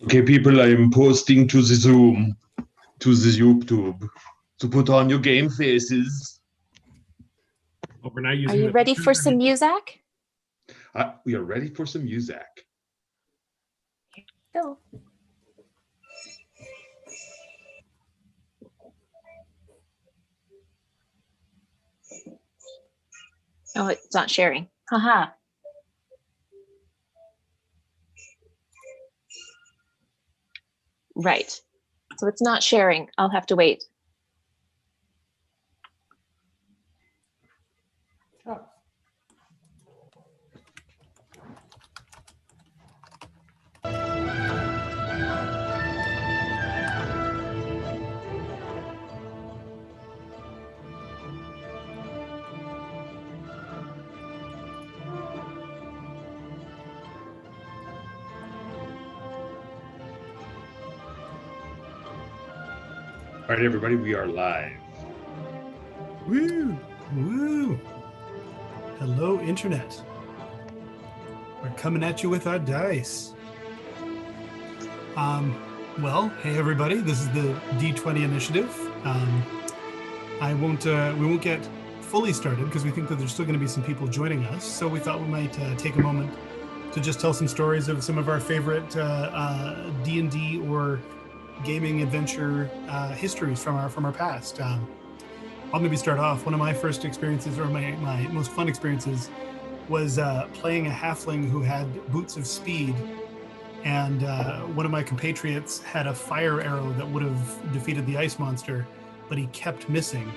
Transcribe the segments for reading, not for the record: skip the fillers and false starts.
Okay, people, I am posting to the Zoom, to the YouTube, to put on your game faces. Oh, we're not Are using you the ready pictures for or some anything? music? We are ready for some music. Go. Oh, it's not sharing. Haha. Right. So it's not sharing. I'll have to wait. All right, everybody, we are live. Woo! Woo! Hello, Internet. We're coming at you with our dice. Well, hey everybody, this is the D20 initiative. We won't get fully started because we think that there's still going to be some people joining us. So we thought we might take a moment to just tell some stories of some of our favorite D&D or gaming adventure histories from our past. I'll maybe start off. One of my first experiences, or my most fun experiences, was playing a halfling who had boots of speed, and one of my compatriots had a fire arrow that would have defeated the ice monster, but he kept missing.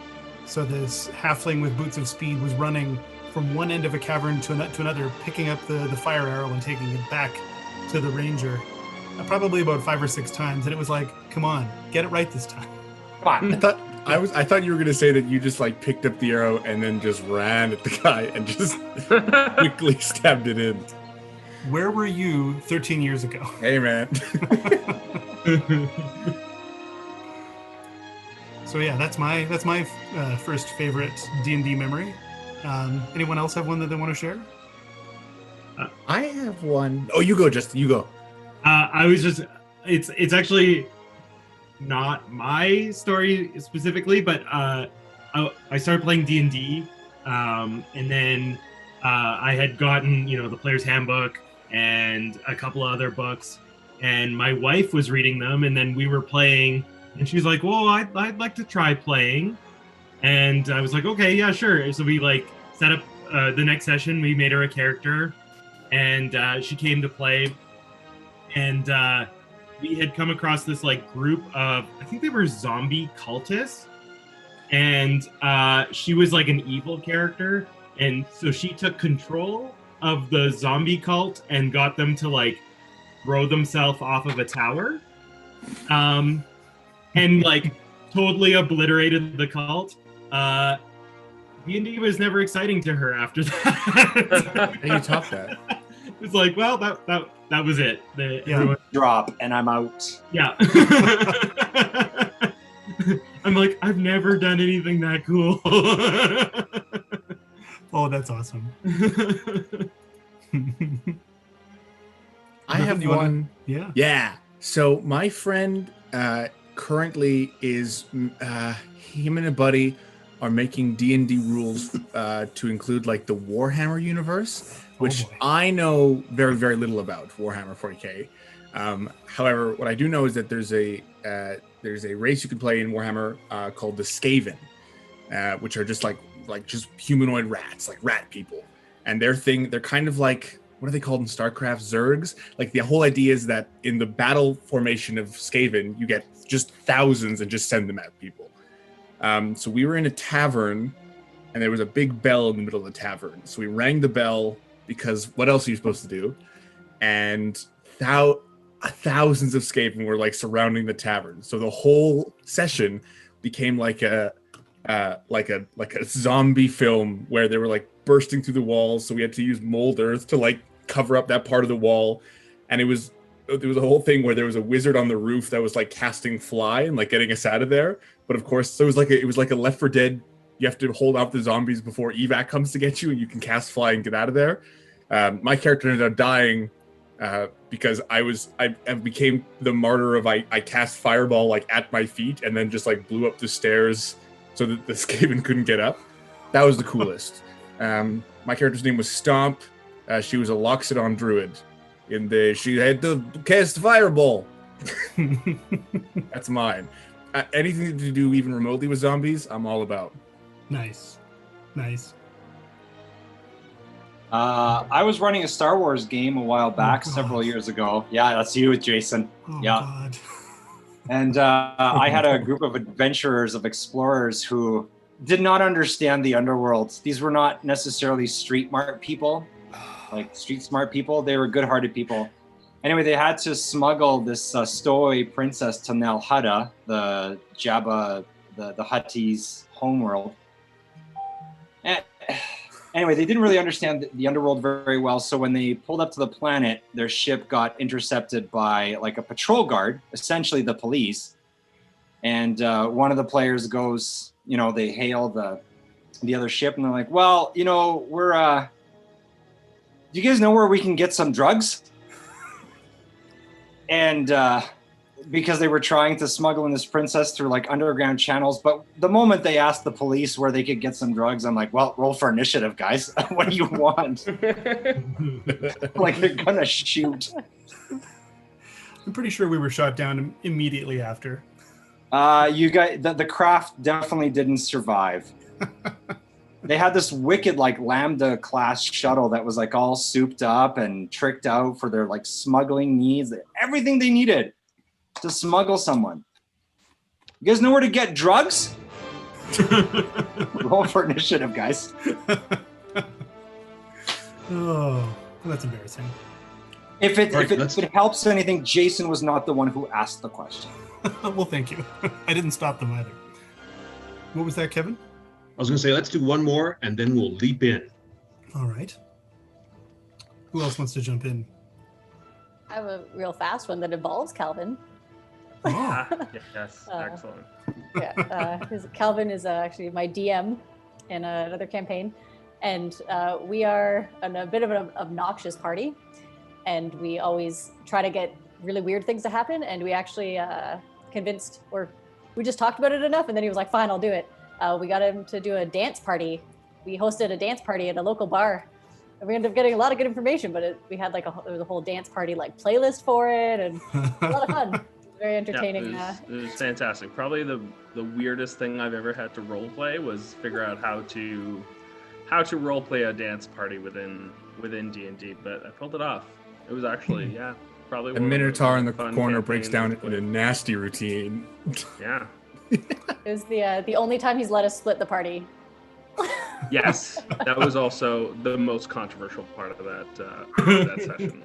So this halfling with boots of speed was running from one end of a cavern to another, picking up the fire arrow and taking it back to the ranger, probably about 5 or 6 times. And it was like, come on, get it right this time. Come on. I thought you were gonna say that you just like picked up the arrow and then just ran at the guy and just quickly stabbed it in. Where were you 13 years ago? Hey man. So yeah, that's my first favorite D&D memory. Anyone else have one that they want to share? I have one. Oh, you go, Justin. You go. I was just, it's actually not my story specifically, but I started playing D&D, and then I had gotten, the player's handbook and a couple of other books, and my wife was reading them, and then we were playing, and she's like, well, I'd like to try playing. And I was like, okay, yeah, sure. So we set up the next session. We made her a character, and she came to play, and we had come across this group of, I think they were zombie cultists, and she was an evil character, and so she took control of the zombie cult and got them to throw themselves off of a tower, and totally obliterated the cult. D&D was never exciting to her after that. How do you top that? It's well, that was it. Everyone, Drop and I'm out. yeah. I'm I've never done anything that cool. Oh, that's awesome. I have one. Yeah. Yeah. So my friend currently is him and a buddy are making D&D rules to include the Warhammer universe, which I know very, very little about, Warhammer 40K. However, what I do know is that there's a race you can play in Warhammer called the Skaven, which are just just humanoid rats, rat people. And they're kind of what are they called in StarCraft? Zergs? The whole idea is that in the battle formation of Skaven, you get just thousands and just send them at people. So we were in a tavern, and there was a big bell in the middle of the tavern. So we rang the bell because what else are you supposed to do? And thousands of Skaven were surrounding the tavern. So the whole session became like a zombie film where they were bursting through the walls. So we had to use mold earth to cover up that part of the wall, and there was a whole thing where there was a wizard on the roof that was casting fly and getting us out of there. But of course, so it was like a Left 4 Dead. You have to hold off the zombies before evac comes to get you, and you can cast fly and get out of there. My character ended up dying because I became the martyr of I cast fireball like at my feet and then just like blew up the stairs so that the Skaven couldn't get up. That was the coolest. My character's name was Stomp. She was a Loxodon druid. She had to cast fireball. That's mine. Anything to do even remotely with zombies, I'm all about. Nice. I was running a Star Wars game a while back, several years ago. Yeah, that's you, Jason. Oh, yeah. God. And I had a group of adventurers, of explorers who did not understand the underworld. These were not necessarily street smart people. They were good-hearted people. Anyway, they had to smuggle this stowaway princess to Nal Hutta, the Jabba, the Huttese homeworld. Anyway, they didn't really understand the underworld very well. So when they pulled up to the planet, their ship got intercepted by like a patrol guard, essentially the police. And one of the players goes, they hail the other ship and they're like, well, we're, do you guys know where we can get some drugs? And because they were trying to smuggle in this princess through like underground channels. But the moment they asked the police where they could get some drugs, I'm like, well, roll for initiative, guys. What do you want? Like they're gonna shoot. I'm pretty sure we were shot down immediately after. You guys, the craft definitely didn't survive. They had this wicked like Lambda class shuttle that was like all souped up and tricked out for their like smuggling needs, everything they needed to smuggle someone. You guys know where to get drugs? Roll for initiative, guys. Oh, that's embarrassing. If it helps anything, Jason was not the one who asked the question. Well, thank you. I didn't stop them either. What was that, Kevin? I was going to say, let's do one more, and then we'll leap in. All right. Who else wants to jump in? I have a real fast one that involves Calvin. Oh. Yes, excellent. Calvin is actually my DM in another campaign, and we are a bit of an obnoxious party, and we always try to get really weird things to happen, and we actually we just talked about it enough, and then he was like, fine, I'll do it. We got him to do a dance party. We hosted a dance party at a local bar. And we ended up getting a lot of good information, but there was a whole dance party like playlist for it, and a lot of fun. Very entertaining. Yeah, it was fantastic. Probably the weirdest thing I've ever had to role play was figure out how to role play a dance party within D&D, but I pulled it off. It was actually probably a Minotaur in the corner breaks down in a nasty routine. Yeah. It was the only time he's let us split the party. Yes, that was also the most controversial part of that session.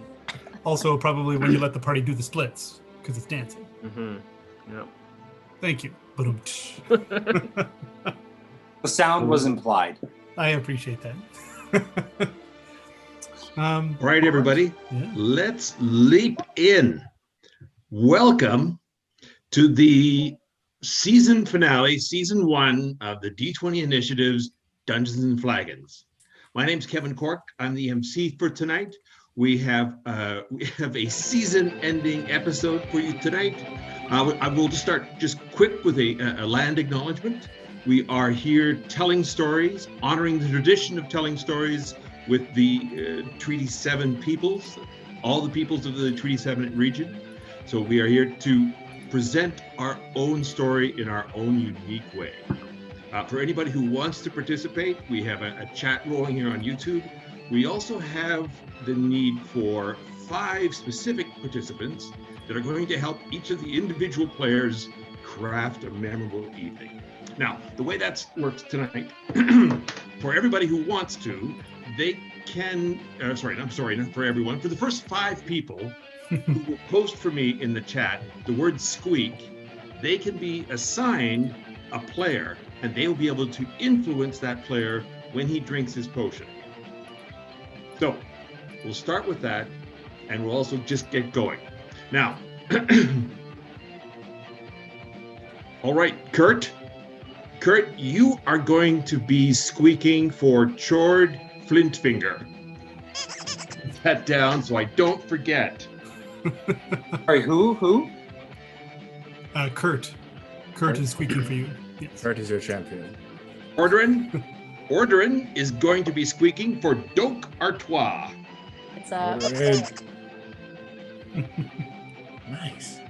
Also, probably when you let the party do the splits, because it's dancing. Mm-hmm. Yeah. Thank you. The sound was implied. I appreciate that. All right, everybody, Yeah. Let's leap in. Welcome to the season finale, season 1 of the D20 Initiative's Dungeons and Flagons. My name's Kevin Cork. I'm the MC for tonight. We have a season-ending episode for you tonight. I will just start quick with a land acknowledgement. We are here telling stories, honoring the tradition of telling stories with the Treaty 7 peoples, all the peoples of the Treaty 7 region. So we are here to present our own story in our own unique way. For anybody who wants to participate, we have a chat rolling here on YouTube. We also have the need for 5 specific participants that are going to help each of the individual players craft a memorable evening. Now, the way that works tonight, for everybody who wants to, they can, not for everyone, for the first 5 people who will post for me in the chat the word squeak, they can be assigned a player, and they will be able to influence that player when he drinks his potion. So we'll start with that, and we'll also just get going. Now, all right, Kurt, you are going to be squeaking for Chord Flintfinger. that down so I don't forget. Sorry, who? Kurt. Kurt is squeaking for you. Yes. Kurt is your champion. Orderin is going to be squeaking for Doc Artois. It's Nice.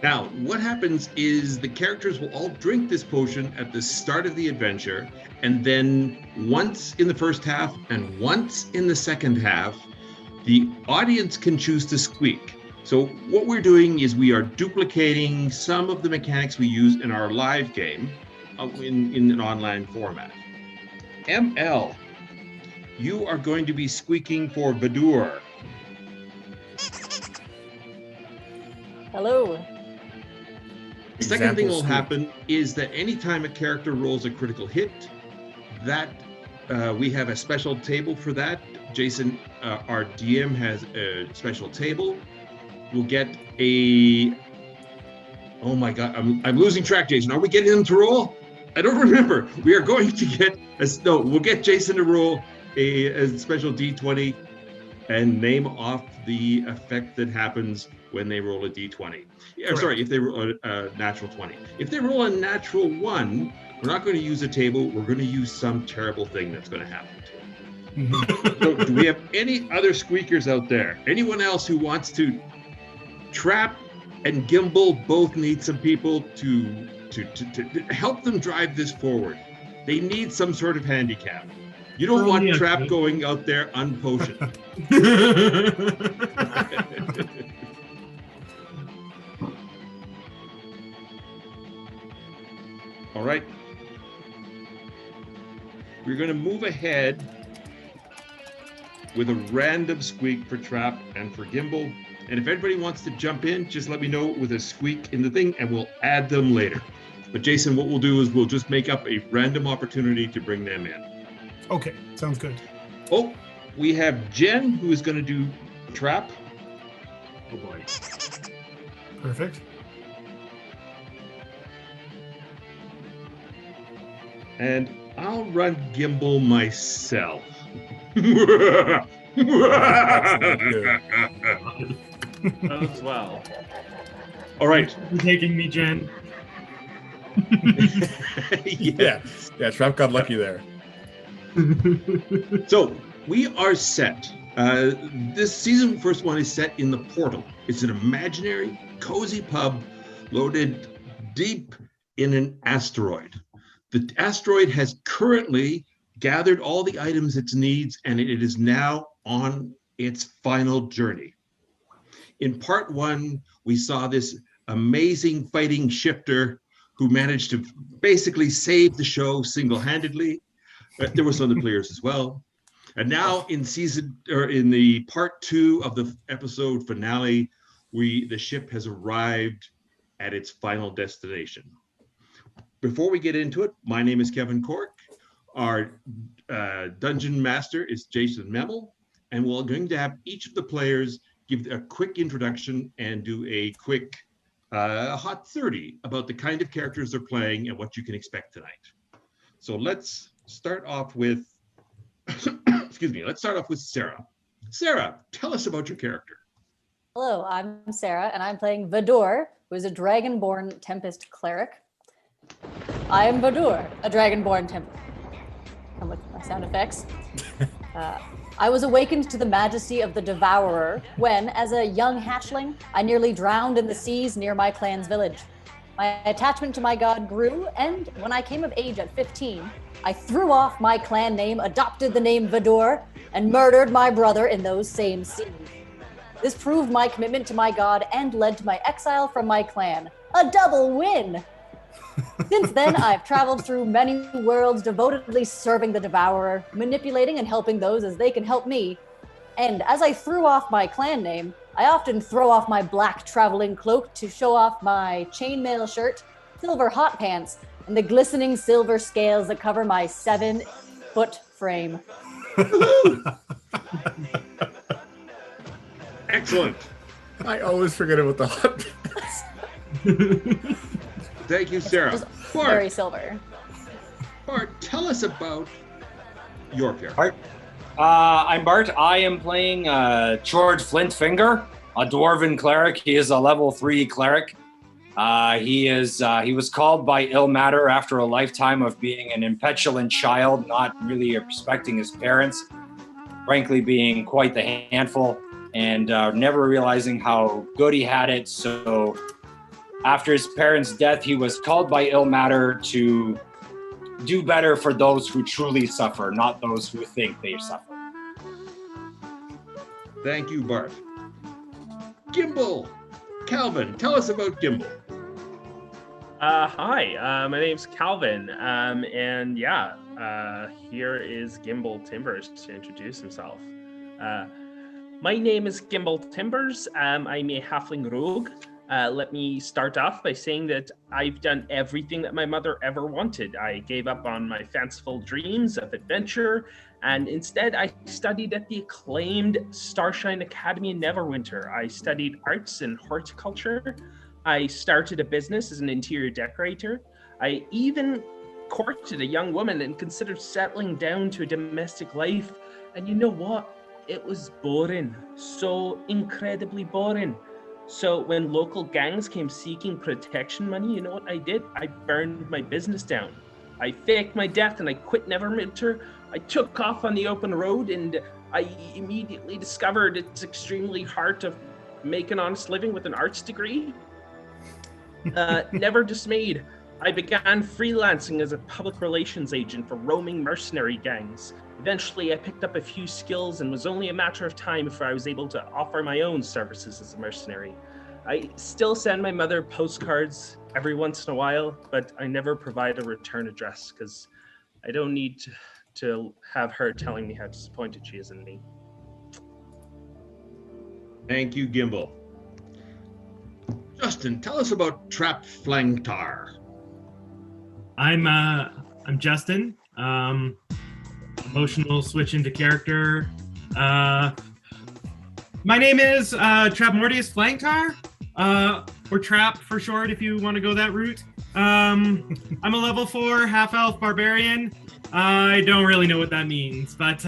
Now, what happens is the characters will all drink this potion at the start of the adventure, and then once in the first half and once in the second half, the audience can choose to squeak. So what we're doing is we are duplicating some of the mechanics we use in our live game in an online format. ML, you are going to be squeaking for Vidur. hello. The second thing that will Example happen is that anytime a character rolls a critical hit, that we have a special table for that. Jason, our DM, has a special table. We'll get a... Oh my God, I'm losing track, Jason. Are we getting them to roll? I don't remember. We are going to get... we'll get Jason to roll a special D20 and name off the effect that happens when they roll a D20. Sorry, if they roll a natural 20. If they roll a natural 1, we're not going to use a table. We're going to use some terrible thing that's going to happen to them. So do we have any other squeakers out there? Anyone else who wants to... Trap and Gimbal both need some people to help them drive this forward. They need some sort of handicap. You don't want Trap going out there unpotioned. All right. We're going to move ahead with a random squeak for Trap and for Gimbal. And if everybody wants to jump in, just let me know with a squeak in the thing and we'll add them later. But Jason, what we'll do is we'll just make up a random opportunity to bring them in. Okay, sounds good. Oh, we have Jen who is going to do Trap. Oh boy. Perfect. And I'll run Gimbal myself. As well. All right. You're taking me, Jen. Yeah, Trap got lucky there. So we are set. This season, first one, is set in the Portal. It's an imaginary, cozy pub loaded deep in an asteroid. The asteroid has currently gathered all the items it needs, and it is now on its final journey. In part one, we saw this amazing fighting shifter who managed to basically save the show single-handedly. There were some other players as well. And now in the part 2 of the episode finale, the ship has arrived at its final destination. Before we get into it, my name is Kevin Cork. Our dungeon master is Jason Memel, and we're going to have each of the players give a quick introduction and do a quick hot 30 about the kind of characters they're playing and what you can expect tonight. So let's start off with, excuse me, let's start off with Sarah. Sarah, tell us about your character. Hello, I'm Sarah, and I'm playing Vidur, who is a dragonborn Tempest cleric. I am Vidur, a dragonborn Tempest. Come with my sound effects. I was awakened to the majesty of the Devourer when, as a young hatchling, I nearly drowned in the seas near my clan's village. My attachment to my god grew, and when I came of age at 15, I threw off my clan name, adopted the name Vidur, and murdered my brother in those same seas. This proved my commitment to my god and led to my exile from my clan. A double win! Since then, I've traveled through many worlds, devotedly serving the Devourer, manipulating and helping those as they can help me. And as I threw off my clan name, I often throw off my black traveling cloak to show off my chainmail shirt, silver hot pants, and the glistening silver scales that cover my 7-foot frame. Excellent. I always forget about the hot pants. Thank you, Sarah. Just Bart, very silver. Bart, tell us about your character. I'm Bart. I am playing George Flintfinger, a dwarven cleric. He is a level 3 cleric. He was called by ill matter after a lifetime of being an impetulant child, not really respecting his parents, frankly being quite the handful, and never realizing how good he had it. So after his parents' death, he was called by ill matter to do better for those who truly suffer, not those who think they suffer. Thank you, Bart. Gimbal. Calvin, tell us about Gimbal. Hi, my name's Calvin, and here is Gimbal Timbers to introduce himself. My name is Gimbal Timbers. I'm a halfling rogue. Let me start off by saying that I've done everything that my mother ever wanted. I gave up on my fanciful dreams of adventure, and instead I studied at the acclaimed Starshine Academy in Neverwinter. I studied arts and horticulture. I started a business as an interior decorator. I even courted a young woman and considered settling down to a domestic life. And you know what? It was boring. So incredibly boring. So when local gangs came seeking protection money, you know what I did? I burned my business down. I faked my death and I quit Neverwinter. I took off on the open road, and I immediately discovered it's extremely hard to make an honest living with an arts degree. Never dismayed, I began freelancing as a public relations agent for roaming mercenary gangs. Eventually, I picked up a few skills, and was only a matter of time before I was able to offer my own services as a mercenary. I still send my mother postcards every once in a while, but I never provide a return address because I don't need to have her telling me how disappointed she is in me. Thank you, Gimbal. Justin, tell us about Trap Flangtar. I'm Justin. Emotional switch into character. My name is Trap Mortius Flangtar, or Trap for short, if you want to go that route. I'm a level 4 half-elf barbarian. I don't really know what that means, but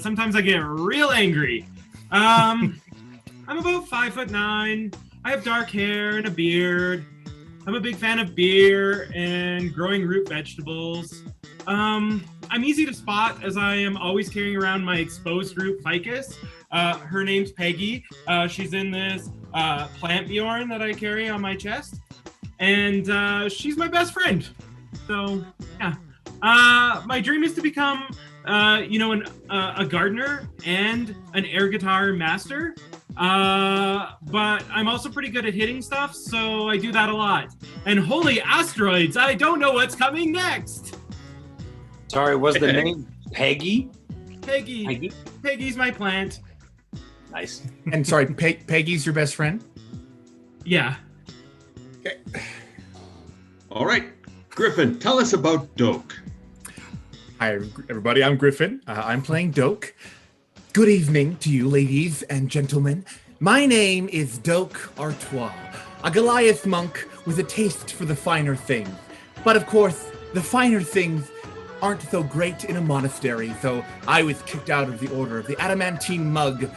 sometimes I get real angry. I'm about 5'9". I have dark hair and a beard. I'm a big fan of beer and growing root vegetables. I'm easy to spot as I am always carrying around my exposed root ficus. Her name's Peggy. She's in this plant Bjorn that I carry on my chest. And she's my best friend. So, yeah. My dream is to become, a gardener and an air guitar master. But I'm also pretty good at hitting stuff, so I do that a lot. And holy asteroids, I don't know what's coming next. Sorry, was the name Peggy? Peggy. Peggy's my plant. Nice. And sorry, Peggy's your best friend? Yeah. Okay. All right, Griffin, tell us about Doak. Hi, everybody. I'm Griffin. I'm playing Doak. Good evening to you, ladies and gentlemen. My name is Doak Artois, a Goliath monk with a taste for the finer things. But of course, the finer things aren't so great in a monastery, so I was kicked out of the Order of the Adamantine Mug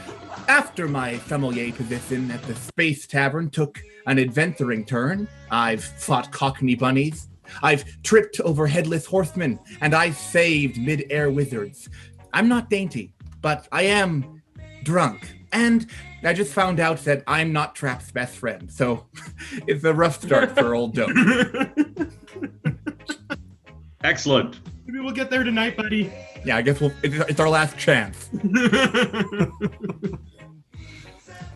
after my sommelier position at the Space Tavern took an adventuring turn. I've fought Cockney bunnies, I've tripped over headless horsemen, and I've saved mid-air wizards. I'm not dainty, but I am drunk. And I just found out that I'm not Trap's best friend, so it's a rough start for old Doak. Excellent. Maybe we'll get there tonight, buddy. Yeah, I guess it's our last chance.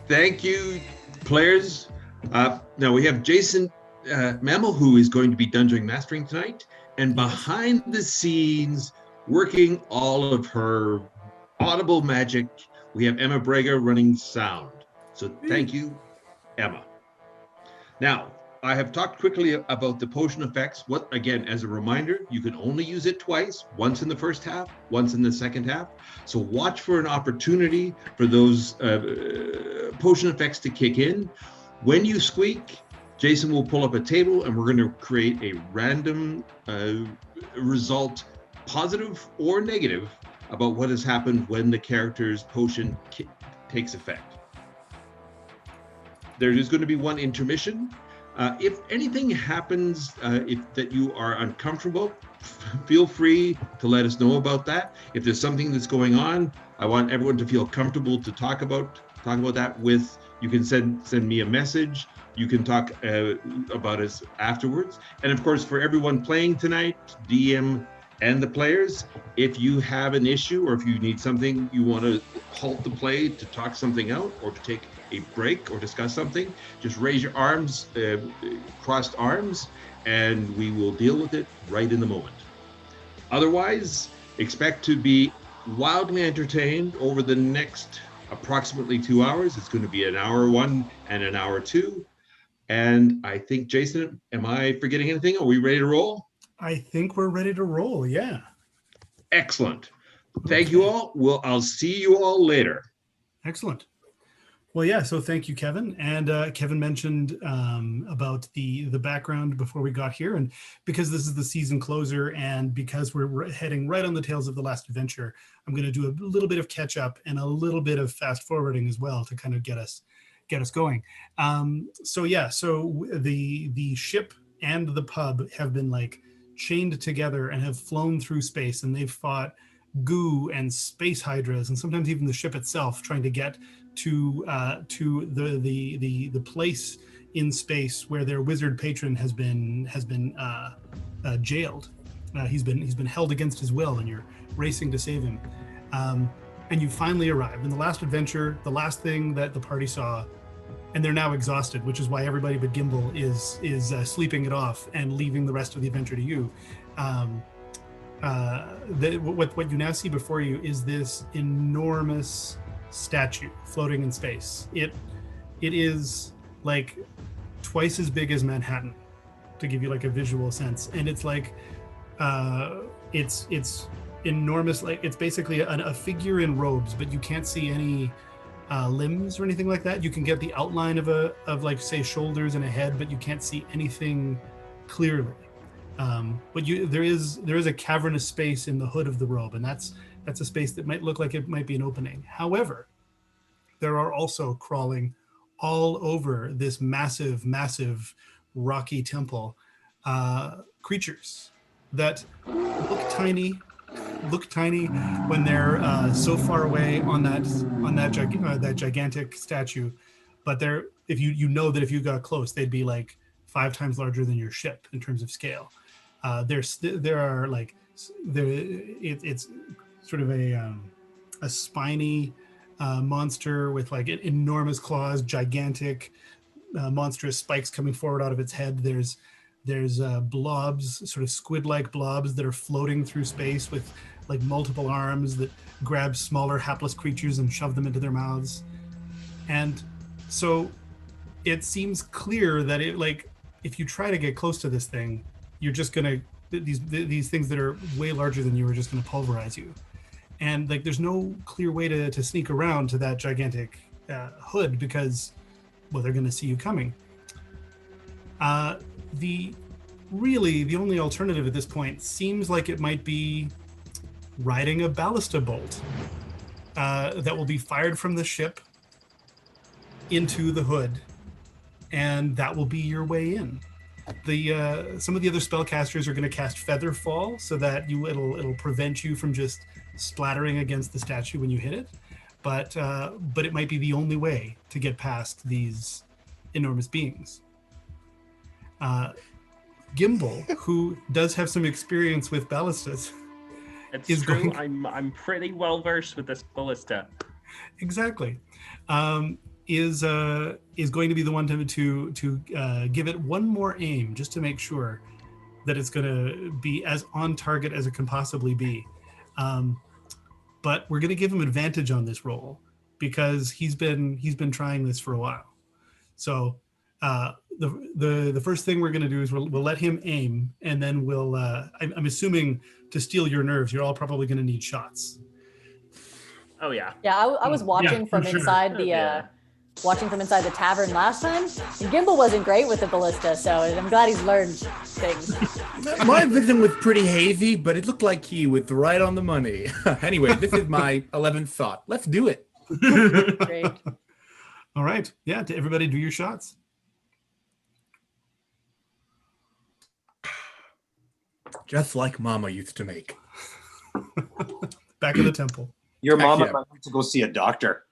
Thank you, players. Now we have Jason Mammal, who is going to be Dungeon Mastering tonight, and behind the scenes, working all of her audible magic, we have Emma Braga running sound. So thank you, Emma. Now, I have talked quickly about the potion effects. What, again, as a reminder, you can only use it twice, once in the first half, once in the second half. So watch for an opportunity for those potion effects to kick in. When you squeak, Jason will pull up a table and we're going to create a random result, positive or negative, about what has happened when the character's potion takes effect. There is going to be one intermission. If anything happens, if that you are uncomfortable, feel free to let us know about that. If there's something that's going on, I want everyone to feel comfortable to talk about that with. You can send me a message. You can talk about us afterwards. And of course, for everyone playing tonight, DM and the players, if you have an issue or if you need something, you want to halt the play to talk something out or to take a break or discuss something, just raise your arms, crossed arms, and we will deal with it right in the moment. Otherwise, expect to be wildly entertained over the next approximately 2 hours. It's going to be an hour 1 and an hour 2. And I think, Jason, am I forgetting anything? Are we ready to roll? I think we're ready to roll. Yeah. Excellent. Thank you all. I'll see you all later. Excellent. Well, yeah. So thank you, Kevin. And Kevin mentioned about the background before we got here, and because this is the season closer, and because we're heading right on the tails of the last adventure, I'm going to do a little bit of catch up and a little bit of fast forwarding as well to kind of get us going. So the ship and the pub have been like chained together and have flown through space, and they've fought goo and space hydras, and sometimes even the ship itself, trying to get to the place in space where their wizard patron has been jailed. He's been held against his will, and you're racing to save him. And you finally arrive. In the last adventure, the last thing that the party saw, and they're now exhausted, which is why everybody but Gimbal is sleeping it off and leaving the rest of the adventure to you. What you now see before you is this enormous statue floating in space. It is like twice as big as Manhattan, to give you like a visual sense, and it's like it's enormous. Like it's basically a figure in robes, but you can't see any limbs or anything like that. You can get the outline of like say shoulders and a head, but you can't see anything clearly. But there is a cavernous space in the hood of the robe, and that's a space that might look like it might be an opening. However, there are also crawling all over this massive rocky temple creatures that look tiny when they're so far away on that gigantic statue, but they're if you got close, they'd be like 5 times larger than your ship in terms of scale. It's sort of a spiny monster with like enormous claws, gigantic monstrous spikes coming forward out of its head. There's blobs, sort of squid-like blobs that are floating through space with like multiple arms that grab smaller hapless creatures and shove them into their mouths. And so it seems clear that if you try to get close to this thing, you're just gonna these things that are way larger than you are just gonna pulverize you. And like there's no clear way to sneak around to that gigantic hood because, well, they're gonna see you coming. The only alternative at this point seems like it might be riding a ballista bolt that will be fired from the ship into the hood, and that will be your way in. Some of the other spellcasters are going to cast Feather Fall so that it'll prevent you from just splattering against the statue when you hit it, but it might be the only way to get past these enormous beings. Gimbal, who does have some experience with ballistas, it's true. I'm pretty well versed with this ballista. Exactly. Is going to be the one to give it one more aim just to make sure that it's going to be as on target as it can possibly be. But we're going to give him advantage on this roll because he's been trying this for a while. So the first thing we're going to do is we'll let him aim, and then we'll I'm assuming to steal your nerves, you're all probably going to need shots. Oh yeah. Yeah, I was watching from inside the watching from inside the tavern last time. And Gimbal wasn't great with the ballista, so I'm glad he's learned things. My vision was pretty hazy, but it looked like he was right on the money. Anyway, this is my 11th thought. Let's do it. Great. All right. Yeah, to everybody do your shots. Just like Mama used to make. Back of the temple. Your mama yeah. might need to go see a doctor.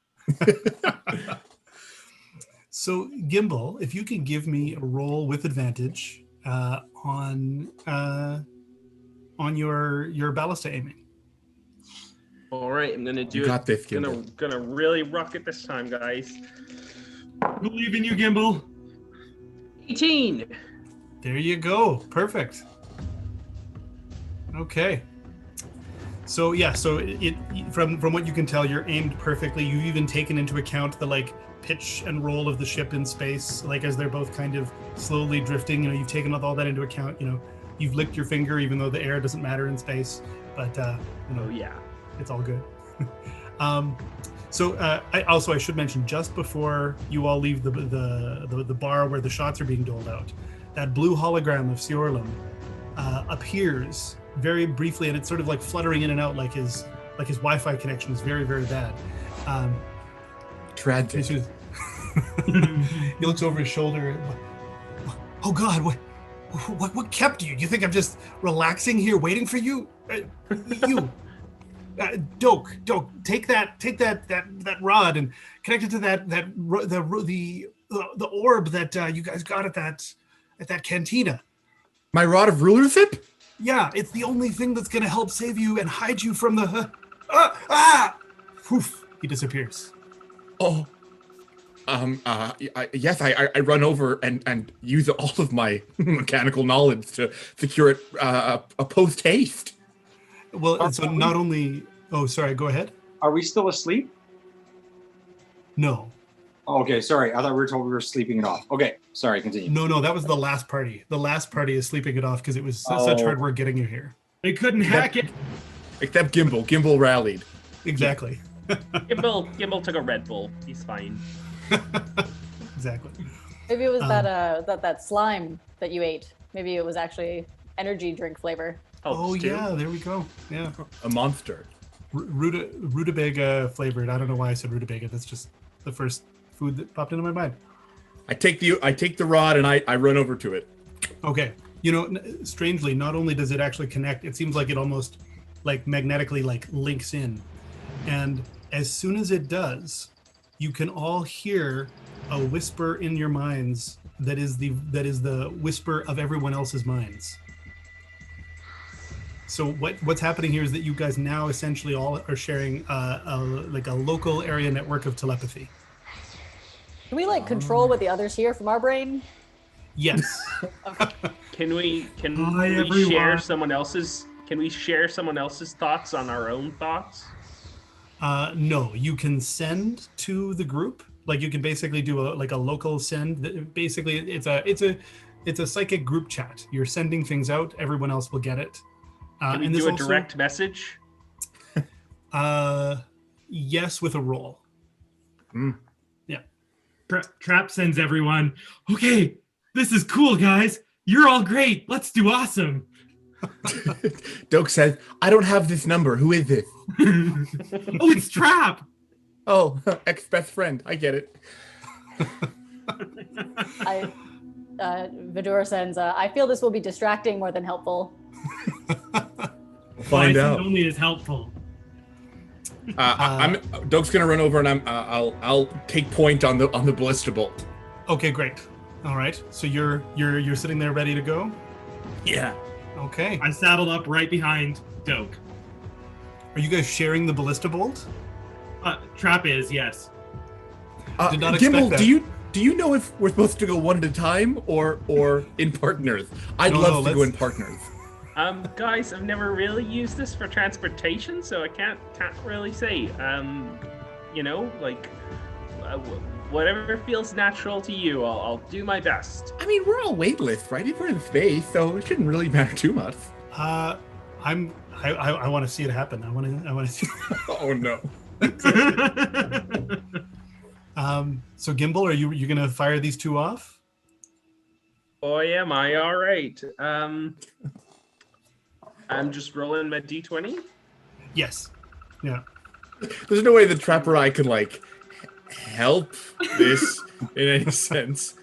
So Gimbal, if you can give me a roll with advantage on your ballista aiming. All right, I'm gonna do You it. got this, Gimbal. Gonna really rock it this time, guys. Believe in you, Gimbal. 18. There you go. Perfect. Okay. So yeah, so it from what you can tell, you're aimed perfectly. You've even taken into account the like pitch and roll of the ship in space, like as they're both kind of slowly drifting. You know, you've taken all that into account. You know, you've licked your finger, even though the air doesn't matter in space. But you know, Oh yeah. it's all good. I should mention, just before you all leave the bar where the shots are being doled out, that blue hologram of Siorlum appears very briefly, and it's sort of like fluttering in and out, like his Wi-Fi connection is very, very bad. Tragic. He looks over his shoulder. Oh God, what kept you? Do you think I'm just relaxing here, waiting for you? Doke, take that rod and connect it to the orb that you guys got at that cantina. My rod of rulership? Yeah, it's the only thing that's gonna help save you and hide you from the. Poof! He disappears. Oh. Yes, I run over and use all of my mechanical knowledge to secure it a post haste. Well, so not only. Oh, sorry. Go ahead. Are we still asleep? No. Oh, okay, sorry. I thought we were told we were sleeping it off. Okay, sorry. Continue. No, that was the last party. The last party is sleeping it off because it was such hard work getting you here. They couldn't hack it. Except Gimbal. Gimbal rallied. Exactly. Gimbal took a Red Bull. He's fine. Exactly. Maybe it was that slime that you ate. Maybe it was actually energy drink flavor. Oh Too. yeah, there we go. Yeah. A monster. Rutabaga flavored. I don't know why I said rutabaga. That's just the first food that popped into my mind. I take the rod and I run over to it. Okay. You know, strangely, not only does it actually connect, it seems like it almost like magnetically like links in. And as soon as it does, you can all hear a whisper in your minds that is the whisper of everyone else's minds. So what's happening here is that you guys now essentially all are sharing a local area network of telepathy. Can we like control what the others hear from our brain? Yes. Can we everyone. share someone else's? Can we share someone else's thoughts on our own thoughts? No, you can send to the group. Like you can basically do a local send. Basically, it's a psychic group chat. You're sending things out. Everyone else will get it. Can we do a direct message? Yes, with a roll. Yeah. Trap sends everyone. Okay, this is cool, guys. You're all great. Let's do awesome. Doke says, I don't have this number. Who is this? Oh, it's Trap. Oh, ex-best friend. I get it. Vidura sends, I feel this will be distracting more than helpful. We'll find out. Only is helpful. Doke's gonna run over and I'll take point on the ballista bolt. Okay, great. All right. So you're sitting there ready to go? Yeah. Okay. I saddled up right behind Doke. Are you guys sharing the ballista bolt? Trap is, yes. Did not expect Gimbal, that. do you know if we're supposed to go one at a time or in partners? I'd love to go in partners. Guys, I've never really used this for transportation, so I can't really say. You know, like whatever feels natural to you, I'll do my best. I mean, we're all weightless, right? If we're in space, so it shouldn't really matter too much. I want to see it happen. I want to see. Oh no. So Gimbal, are you gonna fire these two off? Boy, am I all right. I'm just rolling my D20. Yes. Yeah. There's no way the Trapper Eye could like help this in any sense.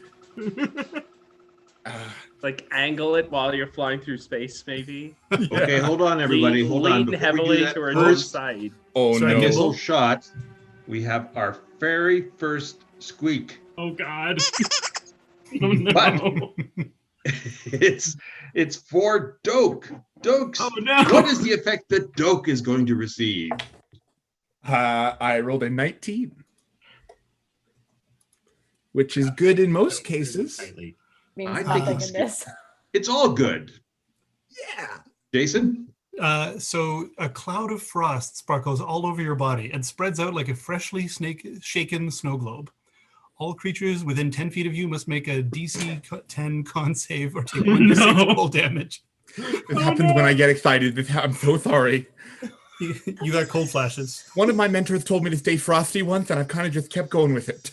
Like angle it while you're flying through space, maybe. Okay, hold on, everybody. Hold on. Lean Before we heavily do that, towards one first side. Oh Sorry, no! initial shot. We have our very first squeak. Oh God. Oh no. But- It's for Doke. Doke's. Oh no. What is the effect that Doke is going to receive? I rolled a 19, which is good in most cases. Means I think nothing it's in this. It's all good. Yeah. Jason? So a cloud of frost sparkles all over your body and spreads out like a freshly shaken snow globe. All creatures within 10 feet of you must make a DC 10 con save or take 1d6 cold damage. It happens when I get excited. I'm so sorry. You got cold flashes. One of my mentors told me to stay frosty once, and I've kind of just kept going with it.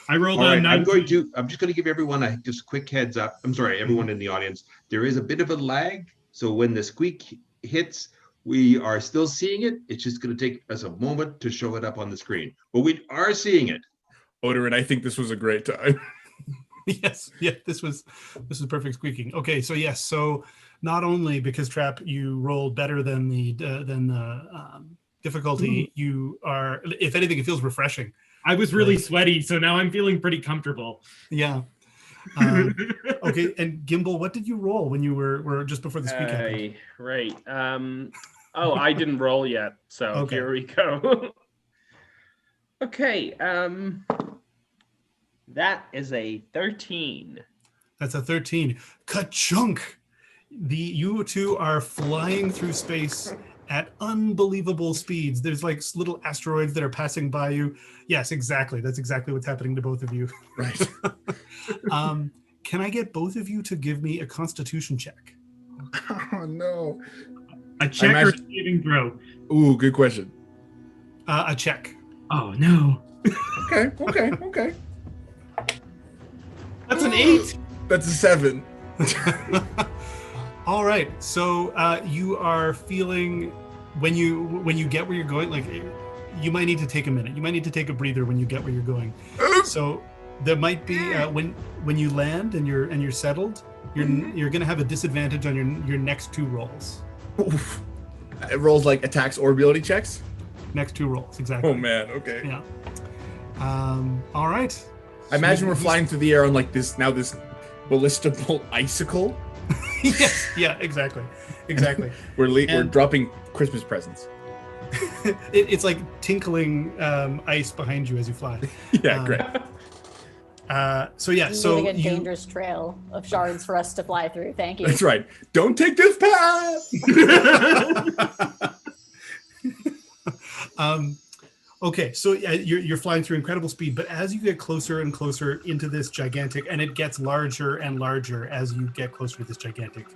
I rolled All a right, I'm 19. just going to give everyone just a quick heads up. I'm sorry, everyone in the audience. There is a bit of a lag. So when the squeak hits, we are still seeing it. It's just going to take us a moment to show it up on the screen. But we are seeing it. Odorin, I think this was a great time. Yes, yeah, this was perfect squeaking. Okay, so yes, so not only because Trap you rolled better than the difficulty, you are, if anything, it feels refreshing. I was really sweaty, so now I'm feeling pretty comfortable. Yeah. Okay, and Gimbal, what did you roll when you were just before the squeak happened? Right. Oh, I didn't roll yet, so Okay. here we go. Okay. That is a 13. That's a 13. Ka-chunk! You two are flying through space at unbelievable speeds. There's like little asteroids that are passing by you. Yes, exactly. That's exactly what's happening to both of you. Right. Can I get both of you to give me a Constitution check? Oh, no. A check or a imagine- saving throw? Ooh, good question. A check. Oh no. Okay. That's an 8. That's a 7. All right. So you are feeling when you get where you're going, like you might need to take a minute. You might need to take a breather when you get where you're going. So there might be when you land and you're settled, you're gonna have a disadvantage on your next two rolls. Oof. It rolls like attacks or ability checks. Next two rolls, exactly. Oh man. Okay. Yeah. All right. I imagine we're Who's- flying through the air on like this ballistable icicle. Yes. Yeah. Exactly. We're And- dropping Christmas presents. It's like tinkling ice behind you as you fly. Yeah, great. So yeah. So Leaving a you. dangerous trail of shards for us to fly through. Thank you. That's right. Don't take this path. Okay, so you're flying through incredible speed, but as you get closer and closer into this gigantic, and it gets larger and larger as you get closer to this gigantic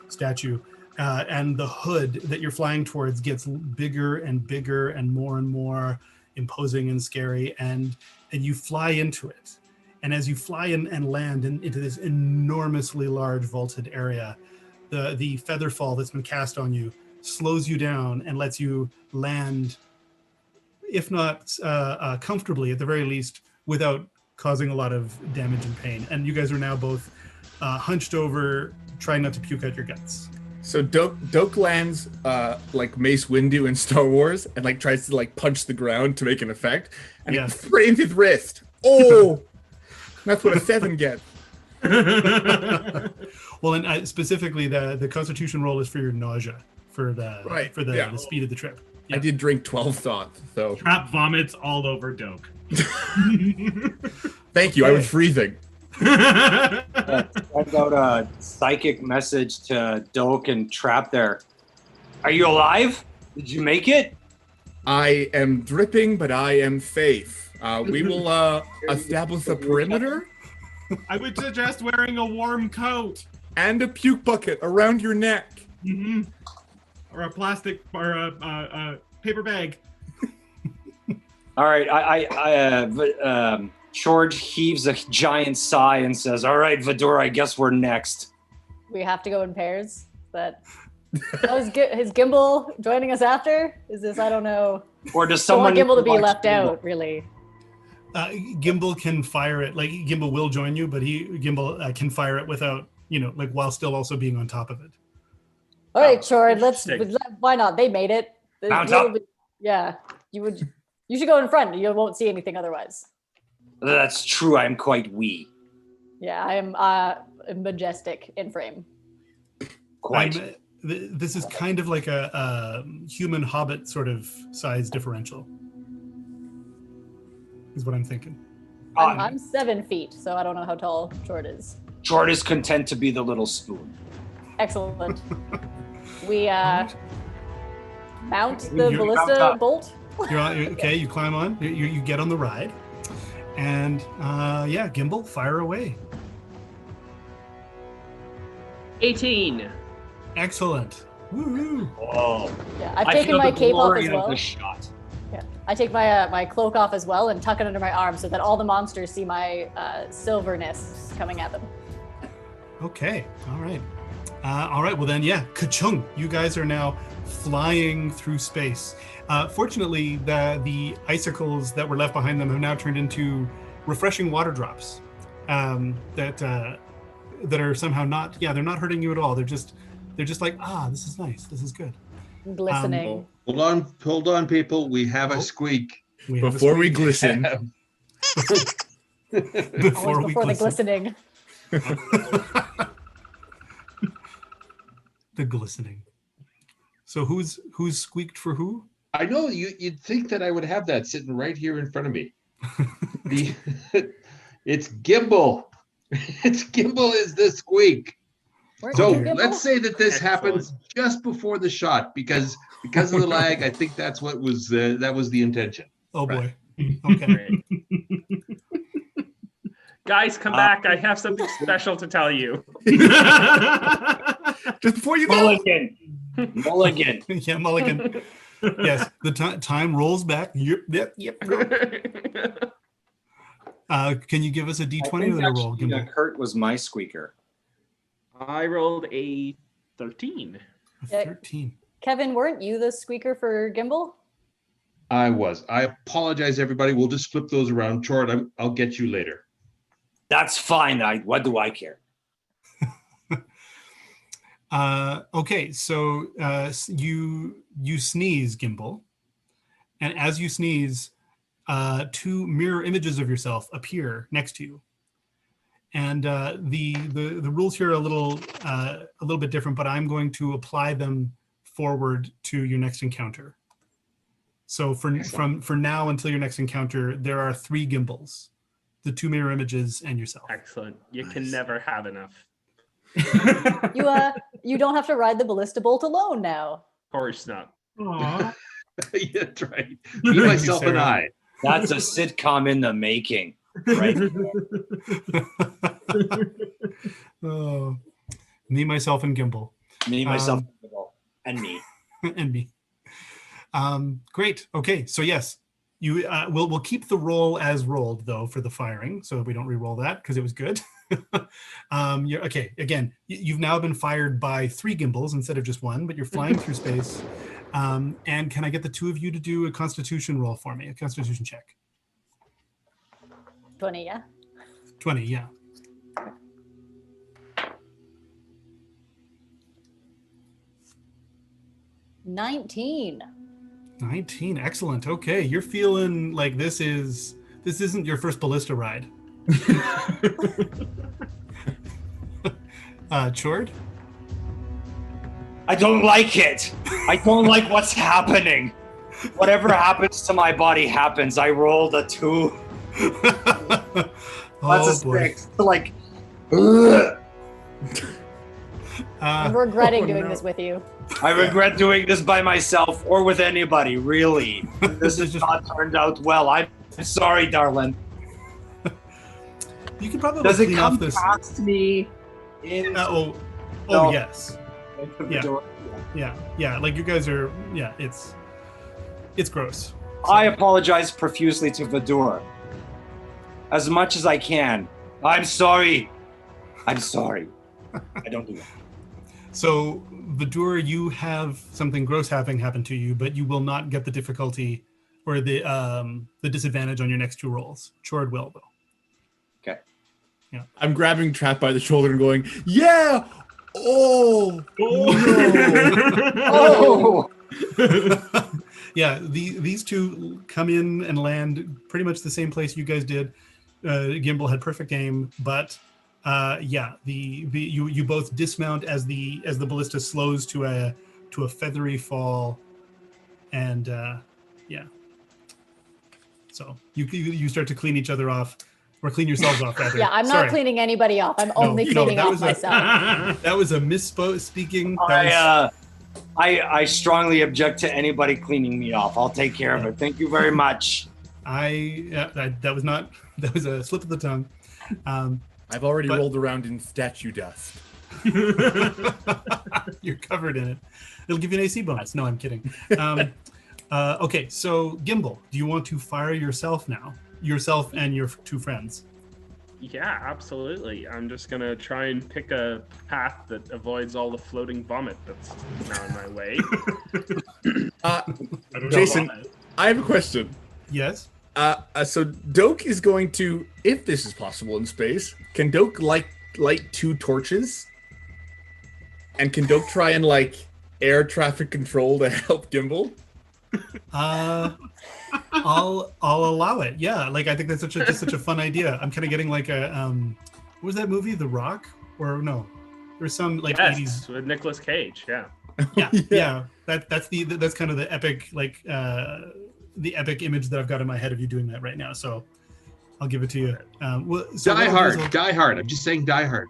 statue, and the hood that you're flying towards gets bigger and bigger and more imposing and scary, and you fly into it. And as you fly in and land into this enormously large vaulted area, the feather fall that's been cast on you slows you down and lets you land, if not comfortably, at the very least, without causing a lot of damage and pain. And you guys are now both hunched over, trying not to puke out your guts. So Doke lands like Mace Windu in Star Wars and like tries to like punch the ground to make an effect, and Yeah. it sprains his wrist. Oh, that's what a 7 gets. Well, and specifically, the Constitution roll is for your nausea, for the Right, for the, yeah. the speed of the trip. I did drink 12 thoughts, so Trap vomits all over Doke. thank you. I was freezing. Send out a psychic message to Doke and Trap there. Are you alive? Did you make it? I am dripping, but I am safe. We will establish a perimeter I would suggest wearing a warm coat. and a puke bucket around your neck. Hmm. Or a plastic or a paper bag. All right, George heaves a giant sigh and says, "All right, Vidor, I guess we're next." We have to go in pairs. But is Gimbal joining us after? Is this? I don't know. Or does I don't want someone Gimbal to be watch left Gimbal? out, really. Gimbal can fire it. Like Gimbal will join you, but Gimbal can fire it without, like while still also being on top of it. All right, Chord. interesting. Why not? They made it. Mount up. Yeah, you should go in front. You won't see anything otherwise. That's true. I'm quite wee. Yeah, I am majestic in frame. Quite. This is kind of like a human hobbit sort of size differential. Is what I'm thinking. I'm 7 feet, so I don't know how tall Chord is. George is content to be the little spoon. Excellent. We mount the You ballista mount up. bolt. Okay, you climb on. You get on the ride, and Gimbal, fire away. 18. Excellent. Woo-hoo. Oh, Yeah, I've taken my cape off as well. The shot. Yeah, I take my cloak off as well and tuck it under my arm so that all the monsters see my silverness coming at them. Okay. All right. Well then, ka-chung. You guys are now flying through space. Fortunately, the icicles that were left behind them have now turned into refreshing water drops that are somehow not. Yeah, they're not hurting you at all. They're just like, this is nice. This is good. Glistening. Hold on, people. We have a squeak. Before we glisten. Always before the glistening. The glistening. So who's squeaked for who? I know you'd think that I would have that sitting right here in front of me. It's Gimbal. It's Gimbal is the squeak. Where's So Gimbal? let's say that this Excellent. happens just before the shot because of the lag. I think that's what was that was the intention. Oh boy. Right. Okay. Guys, come back. I have something special to tell you. Just before you go. Mulligan. Mulligan. Yeah, Mulligan. Yes, the time rolls back. Yep. Can you give us a D20 that I roll? Gimbal? Kurt was my squeaker. I rolled a 13. A 13. Kevin, weren't you the squeaker for Gimbal? I was. I apologize, everybody. We'll just flip those around. Chord, I'll get you later. That's fine. What do I care? Okay, so you sneeze, Gimbal, and as you sneeze, two mirror images of yourself appear next to you. And the rules here are a little bit different, but I'm going to apply them forward to your next encounter. So for now until your next encounter, there are 3 Gimbals, the 2 mirror images, and yourself. Excellent. You can never have enough. You don't have to ride the ballista bolt alone now. Of course not. Aw. Yeah, that's right. Me, myself, and I. That's a sitcom in the making, right? Oh, me, myself, and Gimbal. Me, myself, and me. And me. Great. Okay. So yes, you we'll keep the roll as rolled though for the firing, so we don't re-roll that because it was good. You're okay. Again, you've now been fired by 3 Gimbals instead of just 1, but you're flying through space. And can I get the 2 of you to do a Constitution roll for me? A Constitution check. 20, yeah. 20. Yeah. $19. 19. Excellent. Okay, you're feeling like this isn't your first ballista ride. Chord? I don't like it. I don't like what's happening. Whatever happens to my body happens. I rolled a 2. That's a 6. Like, ugh. I'm regretting doing this with you. I regret doing this by myself or with anybody, really. This has not turned out well. I'm sorry, darling. You can probably Does it clean come off this. past me? In Oh, No. yes. into the Yeah. door? Yeah. Like you guys are. Yeah. It's gross. I apologize profusely to Vidur. As much as I can. I'm sorry. I'm sorry. I don't do that. So, Vidur, you have something gross happen to you, but you will not get the difficulty or the disadvantage on your next 2 rolls. Chord will, though. Okay. Yeah. I'm grabbing Trap by the shoulder and going, yeah! Oh! No! Oh! Yeah, these 2 come in and land pretty much the same place you guys did. Gimbal had perfect aim, but yeah, you both dismount as the ballista slows to a feathery fall, and yeah. So you start to clean each other off, or clean yourselves off rather. Yeah, I'm not Sorry. cleaning anybody off. I'm only cleaning that off was myself. That was a misspeaking. I strongly object to anybody cleaning me off. I'll take care of it. Thank you very much. That was a slip of the tongue. I've already rolled around in statue dust. You're covered in it. It'll give you an AC bonus. No, I'm kidding. Okay, so Gimbal, do you want to fire yourself now? Yourself and your 2 friends. Yeah, absolutely. I'm just gonna try and pick a path that avoids all the floating vomit that's now in my way. Jason, I have a question. Yes. So Doke is going to, if this is possible in space, can Doke light 2 torches? And can Doke try and air traffic control to help Gimbal? I'll allow it. Yeah, I think that's such a fun idea. I'm kind of getting what was that movie, The Rock? Or no, there's some 80s with Nicolas Cage. Yeah. Yeah. That's kind of the epic the epic image that I've got in my head of you doing that right now. So I'll give it to you. So Die Hard. Die Hard. I'm just saying Die Hard.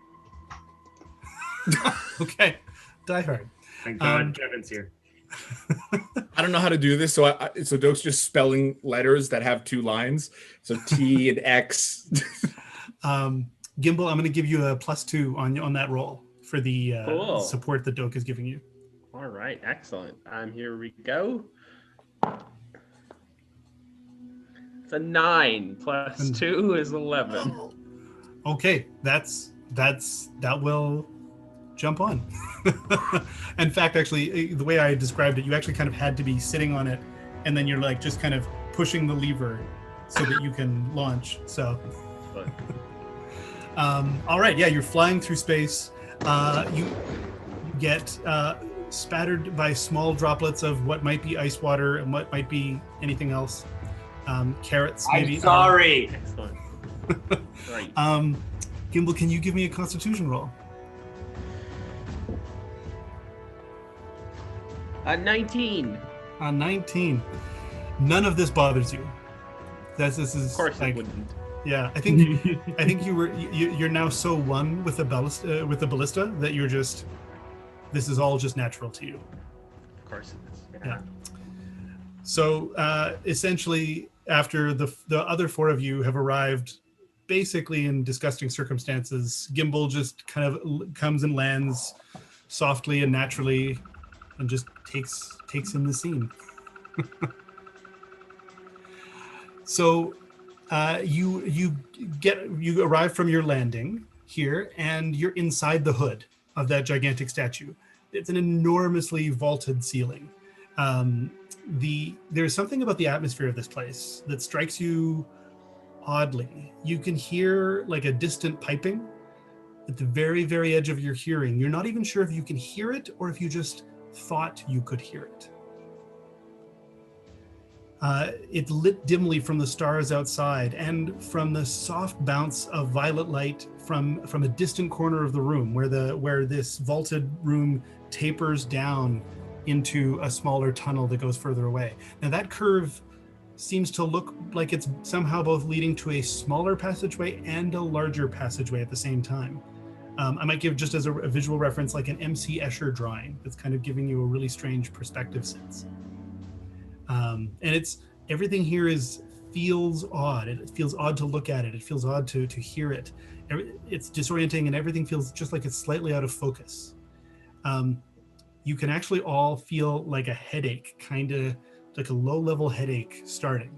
Okay, Die Hard. Thank God Kevin's here. I don't know how to do this, so so Doke's just spelling letters that have 2 lines. So T and X. Gimbal, I'm going to give you a +2 on that roll for the support that Doke is giving you. All right, excellent. Here we go. It's a 9 plus 2 is 11. Okay, that will jump on. In fact, actually, the way I described it, you actually kind of had to be sitting on it, and then you're just kind of pushing the lever so that you can launch. So, all right, yeah, you're flying through space. You get spattered by small droplets of what might be ice water and what might be anything else. Carrots, maybe. I'm sorry. Excellent. Right. Gimbal, can you give me a Constitution roll? 19. 19. None of this bothers you. This is Of course it wouldn't. Yeah, I think you're now so one with the ballista that you're just, this is all just natural to you. Of course it is. Yeah. So essentially, after the other 4 of you have arrived, basically in disgusting circumstances, Gimbal just kind of comes and lands softly and naturally, and just takes in the scene. So you arrive from your landing here, and you're inside the hood of that gigantic statue. It's an enormously vaulted ceiling. There's something about the atmosphere of this place that strikes you oddly. You can hear a distant piping at the very, very edge of your hearing. You're not even sure if you can hear it or if you just thought you could hear it. It's lit dimly from the stars outside and from the soft bounce of violet light from a distant corner of the room where this vaulted room tapers down into a smaller tunnel that goes further away. Now that curve seems to look like it's somehow both leading to a smaller passageway and a larger passageway at the same time. I might give, just as a visual reference, like an M.C. Escher drawing that's kind of giving you a really strange perspective sense. And everything here feels odd. It feels odd to look at it. It feels odd to hear it. It's disorienting, and everything feels just like it's slightly out of focus. You can actually all feel like a headache kind of like a low-level headache starting.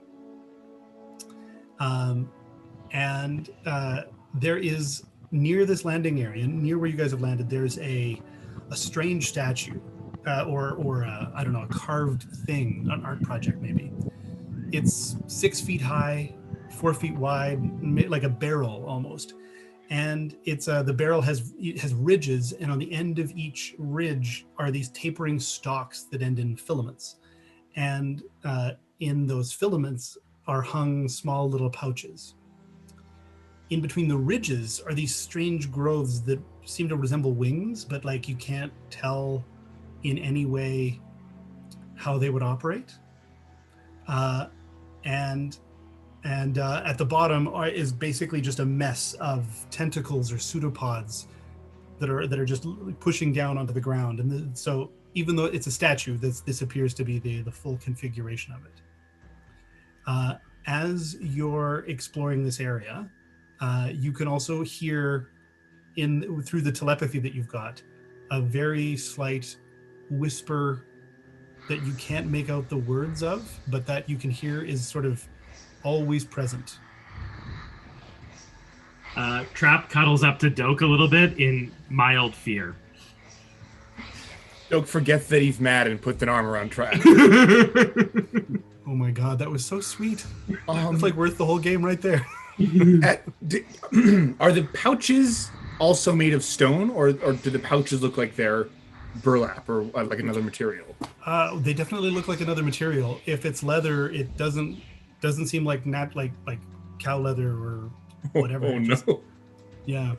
And there is, near this landing area, near where you guys have landed, there's a strange statue, or I don't know, a carved thing, an art project maybe. It's 6 feet high, 4 feet wide, like a barrel almost. And it's the barrel has ridges, and on the end of each ridge are these tapering stalks that end in filaments. And in those filaments are hung small little pouches. In between the ridges are these strange growths that seem to resemble wings, but like you can't tell in any way how they would operate. And at the bottom is basically just a mess of tentacles or pseudopods that are just pushing down onto the ground. And so even though it's a statue, this appears to be the full configuration of it. As you're exploring this area, you can also hear through the telepathy that you've got a very slight whisper that you can't make out the words of, but that you can hear is sort of always present. Trap cuddles up to Doke a little bit in mild fear. Doke forgets that he's mad and puts an arm around Trap. Oh my god, that was so sweet. It's like worth the whole game right there. Are the pouches also made of stone, or do the pouches look like they're burlap or like another material? They definitely look like another material. If it's leather, it doesn't seem like like cow leather or whatever. Oh no. Yeah.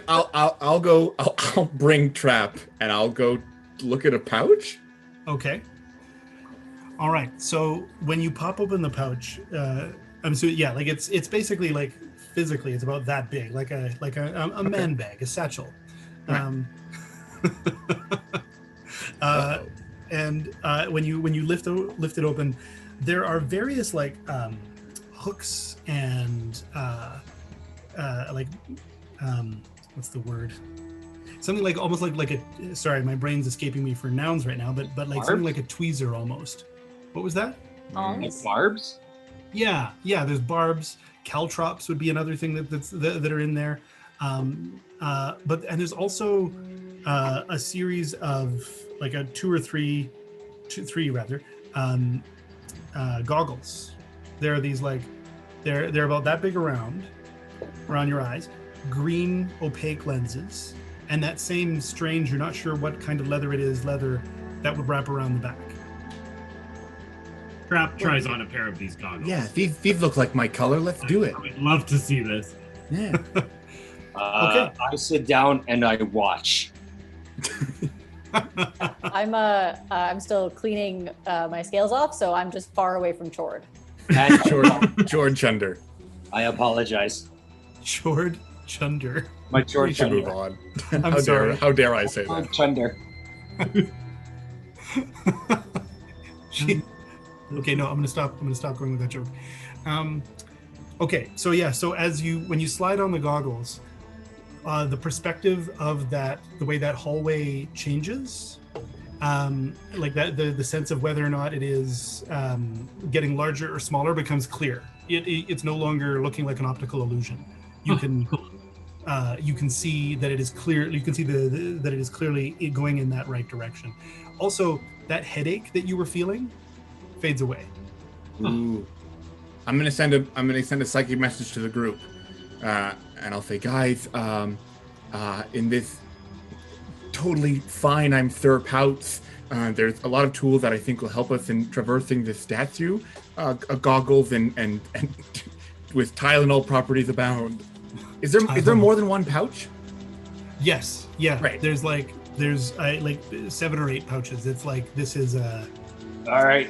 I'll bring Trap and I'll go look at a pouch. Okay. All right. So when you pop open the pouch, like it's basically like physically it's about that big, like a man bag, a satchel. Right. And when you lift it open, there are various like hooks and what's the word? Something like almost like a, sorry, my brain's escaping me for nouns right now, but like Barb? something like a tweezer almost. What was that? Tongs? Barbs? Yeah, there's barbs. Caltrops would be another thing that are in there. But there's also a series of like three goggles. There are these like they're about that big around your eyes, green opaque lenses, and that same strange, you're not sure what kind of leather it is, leather that would wrap around the back. Trap tries on a pair of these goggles. Yeah, these look like my color. Let's do it. I would love to see this. Yeah. Okay. I sit down and I watch. I'm still cleaning my scales off, so I'm just far away from Chord. And George Chunder. I apologize. Chord Chunder. My We George should move Chunder. on. sorry. How dare I say that? George Chunder. Okay, no, I'm gonna stop going with that joke. Okay, so when you slide on the goggles, the perspective of the way that hallway changes, like that, the sense of whether or not it is getting larger or smaller becomes clear. It's no longer looking like an optical illusion. You can see that it is clear. You can see that it is clearly going in that right direction. Also, that headache that you were feeling fades away. Ooh. I'm gonna send a psychic message to the group, and I'll say, guys, in this totally fine, I'm Thur Pouts. There's a lot of tools that I think will help us in traversing this statue. Goggles and with Tylenol properties abound. Is there more than one pouch? Yes. Yeah. Right. There's like 7 or 8 pouches. It's like this is All right.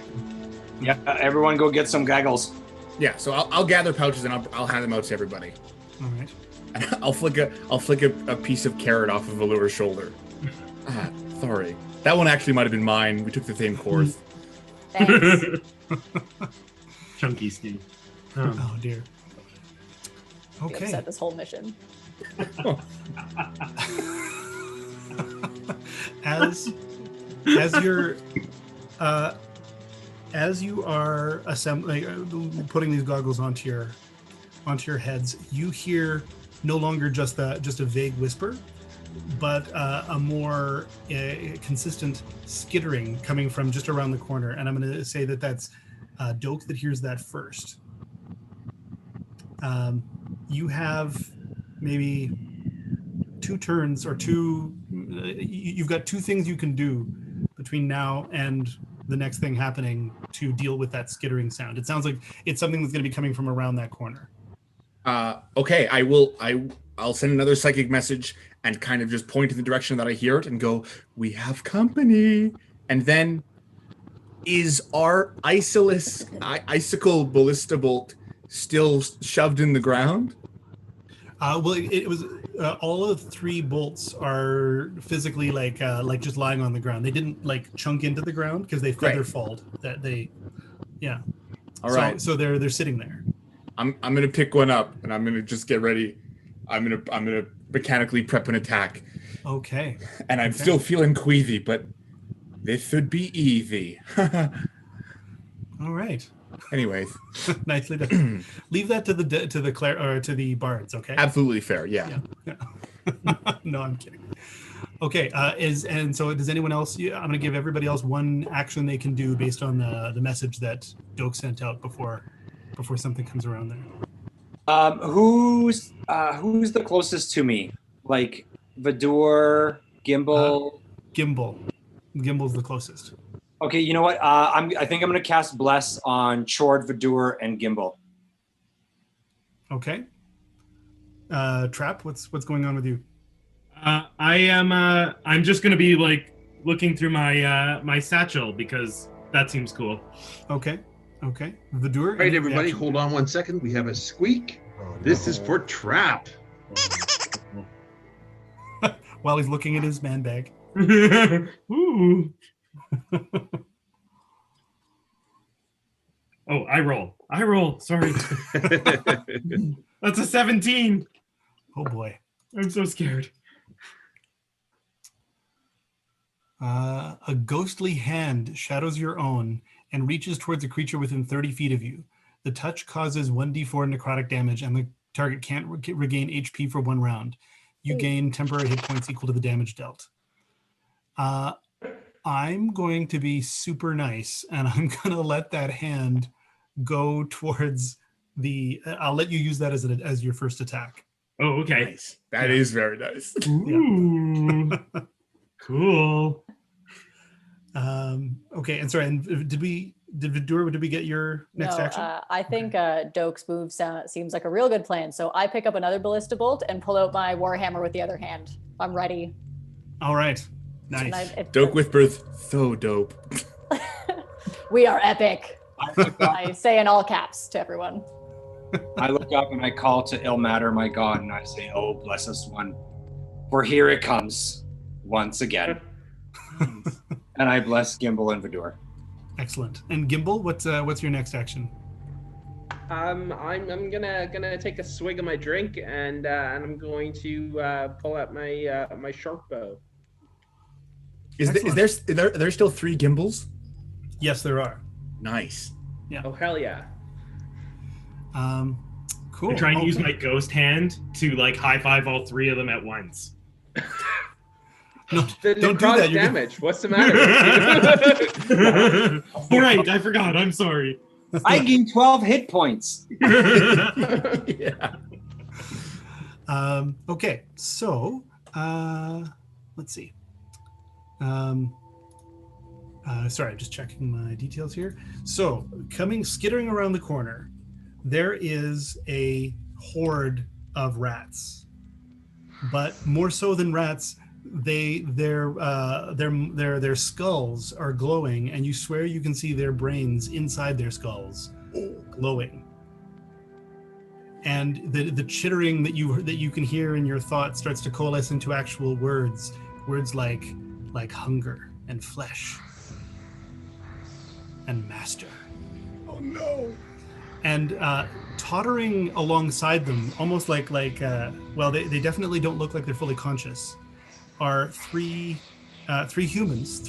Yeah, everyone go get some goggles. Yeah. So I'll gather pouches and I'll hand them out to everybody. all right. And I'll flick a piece of carrot off of Allura's shoulder. Sorry. That one actually might have been mine. We took the same course. Thanks. Chunky Steve. Oh dear. Be Okay. upset this whole mission. As as you are putting these goggles onto your heads, you hear no longer just a vague whisper, but a more consistent skittering coming from just around the corner. And I'm going to say that that's Doak that hears that first. You have maybe 2 turns or you've got 2 things you can do between now and the next thing happening to deal with that skittering sound. It sounds like it's something that's going to be coming from around that corner. Okay, I'll send another psychic message and kind of just point in the direction that I hear it and go, we have company. And then, is our icicle ballista bolt still shoved in the ground? Well, it was all of the 3 bolts are physically like just lying on the ground. They didn't like chunk into the ground because they feather falled. That they, yeah. All right. So they're sitting there. I'm gonna pick one up and I'm gonna just get ready. I'm gonna mechanically prep an attack. Okay. And I'm still feeling queasy, but this would be easy. All right. Anyways, nicely done. Leave that to the bards. Okay. Absolutely fair. Yeah. No, I'm kidding. Okay. So does anyone else? I'm going to give everybody else one action they can do based on the message that Doak sent out before something comes around there. Who's the closest to me? Like Vidur, Gimbal. Gimbal's the closest. Okay, you know what? I think I'm going to cast Bless on Chord, Vidur, and Gimbal. Okay. Trap, what's going on with you? I'm just gonna be like looking through my my satchel because that seems cool. Okay. Vidur. All right, everybody, hold on 1 second. We have a squeak. This is for Trap. While he's looking at his man bag. Ooh. Oh, I roll. Sorry. That's a 17. Oh boy. I'm so scared. A ghostly hand shadows your own and reaches towards a creature within 30 feet of you. The touch causes 1d4 necrotic damage, and the target can't regain HP for 1 round. You gain temporary hit points equal to the damage dealt. I'm going to be super nice, and I'm going to let that hand go towards I'll let you use that as your first attack. Oh, okay. Nice. That is very nice. Ooh. Cool. Okay, and sorry, and did we get your next action? I think Doak's move seems like a real good plan. So I pick up another ballista bolt and pull out my warhammer with the other hand. I'm ready. All right. Nice. Doak whispers, so dope. We are epic. I say in all caps to everyone. I look up and I call to Ilmater, my god, and I say, "Oh, bless us one, for here it comes once again." And I bless Gimbal and Vidur. Excellent. And Gimbal, what's your next action? I'm gonna take a swig of my drink and I'm going to pull out my shark bow. Is there still 3 Gimbals? Yes, there are. Nice. Yeah. Oh hell yeah. Cool. I try and use my ghost hand to like high five all 3 of them at once. No, don't do that. Damage. What's the matter? All right, I forgot. I'm sorry. I gain 12 hit points. Yeah. Okay, so let's see. Sorry, I'm just checking my details here. So, skittering around the corner, there is a horde of rats. But more so than rats, their skulls are glowing, and you swear you can see their brains inside their skulls glowing. And the chittering that you can hear in your thoughts starts to coalesce into actual words like hunger and flesh and master. Oh no. And tottering alongside them, almost like they definitely don't look like they're fully conscious, are 3 three humans,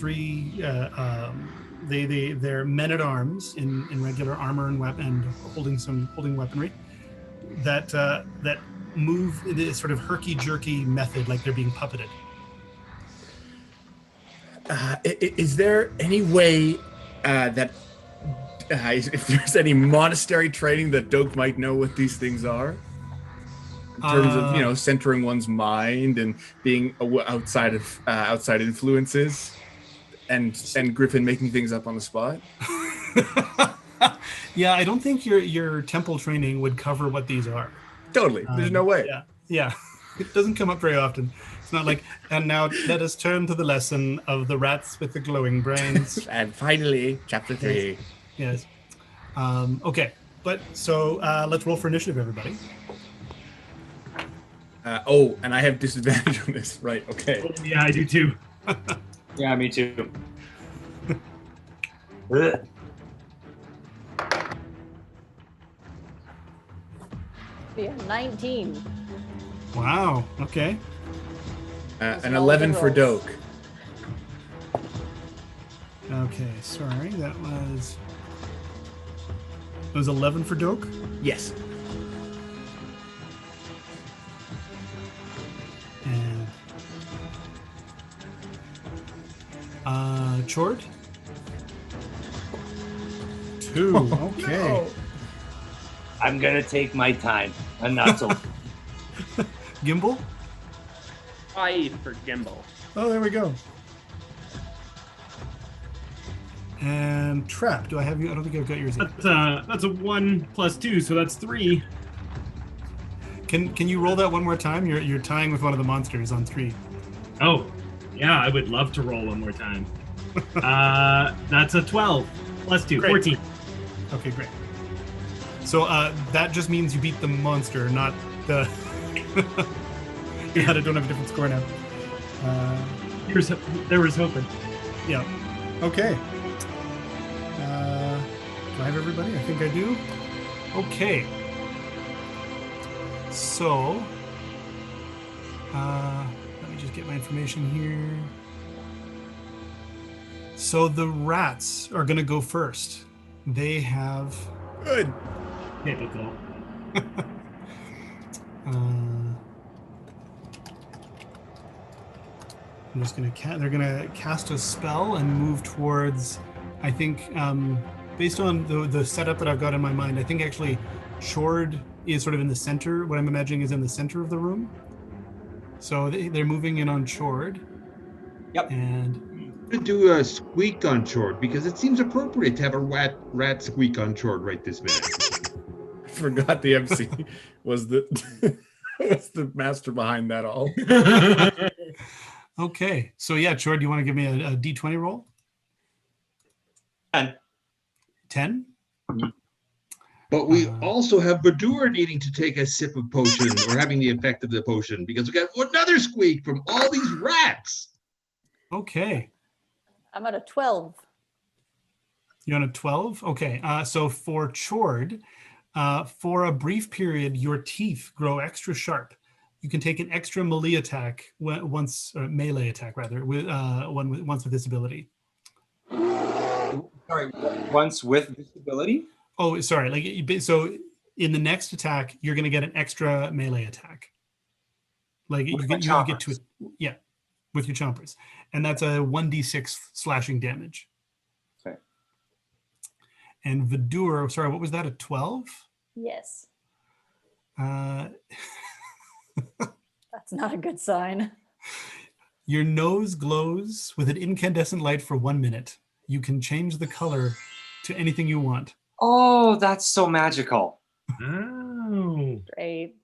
they're men at arms in regular armor and holding weaponry that move in a sort of herky-jerky method, like they're being puppeted. Is there any way that if there's any monastery training that Doak might know what these things are? In terms of, centering one's mind and being outside influences, and Griffin making things up on the spot. Yeah, I don't think your temple training would cover what these are. Totally, there's no way. Yeah, it doesn't come up very often. It's not like, and now let us turn to the lesson of the rats with the glowing brains. And finally, chapter 3. Yes. Okay, but so let's roll for initiative, everybody. And I have disadvantage on this, right? Okay. Oh, yeah, I do too. Yeah, me too. Yeah, 19. Wow. Okay. An 11 for rolls. Doak. Okay. Sorry, that was 11 for Doak. Yes. And Chord. 2. Okay. No. I'm gonna take my time. I'm not so. Gimbal. 5 for Gimbal. Oh, there we go. And Trap. Do I have you? I don't think I've got yours yet. That's a 1 + 2, so that's 3. Can you roll that one more time? You're tying with one of the monsters on 3. Oh, yeah, I would love to roll one more time. That's a 12 + 2, Great. 14. Okay, great. So that just means you beat the monster, not the. You had to don't have a different score now. There was hoping. Yeah. Okay. Do I have everybody? I think I do. Okay. So, let me just get my information here. So the rats are going to go first. They have. Good. Typical. I'm just going to they're going to cast a spell and move towards, I think, based on the setup that I've got in my mind, I think actually Chord is sort of in the center. What I'm imagining is in the center of the room. So they're moving in on Chord. Yep. And I'm gonna do a squeak on Chord because it seems appropriate to have a rat squeak on Chord right this minute. I forgot the MC was the master behind that all. okay. So yeah, Chord, do you want to give me a D20 roll? 10. 10? But we also have Badur needing to take a sip of potion or having the effect of the potion because we got another squeak from all these rats. Okay. I'm at a 12. You're on a 12? Okay. So for Chord, for a brief period, your teeth grow extra sharp. You can take an extra melee attack once with this ability. Sorry, once with disability? Oh, sorry. So in the next attack, you're going to get an extra melee attack. Like you get to it, yeah, with your chompers, and that's a 1d6 slashing damage. Okay. And Vidur, sorry, what was that? A 12? Yes. That's not a good sign. Your nose glows with an incandescent light for 1 minute. You can change the color to anything you want. Oh, that's so magical. Oh. Great.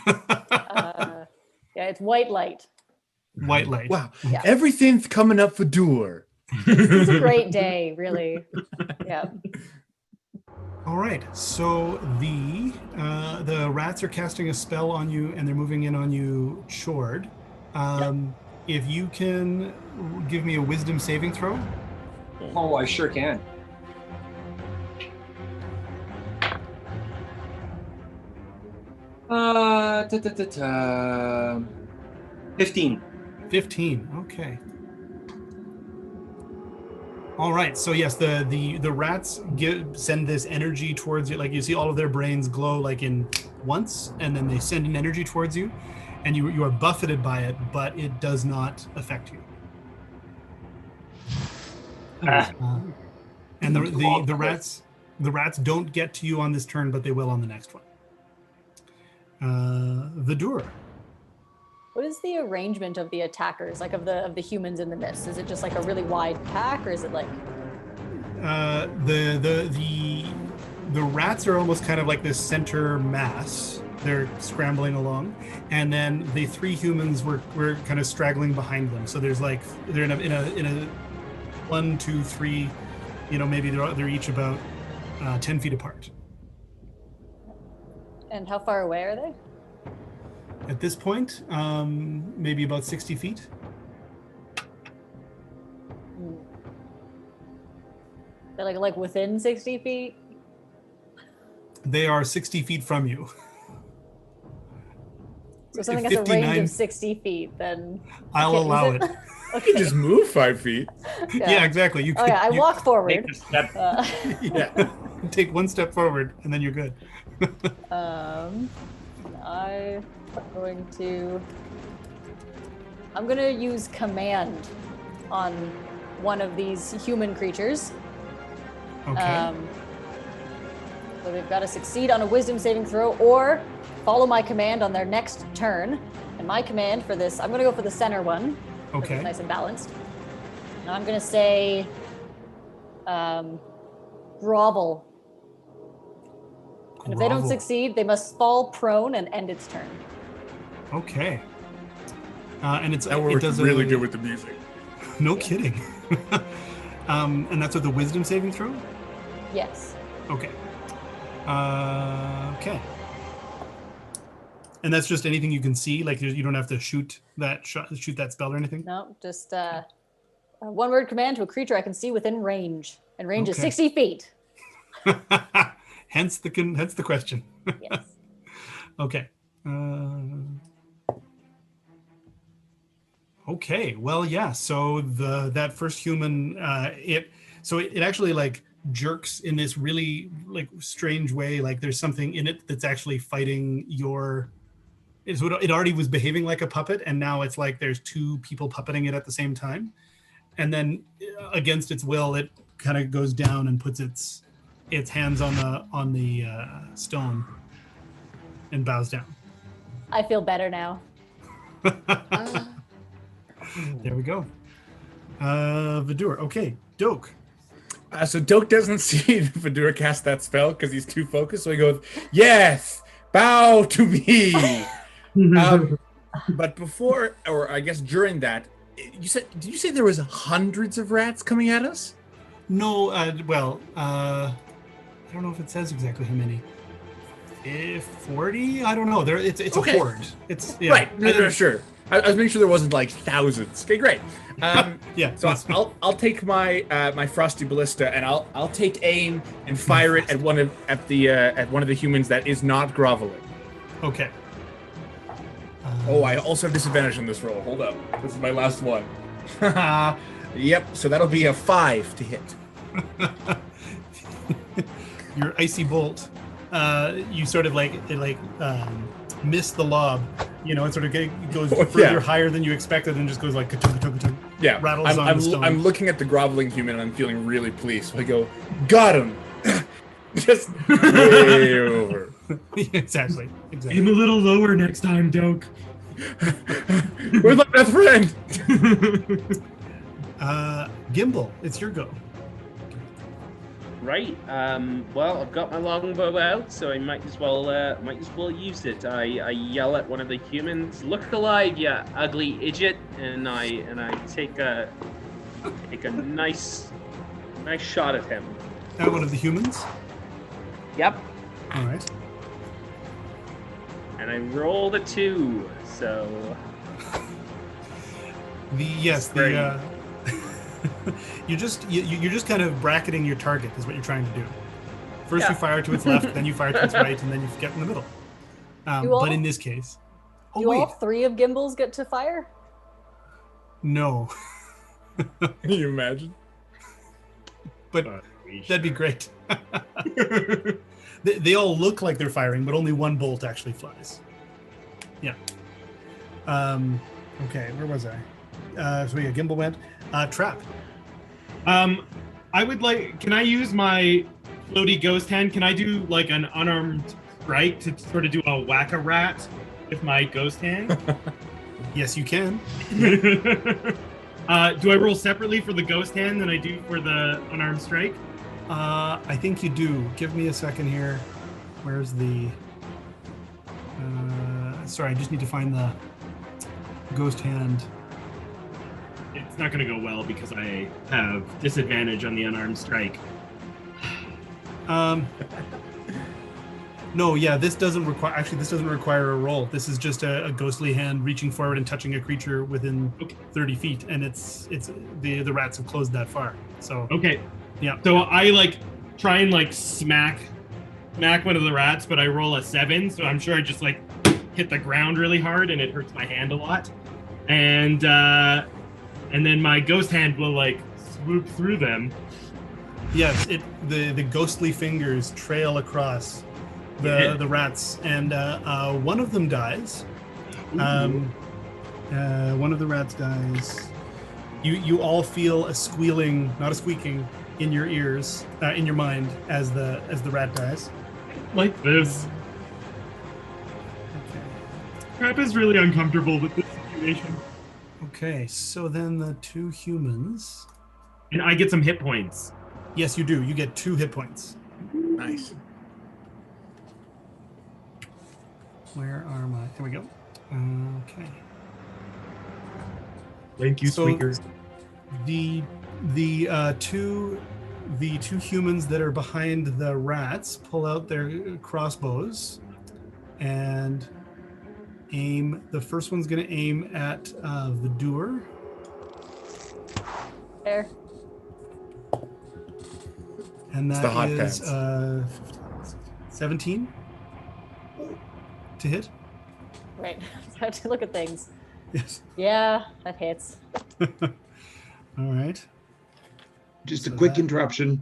Yeah, it's white light. White light. Wow. Yeah. Everything's coming up for Dur. It's a great day, really. Yeah. All right. So the rats are casting a spell on you, and they're moving in on you, Chord. If you can give me a wisdom saving throw. Oh, I sure can. Uh, 15. 15. Okay. All right. So yes, the rats send this energy towards you. Like you see all of their brains glow like in once, and then they send an energy towards you, and you are buffeted by it, but it does not affect you. And the rats don't get to you on this turn, but they will on the next one. Vidur. What is the arrangement of the attackers, like of the humans in the mist? Is it just like a really wide pack, or is it like? The rats are almost kind of like this center mass. They're scrambling along, and then the three humans were kind of straggling behind them. So there's like they're in a 1, 2, 3. Maybe they're each about 10 feet apart. And how far away are they? At this point, maybe about 60 feet. They're like within 60 feet? They are 60 feet from you. So something that's a range of 60 feet, then... I'll allow it. Okay. You just move 5 feet. Yeah, exactly. You I walk forward. Yeah. Take one step forward, and then you're good. I'm going to use command on one of these human creatures. Okay. So they've got to succeed on a wisdom saving throw or follow my command on their next turn. And my command for this, I'm going to go for the center one. Okay. It's nice and balanced. Now I'm going to say grovel. And if they don't succeed, they must fall prone and end its turn. Okay. And it does really good with the music. No kidding. And that's with the wisdom saving throw? Yes. Okay. Okay. And that's just anything you can see? Like you don't have to shoot that spell or anything? No, just a one-word command to a creature I can see within range. And range is Okay. 60 feet. Hence the question. Yes. Okay. Okay. Well, yeah. So that first human, it actually like jerks in this really like strange way. Like there's something in it that's actually fighting your. It already was behaving like a puppet, and now it's like there's two people puppeting it at the same time. And then, against its will, it kind of goes down and puts its hands on the stone and bows down. I feel better now. There we go. Vidur. Okay, Doke. So Doke doesn't see Vidur cast that spell because he's too focused. So he goes, "Yes, bow to me." But before, or I guess during that, did you say there was hundreds of rats coming at us? No. I don't know if it says exactly how many. 40? I don't know. It's Okay. a horde. It's yeah. Right. No, sure. I was making sure there wasn't like thousands. Okay, great. Yeah. So I'll take my my frosty ballista and I'll take aim and fire it at one of the humans that is not groveling. Okay. Oh, I also have disadvantage on this roll. Hold up. This is my last one. Yep. So that'll be a 5 to hit. Your icy bolt. You sort of miss the lob. It sort of goes further higher than you expected, and just goes like ka-tung. Yeah, rattles on the stone. I'm looking at the groveling human, and I'm feeling really pleased. So I go, got him. Just way over. Exactly. Aim a little lower next time, Doke. Where's my best friend? Gimbal, it's your go. Right. Well, I've got my longbow out, so I might as well use it. I yell at one of the humans, "Look alive, you ugly idiot!" And I take a nice shot at him. At one of the humans. Yep. All right. And I rolled a 2, so. You're just kind of bracketing your target is what you're trying to do. First you fire to its left, then you fire to its right, and then you get in the middle. But in this case, all 3 of Gimbals get to fire? No. Can you imagine? but that'd be great. They all look like they're firing, but only one bolt actually flies. Yeah. Okay, where was I? So yeah, Gimbal went. Trap. I would like. Can I use my floaty ghost hand? Can I do like an unarmed strike to sort of do a whack-a-rat with my ghost hand? Yes, you can. Do I roll separately for the ghost hand than I do for the unarmed strike? I think you do. Give me a second here. Where's the... sorry, I just need to find the ghost hand. It's not going to go well because I have disadvantage on the unarmed strike. No, yeah, this doesn't require a roll. This is just a ghostly hand reaching forward and touching a creature within 30 feet, and it's the rats have closed that far. So okay, yeah. So I like try and like smack one of the rats, but I roll a 7, so I'm sure I just like hit the ground really hard and it hurts my hand a lot. And then my ghost hand will like swoop through them. Yes, the ghostly fingers trail across the rats, and one of them dies. One of the rats dies. You all feel a squealing, not a squeaking, in your ears, in your mind, as the rat dies. Like this. Okay. Crap is really uncomfortable with this situation. Okay, so then the 2 humans. And I get some hit points. Yes, you do. You get 2 hit points. Nice. Where are my... Here we go. Okay. Thank you, So Squeaker. the two humans that are behind the rats pull out their crossbows and aim. The first one's going to aim at the doer. There. And It's the hot that is pants. 17 to hit. Right. I have to look at things. Yes. Yeah, that hits. All right. Just a So quick that- interruption.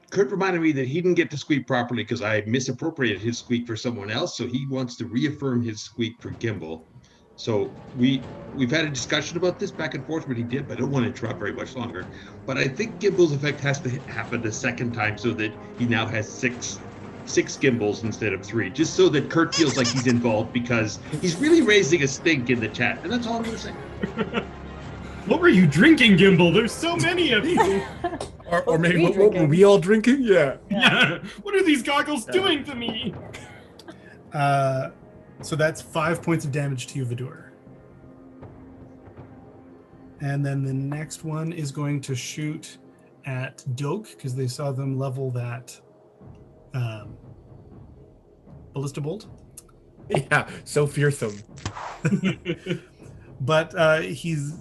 Kurt reminded me that he didn't get to squeak properly because I misappropriated his squeak for someone else. So he wants to reaffirm his squeak for Gimbal. So we've had a discussion about this back and forth, but he did. But I don't want to interrupt very much longer. But I think Gimbal's effect has to happen the second time so that he now has six Gimbals instead of 3, just so that Kurt feels like he's involved because he's really raising a stink in the chat. And that's all I'm going to say. What were you drinking, Gimbal? There's so many of you. Or maybe we what were drinking? we all drinking? Yeah. Yeah. What are these goggles doing to me? So that's 5 points of damage to you, Vidur. And then the next one is going to shoot at Doak because they saw them level that ballista bolt. Yeah, so fearsome. But he's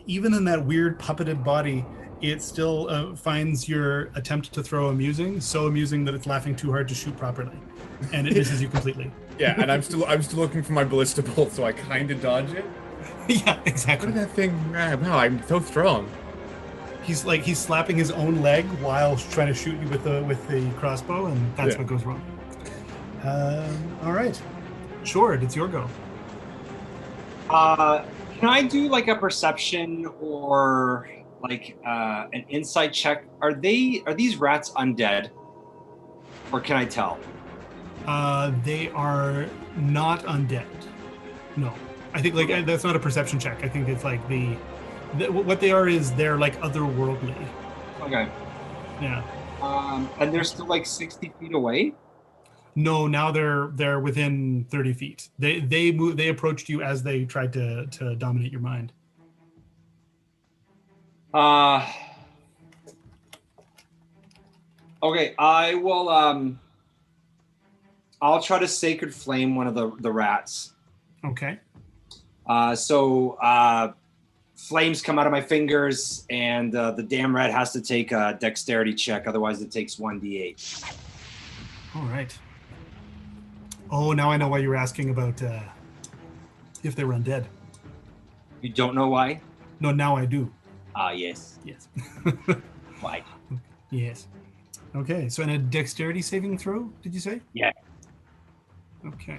even in that weird puppeted body, it still finds your attempt to throw amusing, so amusing that it's laughing too hard to shoot properly, and it misses you completely. Yeah, and I'm still looking for my ballista bolt, so I kind of dodge it. Yeah, What exactly. did that thing? Wow, I'm so strong. He's slapping his own leg while trying to shoot you with the crossbow, and that's Yeah. what goes wrong. All right, Shord, it's your go. Can I do like a perception or like an insight check? Are these rats undead, or can I tell? They are not undead. No, I think that's not a perception check. I think it's like what they are is they're like otherworldly. Okay. Yeah. And they're still like 60 feet away. No, now they're within 30 feet. They approached you as they tried to dominate your mind. Okay, I will. I'll try to sacred flame one of the rats. Okay. So flames come out of my fingers, and the damn rat has to take a dexterity check. Otherwise, it takes 1d8. All right. Oh, now I know why you were asking about if they were undead. You don't know why? No, now I do. Yes. Yes. bite. Yes. Okay, so in a dexterity saving throw, did you say? Yeah. Okay.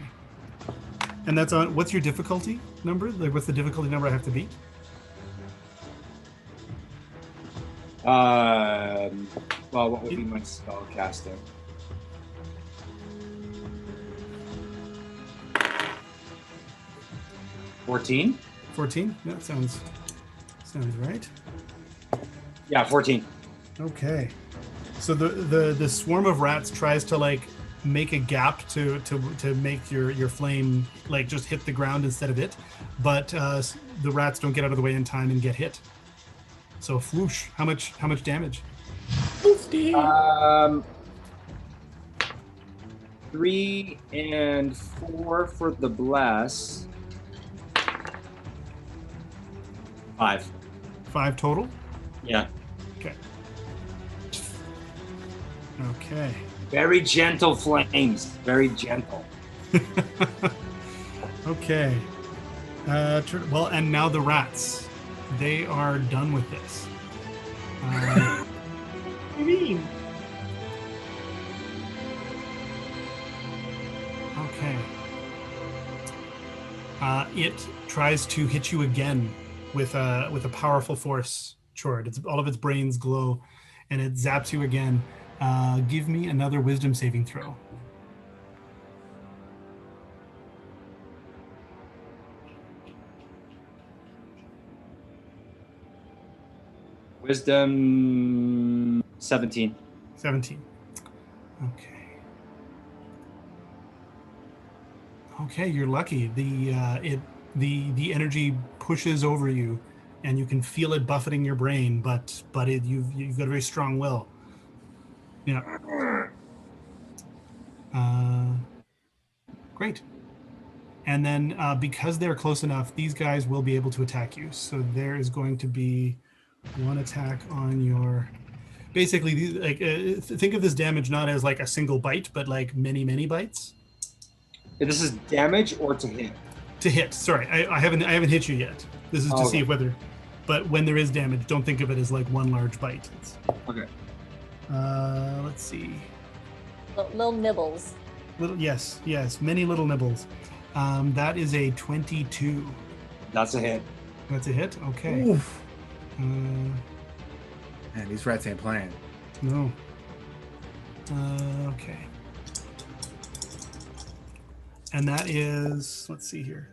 And that's on, what's your difficulty number? Like, what's the difficulty number I have to beat? Well, what would be my spell casting? $14? 14? Yeah, sounds right. Yeah, 14. Okay. So the swarm of rats tries to like make a gap to make your flame like just hit the ground instead of it, but the rats don't get out of the way in time and get hit. So whoosh, how much damage? 3 and 4 for the bless. 5. 5 total? Yeah. Okay. Okay. Very gentle flames. Very gentle. Okay. Well, and now the rats. They are done with this. What do you mean? Okay. It tries to hit you again with a powerful force, Chord. All of its brains glow, and it zaps you again. Give me another wisdom saving throw. Wisdom 17. 17. Okay. Okay, you're lucky. The energy pushes over you, and you can feel it buffeting your brain. But you've got a very strong will. Yeah. Great. And then because they're close enough, these guys will be able to attack you. So there is going to be one attack on your. Basically, like think of this damage not as like a single bite, but like many bites. This is damage or to hit? To hit. Sorry, I haven't hit you yet. This is to see whether. But when there is damage, don't think of it as like one large bite. Okay. Let's see. Little nibbles. Yes, many little nibbles. That is a 22. That's a hit. That's a hit. Okay. Oof. Man, these rats ain't playing. No. Okay. And that is, let's see here.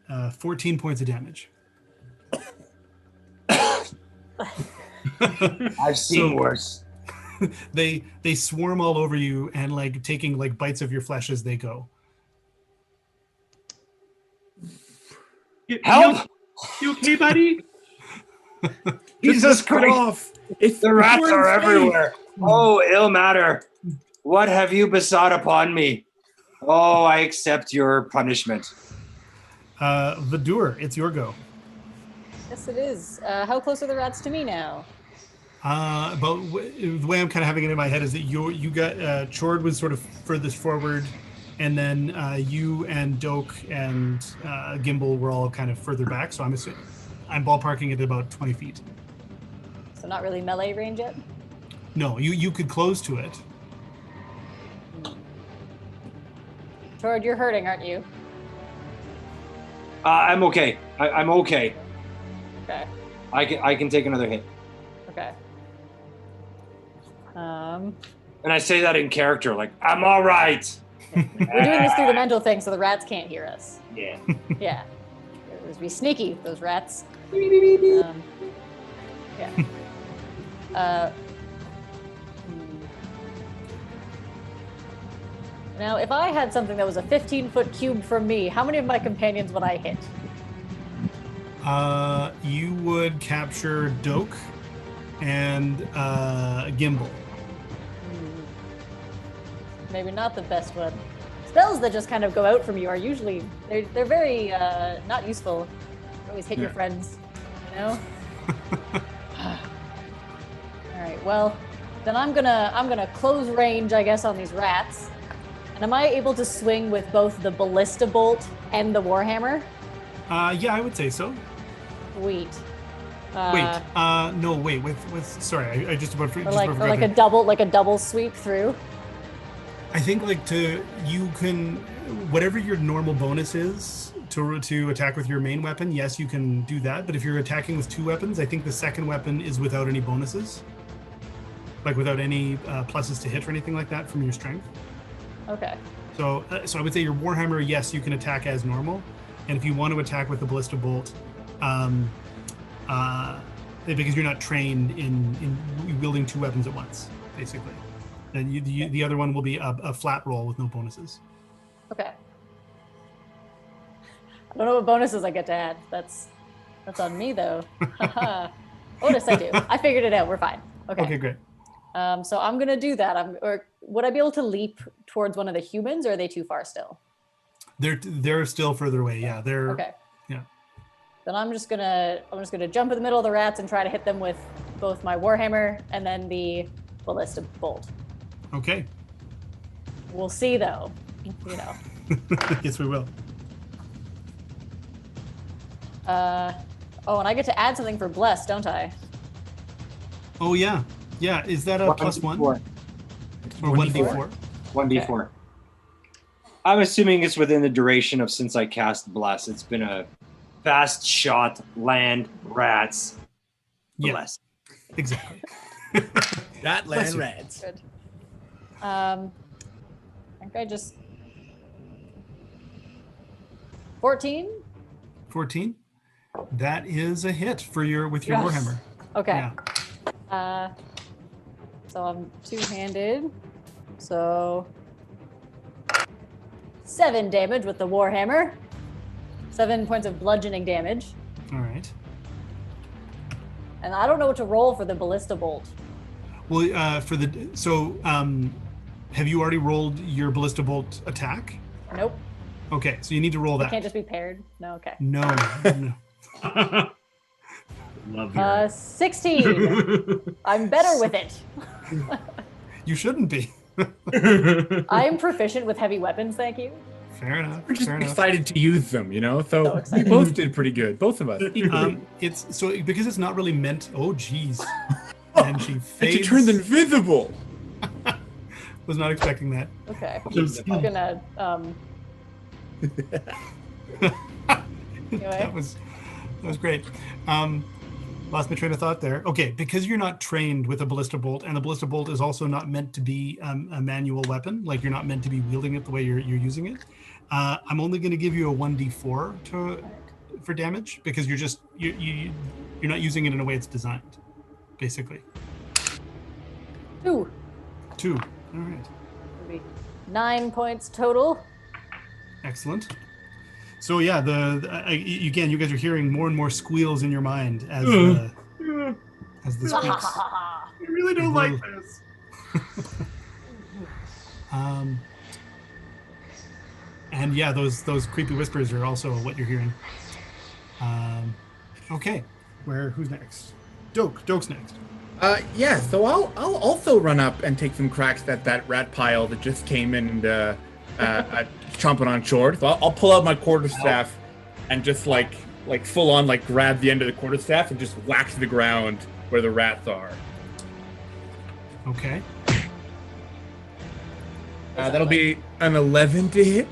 Uh, 14 points of damage. I've seen worse. They swarm all over you and like taking like bites of your flesh as they go. Help! You okay, buddy? Jesus Cut Christ! off. The rats are everywhere. Oh, ill matter. What have you besought upon me? Oh, I accept your punishment. Vidur, it's your go. Yes, it is. How close are the rats to me now? But the way I'm kind of having it in my head is that you got Chord was sort of furthest forward, and then you and Doak and Gimbal were all kind of further back. So I'm ballparking it at about 20 feet. So not really melee range yet? No, you could close to it. Chord, you're hurting, aren't you? I'm okay. I'm okay. Okay. I can take another hit. Okay. And I say that in character, like, I'm all right. We're doing this through the mental thing so the rats can't hear us. Yeah. Yeah. Those be sneaky, those rats. Yeah. Now, if I had something that was a 15-foot cube from me, how many of my companions would I hit? You would capture Doak and Gimbal. Maybe not the best one. Spells that just kind of go out from you are usually they're very not useful. You always hit your friends, you know. All right. Well, then I'm gonna close range, I guess, on these rats. And am I able to swing with both the ballista bolt and the warhammer? Yeah, I would say so. Sweet. No, wait. With sorry, I just about Or just like, about or like forgot a double sweep through. I think you can whatever your normal bonus is to attack with your main weapon. Yes, you can do that. But if you're attacking with 2 weapons, I think the second weapon is without any bonuses, like without any pluses to hit or anything like that from your strength. Okay. So I would say your Warhammer, yes, you can attack as normal, and if you want to attack with the Ballista Bolt, because you're not trained in wielding 2 weapons at once, basically. Then the other one will be a flat roll with no bonuses. Okay. I don't know what bonuses I get to add. That's on me though. Otis, I do. I figured it out. We're fine. Okay. Okay, great. So I'm gonna do that. Or would I be able to leap towards one of the humans, or are they too far still? They're still further away. Yeah, they're Okay. Yeah. Then I'm just gonna jump in the middle of the rats and try to hit them with both my warhammer and then the ballista bolt. Okay. We'll see though. You know. Yes, we will. Oh, and I get to add something for bless, don't I? Oh yeah. Yeah, is that a +1? Or 1d4? 1d4. I'm assuming it's within the duration of since I cast Bless. It's been a fast shot, land, rats, Bless. Yeah, exactly. That land rats. Good. I think I just 14. 14. That is a hit with your Warhammer. Okay. Yeah. So I'm two-handed. So 7 damage with the warhammer. 7 points of bludgeoning damage. All right. And I don't know what to roll for the ballista bolt. Well, have you already rolled your ballista bolt attack? Nope. Okay, so you need to roll It that. can't just be paired. No. Okay. No. Love you. 16. I'm better with it. You shouldn't be. I am proficient with heavy weapons, thank you. Fair enough. We're just Fair enough. excited to use them, you know. So So we excited. both did pretty good, both of us. equally. It's so because it's not really meant. Oh, geez. And she And fades. she turned invisible. Was not expecting that. Okay. Just- I'm gonna That anyway. was great. Lost my train of thought there. Okay, because you're not trained with a ballista bolt, and the ballista bolt is also not meant to be a manual weapon. Like you're not meant to be wielding it the way you're using it. I'm only going to give you a 1d4 for damage because you're not using it in a way it's designed. Basically, 2. 2. All right, 9 points total. excellent. So yeah, again, you guys are hearing more and more squeals in your mind as the squeaks. I really don't like this. And yeah, those creepy whispers are also what you're hearing. Okay, who's next? Doke's next. Yeah, so I'll also run up and take some cracks at that rat pile that just came in and chomping on shore. So I'll pull out my quarterstaff and just like full on grab the end of the quarterstaff and just whack the ground where the rats are. Okay. That'll be an 11 to hit.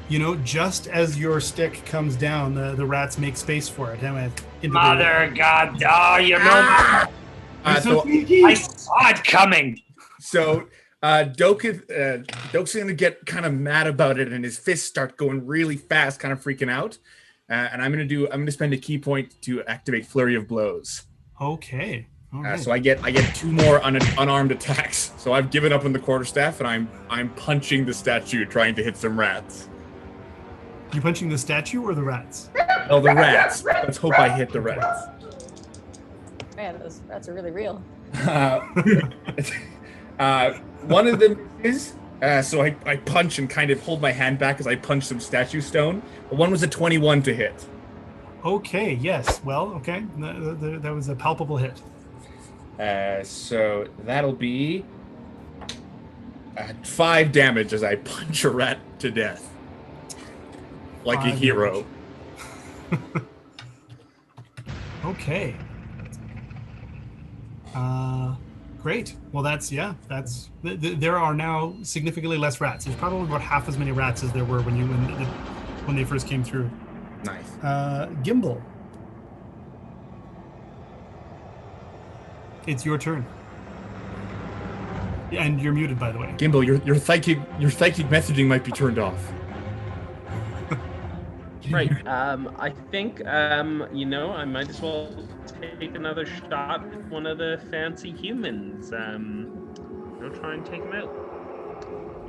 You know, just as your stick comes down, the rats make space for it. Mother God, oh, you know, So I saw it coming. So Doke's gonna get kind of mad about it, and his fists start going really fast, kind of freaking out. And I'm gonna spend a key point to activate Flurry of Blows. Okay. All right. So I get 2 more unarmed attacks. So I've given up on the quarterstaff, and I'm punching the statue, trying to hit some rats. You punching the statue or the rats? Oh, the rats. Let's hope I hit the rats. Man, those rats are really real. One of them is so I punch and kind of hold my hand back as I punch some statue stone. But one was a 21 to hit. Okay. Yes. Well. Okay. That was a palpable hit. So that'll be 5 damage as I punch a rat to death, like a 5 hero. damage. Okay. Great. Well, that's there are now significantly less rats. There's probably about half as many rats as there were when they first came through. Nice. Gimbal. It's your turn. And you're muted, by the way. Gimbal, your psychic messaging might be turned off. Right. I think I might as well take another shot at one of the fancy humans. I'll try and take him out.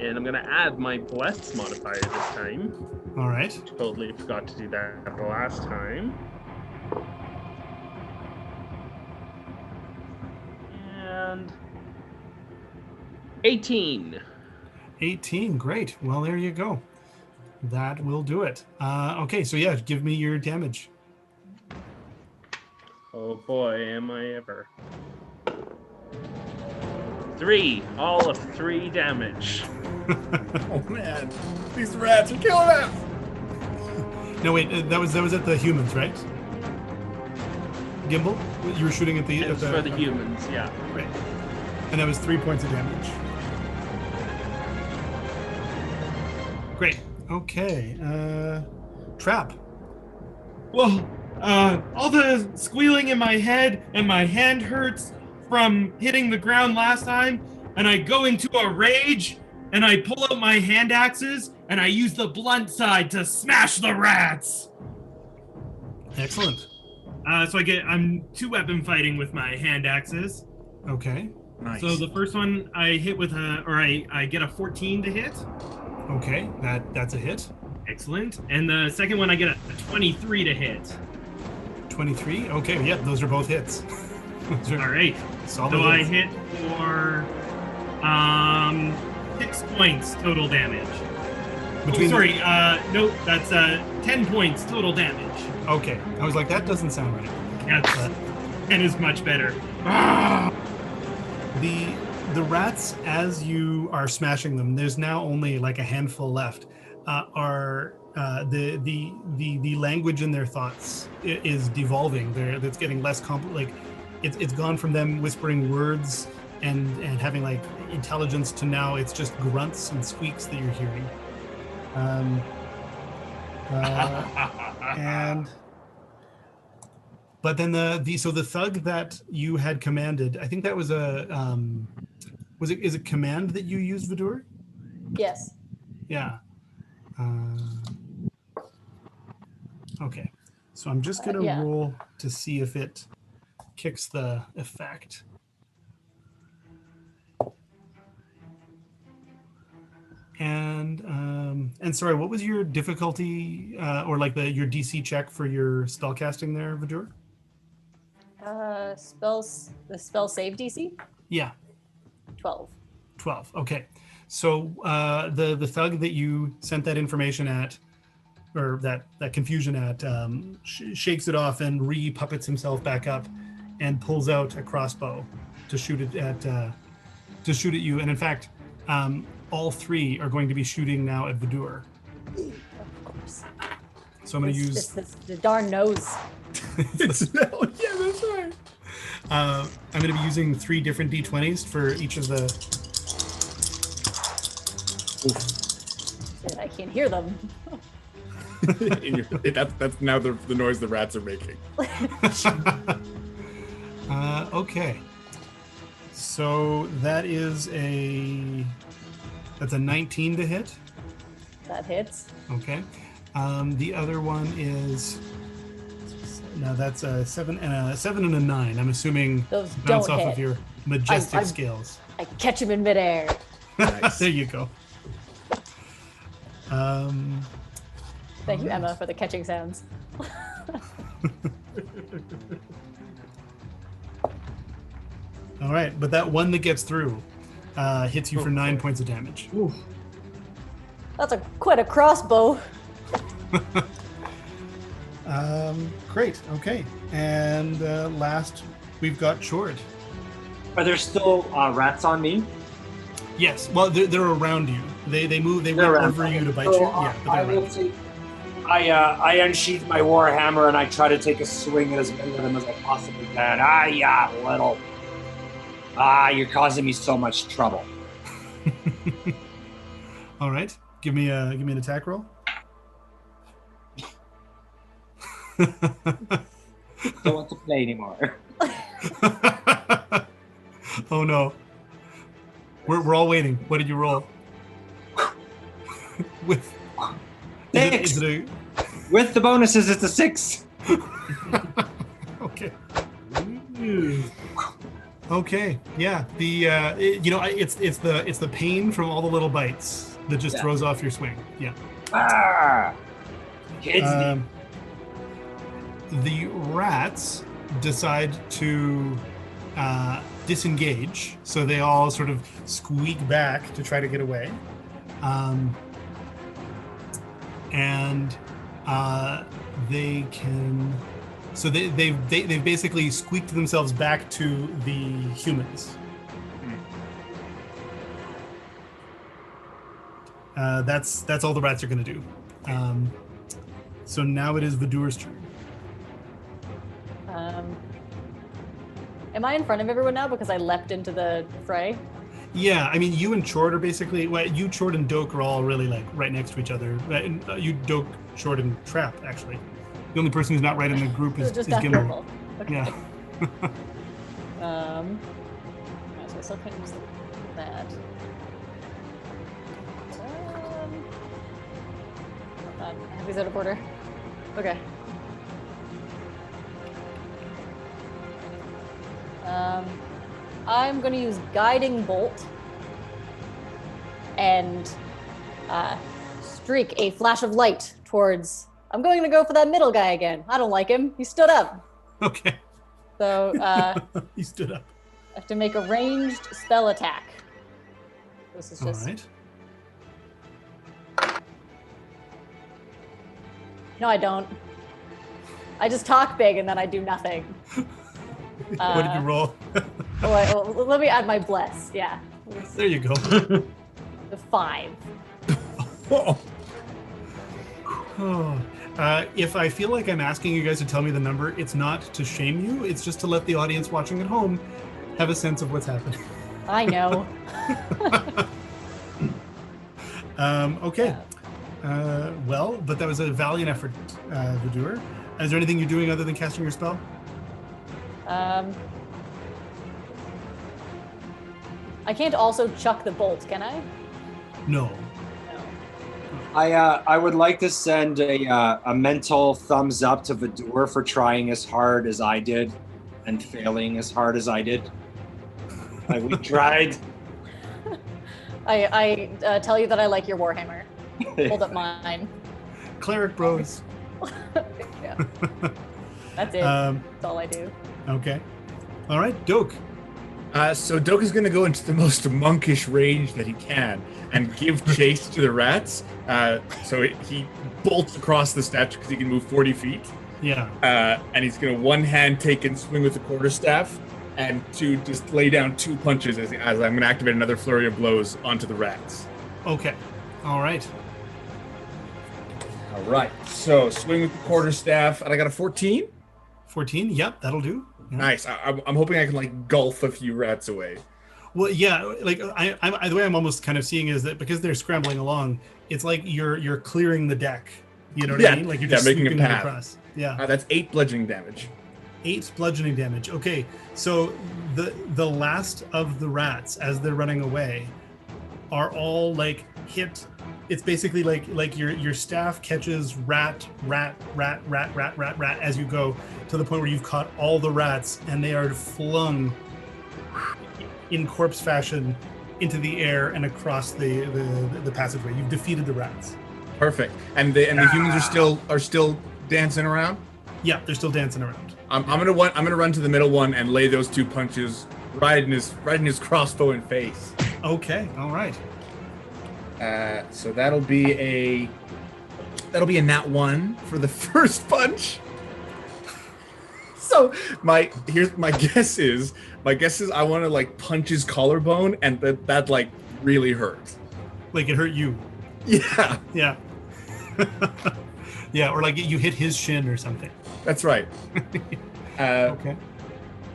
And I'm gonna add my bless modifier this time. All right. Totally forgot to do that the last time. And 18. 18. Great. Well, there you go. That will do it. Okay, so yeah, give me your damage. Oh boy, am I ever. 3. All of 3 damage. Oh man, these rats are killing us. No, wait, that was at the humans, right? Gimbal, you were shooting at the. It was for the humans, yeah. Right, and that was 3 points of damage. Great. Okay. Trap. Well, all the squealing in my head and my hand hurts from hitting the ground last time, and I go into a rage and I pull out my hand axes and I use the blunt side to smash the rats. Excellent. So I'm 2-weapon fighting with my hand axes. Okay. Nice. So the first one I hit with I get a 14 to hit. Okay, that's a hit. Excellent. And the second one I get a 23 to hit. 23. Okay, yeah, those are both hits. All right. Solid So I hits. hit for 6 points total damage. No, that's 10 points total damage. Okay, I was like, that doesn't sound right. That's 10 is much better. The rats, as you are smashing them, there's now only like a handful left. The language in their thoughts is devolving. It's getting less like it's gone from them whispering words and having like intelligence to now it's just grunts and squeaks that you're hearing. But then the thug that you had commanded, I think that was is it command that you used, Vidur? Yes. Yeah. Okay. So I'm just gonna Yeah. roll to see if it kicks the effect. And sorry, what was your difficulty or like your DC check for your spell casting there, Vidur? The spell save DC? Yeah. 12. 12. Okay. So the thug that you sent that information at, or that confusion at, shakes it off and re-puppets himself back up and pulls out a crossbow to shoot it at you. And in fact, all 3 are going to be shooting now at Vidur. Of course. So I'm going to use the darn nose. Yeah, that's right. I'm going to be using 3 different D20s for each of the. Shit, I can't hear them. That's now the noise the rats are making. Okay. So that's a 19 to hit. That hits. Okay. The other one is that's a 7 and a 9. I'm assuming Those bounce don't off hit. of your majestic I'm- scales. I catch him in midair. Nice. There you go. Thank you, Emma, for the catching sounds. All right, but that one that gets through hits you for 9 points of damage. That's quite a crossbow. Great. Okay, and last we've got Chord. Are there still rats on me? Yes. Well, they're around you. They move. They They're went around. over you to bite So, you. Yeah, but I they're will around. I unsheath my warhammer and I try to take a swing at as many of them as I possibly can. You're causing me so much trouble. All right, give me an attack roll. Don't want to play anymore. Oh no. We're all waiting. What did you roll? With Six. With the bonuses, it's a 6. Okay. Okay. Yeah. It's the pain from all the little bites that just throws off your swing. Yeah. Kids. The rats decide to disengage, so they all sort of squeak back to try to get away, and they can. So they've basically squeaked themselves back to the humans. That's all the rats are going to do. So now it is Vidur's turn. Am I in front of everyone now because I leapt into the fray? Yeah, I mean, you and Chord are basically, you, Chord, and Doke are all really like right next to each other. You, Doke, Chord, and Trap, actually. The only person who's not right in the group is Gimel. Okay. Yeah. So I still can't use that. Hold on, I have these out of order. Okay. I'm going to use Guiding Bolt and streak a flash of light towards... I'm going to go for that middle guy again. I don't like him. He stood up. Okay. So he stood up. I have to make a ranged spell attack. This is just... All right. No, I don't. I just talk big and then I do nothing. What did you roll? Let me add my bless. Yeah. There you go. The 5. If I feel like I'm asking you guys to tell me the number, it's not to shame you. It's just to let the audience watching at home have a sense of what's happening. I know. Okay. Well, but that was a valiant effort, Vidur. Is there anything you're doing other than casting your spell? I can't also chuck the bolt, can I? No. I would like to send a mental thumbs up to Vidur for trying as hard as I did and failing as hard as I did. We tried. I tell you that I like your Warhammer. Hold up mine. Cleric bros. Yeah. That's it. That's all I do. Okay. All right, Doke. So Doke is going to go into the most monkish rage that he can and give chase to the rats. So he bolts across the statue because he can move 40 feet. Yeah. And he's going to one hand take and swing with the quarterstaff, and to just lay down 2 punches as I'm going to activate another flurry of blows onto the rats. Okay. All right. All right. So swing with the quarterstaff, and I got a 14. 14. Yep, that'll do. Yeah. Nice. I'm hoping I can like gulf a few rats away. Well, yeah. Like the way I'm almost kind of seeing is that because they're scrambling along, it's like you're clearing the deck. You know what I mean? Like you're just making sweeping a them path. across. Yeah. That's 8 bludgeoning damage. 8 bludgeoning damage. Okay. So the last of the rats, as they're running away, are all like hit. It's basically like your staff catches rat as you go to the point where you've caught all the rats and they are flung in corpse fashion into the air and across the passageway. You've defeated the rats. Perfect. And the humans are still dancing around? Yeah, they're still dancing around. I'm gonna run to the middle one and lay those 2 punches right in his crossbow and face. Okay, all right. So that'll be a nat 1 for the first punch. So my guess is I want to like punch his collarbone, and that like really hurts. Like it hurt you. Yeah. Yeah. Yeah, or like you hit his shin or something. That's right. Okay.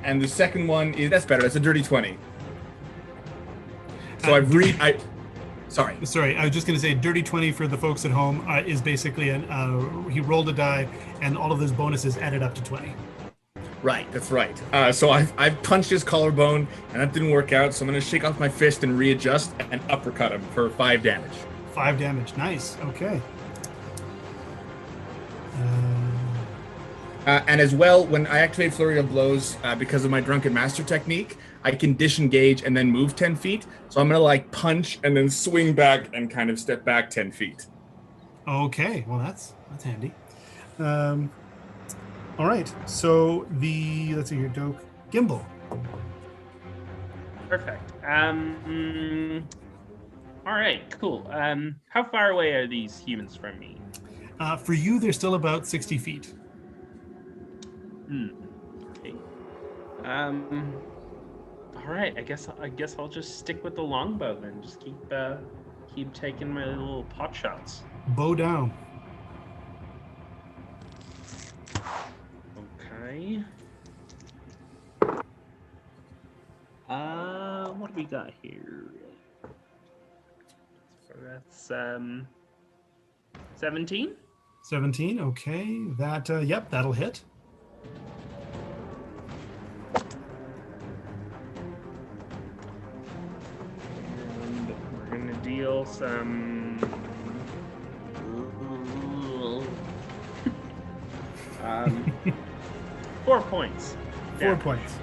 And the second one is that's better. That's a dirty 20. So sorry. Sorry, I was just going to say dirty 20 for the folks at home is basically he rolled a die and all of those bonuses added up to 20. Right, that's right. So I've punched his collarbone and that didn't work out. So I'm going to shake off my fist and readjust and uppercut him for 5 damage. 5 damage. Nice. Okay. And as well, when I activate Flurry of Blows, because of my Drunken Master technique, I can disengage and then move 10 feet. So I'm going to like punch and then swing back and kind of step back 10 feet. Okay, well that's handy. All right, so let's see here, Doke. Gimbal. Perfect. All right, cool. How far away are these humans from me? For you, they're still about 60 feet. Okay. All right. I guess I'll just stick with the longbow then. Just keep taking my little pot shots. Bow down. Okay. What do we got here? So that's 17. 17. Okay, yep, that'll hit. And we're gonna deal some 4 points. 4 points.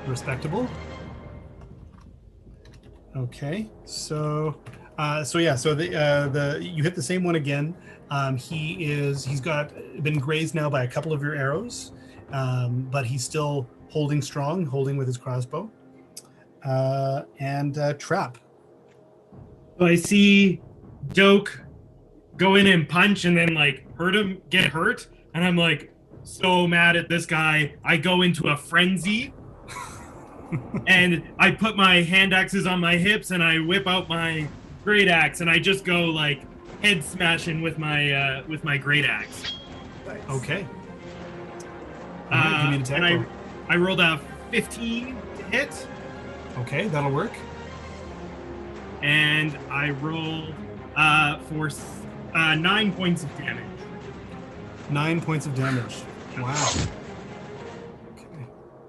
Respectable. Okay, so the you hit the same one again. He's been grazed now by a couple of your arrows, but he's still holding strong, holding with his crossbow. And trap. So I see Doke go in and punch and then like get hurt, and I'm like so mad at this guy. I go into a frenzy. And I put my hand axes on my hips and I whip out my great axe and I just go like head smashing with my great axe. Nice. Okay. Right, give me an attack and I rolled a 15 to hit. Okay, that'll work. And I rolled for 9 points of damage. 9 points of damage. Wow.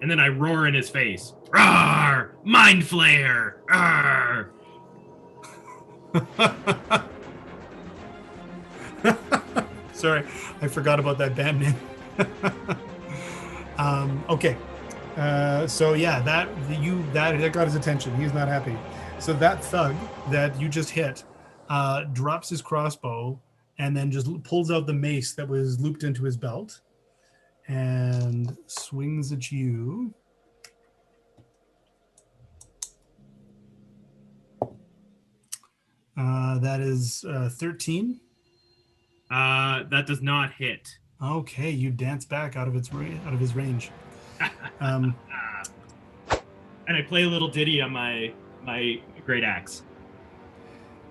And then I roar in his face. Roar! Mind Flayer! Roar! Sorry, I forgot about that band name. Okay. So yeah, that got his attention. He's not happy. So that thug that you just hit drops his crossbow and then just pulls out the mace that was looped into his belt and swings at you. That is 13. That does not hit. Okay, you dance back out of his range. And I play a little ditty on my great axe.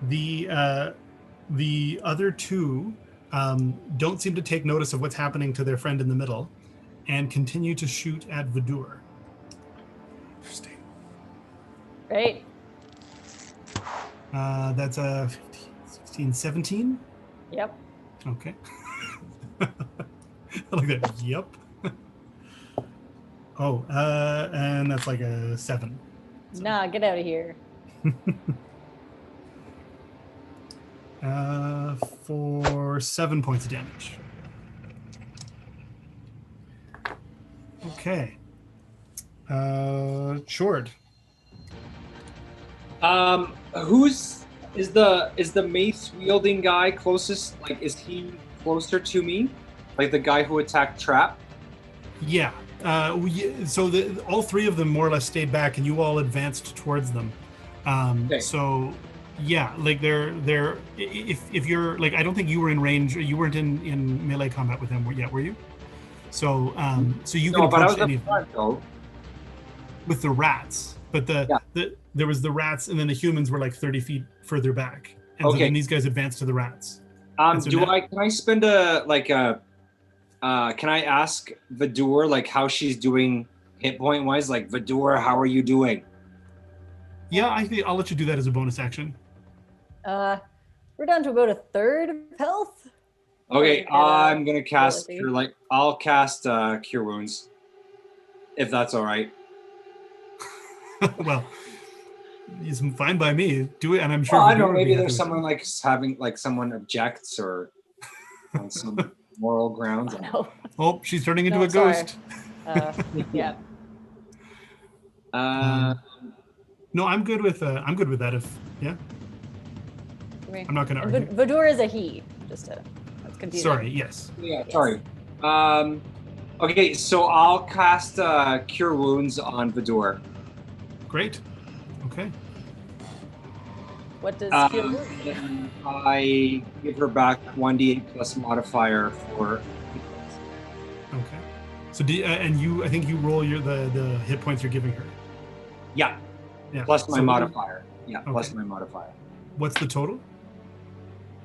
The other two don't seem to take notice of what's happening to their friend in the middle and continue to shoot at Vidur. Interesting. Great. That's a 15, 16, 17. Yep. Okay. I like that. Yep. Oh, and that's like a 7. Nah, get out of here. For 7 points of damage. Okay. Chord. Is the mace wielding guy closest? Like, is he closer to me? Like the guy who attacked Trap? Yeah. So all three of them more or less stayed back, and you all advanced towards them. Okay. So, yeah, like they're if you're like, I don't think you were in range. You weren't in melee combat with them yet, were you? So so you can approach any of them with the rats. But there was the rats, and then the humans were like 30 feet further back, and so then these guys advanced to the rats. And so now- Can I spend can I ask Vidor like how she's doing hit point wise? Like Vidor, how are you doing? Yeah, I think I'll let you do that as a bonus action. We're down to about a third of health. Okay, Get, I'm gonna cast ability. I'll cast Cure Wounds, if that's all right. Well, it's fine by me. Do it, and I'm sure. Well, I Vidor don't know. would be Maybe happy there's with someone like having like someone objects or on some moral grounds. No. it. Oh, she's turning into No, a sorry. ghost. Yeah. No, I'm good with that. If yeah, I'm not going to argue. Vidor is a he. Just to that's confusing. Sorry. Yes. Yeah, Yes. sorry. Okay, so I'll cast Cure Wounds on Vidor. Great. Okay. What does Cure Wounds do? And I give her back 1d8 plus modifier for. Okay. So and you, I think you roll the hit points you're giving her. Yeah, Yeah. plus my So modifier. Yeah, plus Okay. my modifier. What's the total?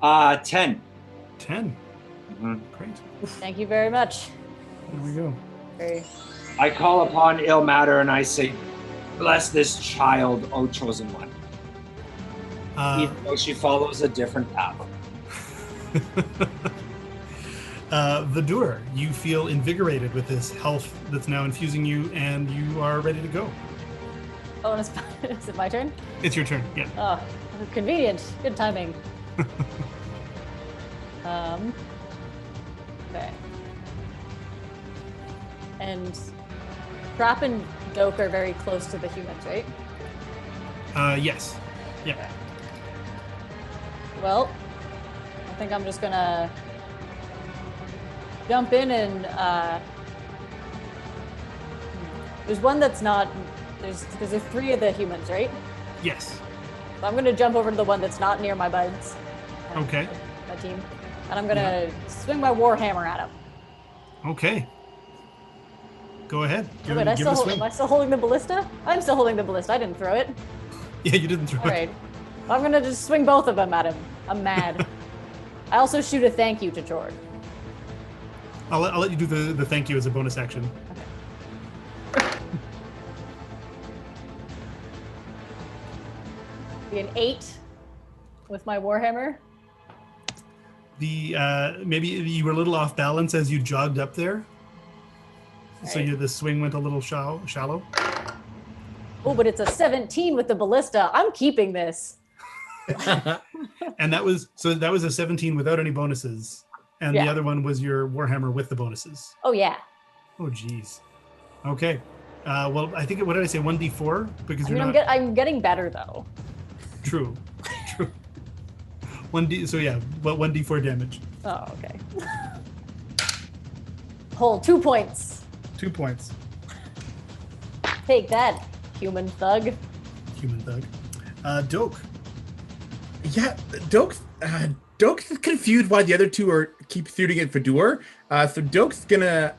10. 10. Mhm. Great. Thank you very much. There we go. Very. I call upon ill matter and I say, bless this child, O chosen one. Even though she follows a different path. Vidor, you feel invigorated with this health that's now infusing you, and you are ready to go. Oh, and is it my turn? It's your turn. Yeah. Oh, convenient. Good timing. Okay. And Trap and Doke are very close to the humans, right? Yes. Yeah. Well, I think I'm just gonna jump in and there's one that's not because there's 3 of the humans, right? Yes. So I'm gonna jump over to the one that's not near my buds. Okay. My team. And I'm gonna swing my warhammer at him. Okay. Go ahead. Give, Wait, it, give it a swing. am I still holding the ballista? I'm still holding the ballista. I didn't throw it. Yeah, you didn't throw All it. right. I'm gonna just swing both of them at him. I'm mad. I also shoot a thank you to Jord. I'll let you do the thank you as a bonus action. Be an 8 with my warhammer. The maybe you were a little off balance as you jogged up there. So Right. the swing went a little shallow. Oh, but it's a 17 with the ballista. I'm keeping this. And that was a 17 without any bonuses. And the Yeah. other one was your warhammer with the bonuses. Oh yeah. Oh geez. Okay. Well, I think what did I say? 1d4 because I you're mean, not I'm getting better though. true. True. 1d. So yeah, but 1d4 damage. Oh, okay. Hold 2 points. 2 points. Take that, human thug. Human thug. Doke. Yeah, Doke's confused why the other two keep shooting at Vidor. So Doke's gonna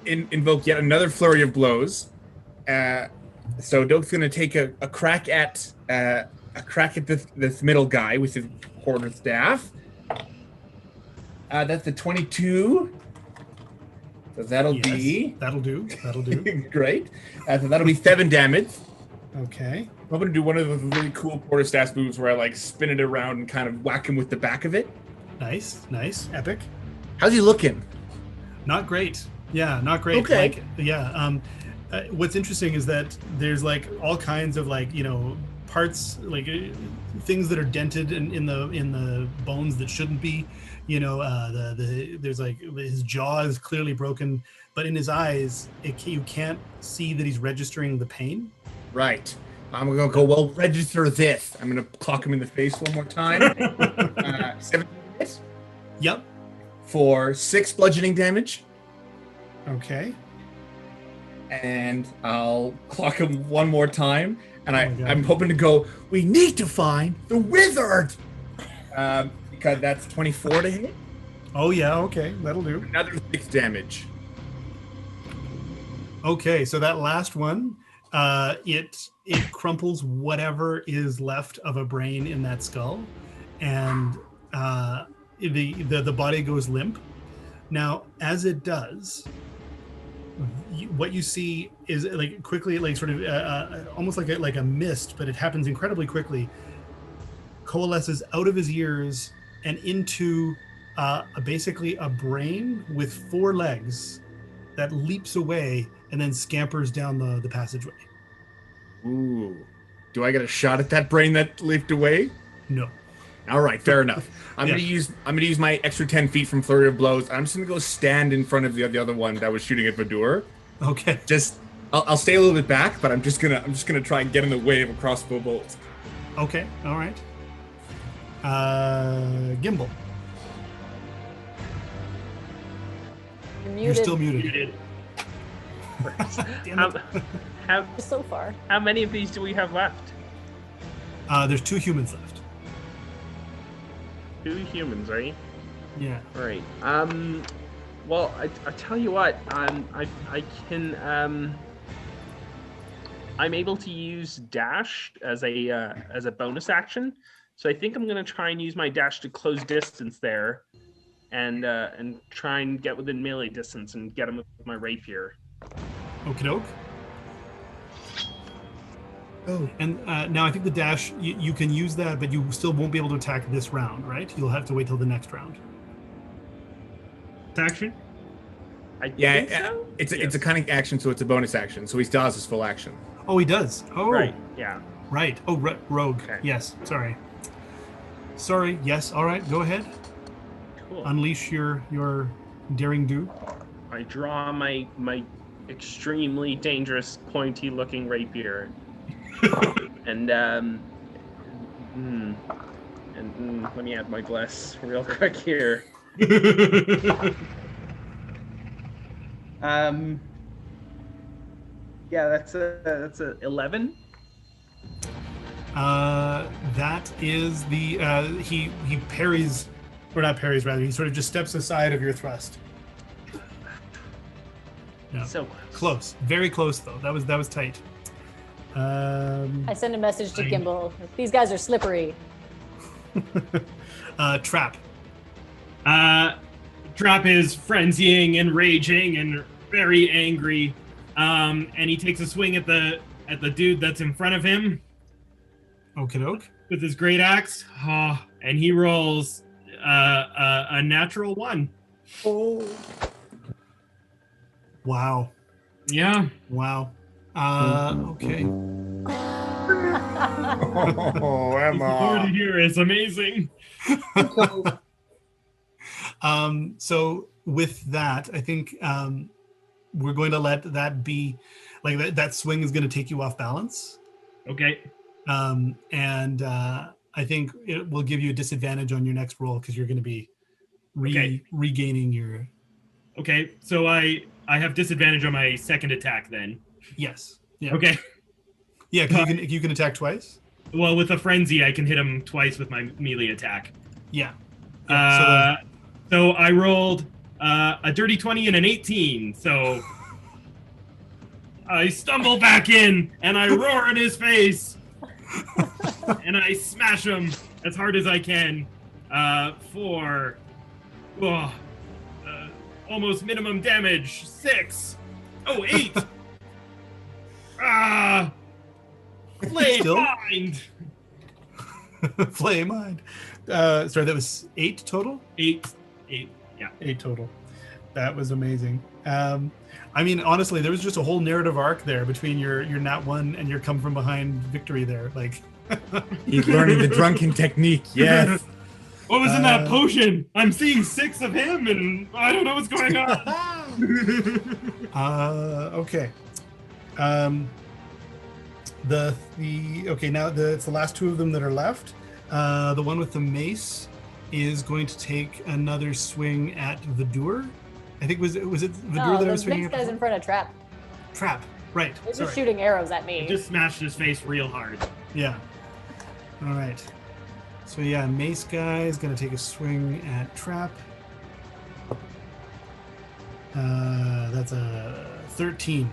invoke yet another flurry of blows. So Doke's gonna take a crack at this middle guy with his quarterstaff. That's a 22. So that'll be That'll do. That'll do. great. So that'll be 7 damage. Okay. I'm gonna do one of those really cool quarterstaff moves where I like spin it around and kind of whack him with the back of it. Nice. Nice. Epic. How's he looking? Not great. Yeah, not great. Okay. Like, yeah. What's interesting is that there's like all kinds of like, parts, like things that are dented in the bones that shouldn't be. There's like his jaw is clearly broken, but in his eyes, you can't see that he's registering the pain. Right. I'm gonna go. Well, register this. I'm gonna clock him in the face one more time. 7 hits Yep. for 6 bludgeoning damage, Okay. and I'll clock him one more time. And Oh my God. I'm hoping to go. We need to find the wizard, because that's 24 to hit. Oh yeah. Okay. That'll do. Another 6 damage. Okay. So that last one, it crumples whatever is left of a brain in that skull, and the body goes limp. Now, as it does, what you see is like quickly, like sort of almost like a mist, but it happens incredibly quickly. Coalesces out of his ears and into basically a brain with 4 legs that leaps away and then scampers down the passageway. Ooh. Do I get a shot at that brain that leaped away? No. All right, fair enough. I'm Yeah. gonna use my extra 10 feet from flurry of blows. I'm just gonna go stand in front of the other one that was shooting at Vidur. Okay. I'll stay a little bit back, but I'm just gonna try and get in the way of a crossbow bolt. Okay. All right. Gimbal. You're You're muted. still muted. Muted. Damn it. How So far. how many of these do we have left? There's 2 humans left. 2 humans, right? Yeah. All right. Well, I tell you what. I can. I'm able to use dash as a bonus action. So I think I'm gonna try and use my dash to close distance there, and try and get within melee distance and get him with my rapier. Okie doke. Oh, and now I think the dash, you can use that, but you still won't be able to attack this round, right? You'll have to wait till the next round. Action. I Yeah, think so? it's a cunning action, so it's a bonus action. So he still has his full action. Oh, he does. Oh, Right. Yeah. Right. Oh, rogue. Okay. Yes. Sorry. Yes. All right. Go ahead. Cool. Unleash your daring do. I draw my extremely dangerous, pointy-looking rapier, and let me add my bless real quick here. Yeah, that's a 11. That is the he parries, or not parries, rather. He sort of just steps aside of your thrust. No. So Close. Very close though. That was tight. I send a message to I- Gimbal. These guys are slippery. Trap. Trap is frenzying and raging and very angry, and he takes a swing at the dude that's in front of him Okie doke. with his great axe, and he rolls a natural 1. Oh. Wow. Yeah. Wow. Okay. Oh, The authority here is amazing. So with that, I think we're going to let that be, like that swing is going to take you off balance. Okay. And I think it will give you a disadvantage on your next roll because you're going to be regaining your. Okay. So I have disadvantage on my second attack then. Yes. Yeah. Okay. Yeah, because you can attack twice. Well, with a frenzy, I can hit him twice with my melee attack. Yeah. So I rolled a dirty 20 and an 18. So I stumble back in and I roar in his face and I smash him as hard as I can for almost minimum damage. 6. Oh, 8. Flay Still? mind. Flay mind. Sorry, that was 8 total. 8. Yeah. 8 total. That was amazing. I mean, honestly, there was just a whole narrative arc there between your nat 1 and your come from behind victory there. Like, He's learning the drunken technique. Yes. What was in that potion? I'm seeing 6 of him, and I don't know what's going on. Okay. Now it's the last 2 of them that are left. The one with the mace is going to take another swing at Vidur. I think was it Vidur No, that I the was swinging next at? guy's in front of Trap. Trap. Right. They're just Sorry. shooting arrows at me. He just smashed his face real hard. Yeah. All right. So yeah, mace guy is going to take a swing at Trap. That's a 13.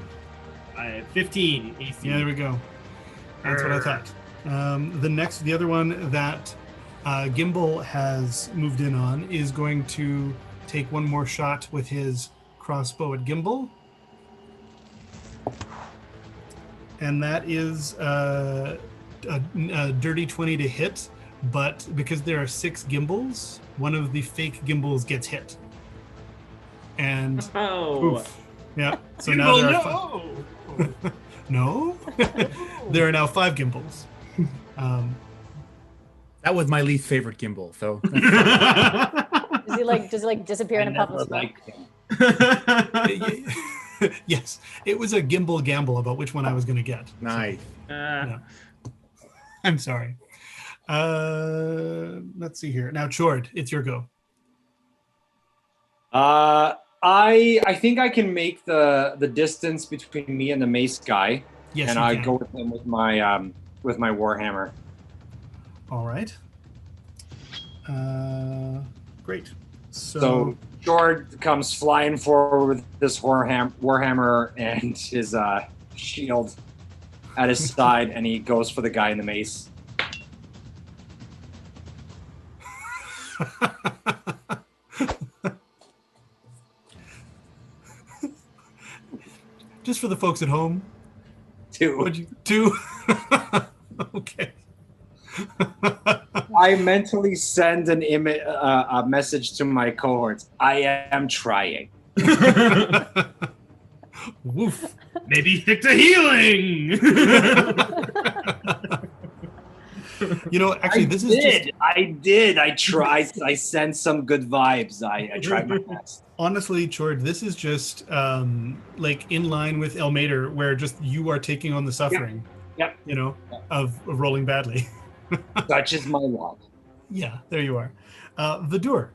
15 AC. Yeah, there we go. That's what I thought. The other one that Gimbal has moved in on, is going to take one more shot with his crossbow at Gimbal. And that is a dirty 20 to hit, but because there are 6 gimbals, one of the fake gimbals gets hit. And oof. Yeah. So now there are no. There are now 5 gimbals. That was my least favorite gimbal, so Does he like disappear in a puff of smoke? Yes, it was a gimbal gamble about which one I was going to get. nice. Yeah. I'm sorry. Let's see here. Now, Chord, it's your go. I think I can make the distance between me and the mace guy, Yes, and you I can. go with him with my warhammer. All right. Great. So George comes flying forward with this warhammer and his shield at his side, and he goes for the guy in the mace. Just for the folks at home. 2. 2. Okay. I mentally send an image, a message to my cohorts. I am trying. Woof. Maybe stick to healing. You know, actually, this is just I did. I tried. I sent some good vibes. I tried my best. honestly, Chord, this is just like in line with Elmater, where just you are taking on the suffering. Yep. You know, of rolling badly. Such is my lot. Yeah, there you are. Vidur.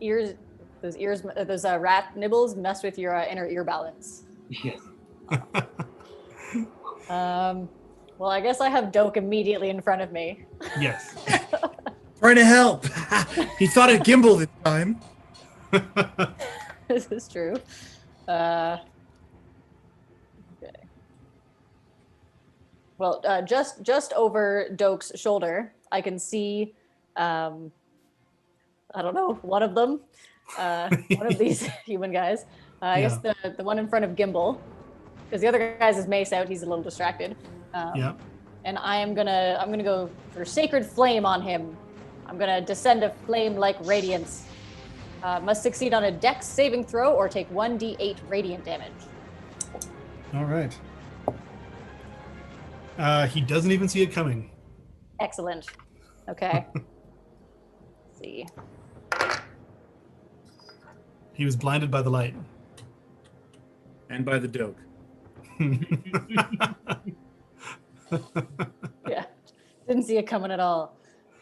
Those rat nibbles mess with your inner ear balance. Yes. Well, I guess I have Doke immediately in front of me. Yes. Trying to help. He thought it gimbal this time. This is true. Okay. Well, just over Doke's shoulder, I can see, I don't know, one of them, one of these human guys. I guess the one in front of Gimbal, because the other guy's his mace out. He's a little distracted. Yeah. And I'm gonna go for Sacred Flame on him. I'm gonna descend a flame-like radiance. Must succeed on a Dex saving throw or take 1d8 radiant damage. All right. He doesn't even see it coming. Excellent. Okay. Let's see. He was blinded by the light. And by the doke. Yeah. Didn't see it coming at all.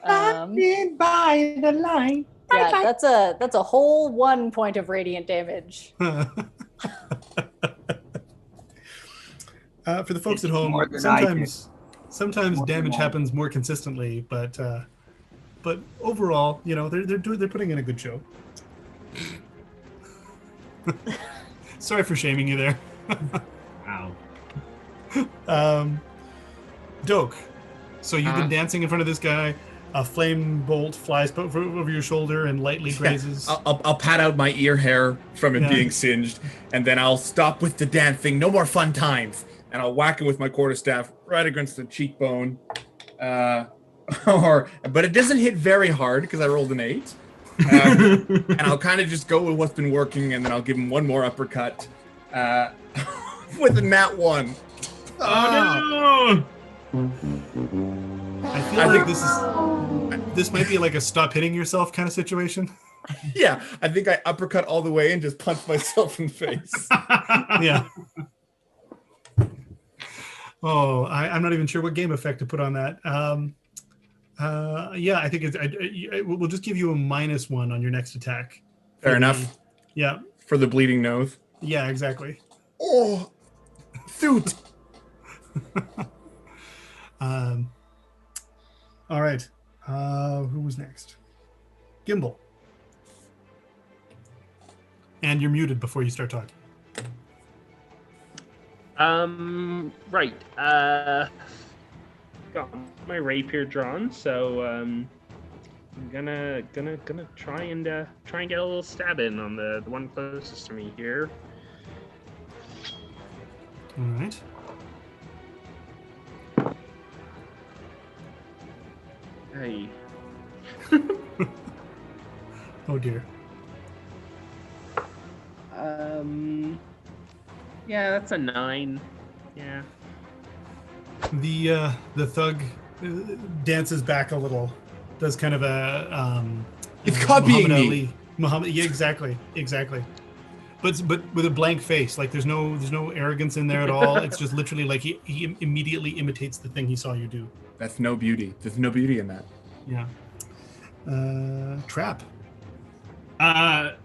Blinded by the light. Yeah, that's a whole 1 point of radiant damage. For the folks at home, more than sometimes damage happens more consistently, but overall, you know, they're putting in a good show. Sorry for shaming you there. Wow. Doke, so you've been dancing in front of this guy. A flame bolt flies over your shoulder and lightly grazes. Yeah, I'll pat out my ear hair from it being singed, and then I'll stop with the dancing. No more fun times. And I'll whack him with my quarterstaff right against the cheekbone. But it doesn't hit very hard because I rolled an 8. And I'll kind of just go with what's been working, and then I'll give him one more uppercut with a nat 1. Oh no! I feel like this might be like a stop hitting yourself kind of situation. Yeah, I think I uppercut all the way and just punch myself in the face. Yeah. Oh, I'm not even sure what game effect to put on that. Yeah, I think we'll just give you a -1 on your next attack. Fair enough. Yeah. For the bleeding nose. Yeah, exactly. Oh, suit. All right. Who was next? Gimbal. And you're muted before you start talking. Right. Got my rapier drawn, so I'm gonna try and get a little stab in on the one closest to me here. All right. Hey. Oh dear. Yeah, that's a 9. Yeah. The thug dances back a little, does kind of a It's copying Muhammad me. Ali. Yeah, exactly. But with a blank face, like there's no arrogance in there at all. It's just literally like he immediately imitates the thing he saw you do. That's no beauty. There's no beauty in that. Yeah. Trap.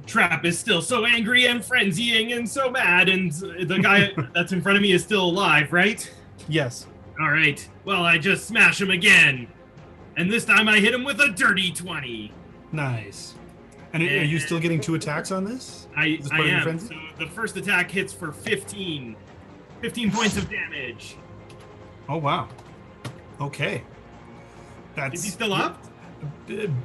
Trap is still so angry and frenzying and so mad, and the guy that's in front of me is still alive, right? Yes. All right. Well, I just smash him again, and this time I hit him with a dirty 20. Nice. And are you still getting 2 attacks on this? I Is this part of your am. frenzy? So the first attack hits for 15 points of damage. Oh wow. Okay. Is he still up?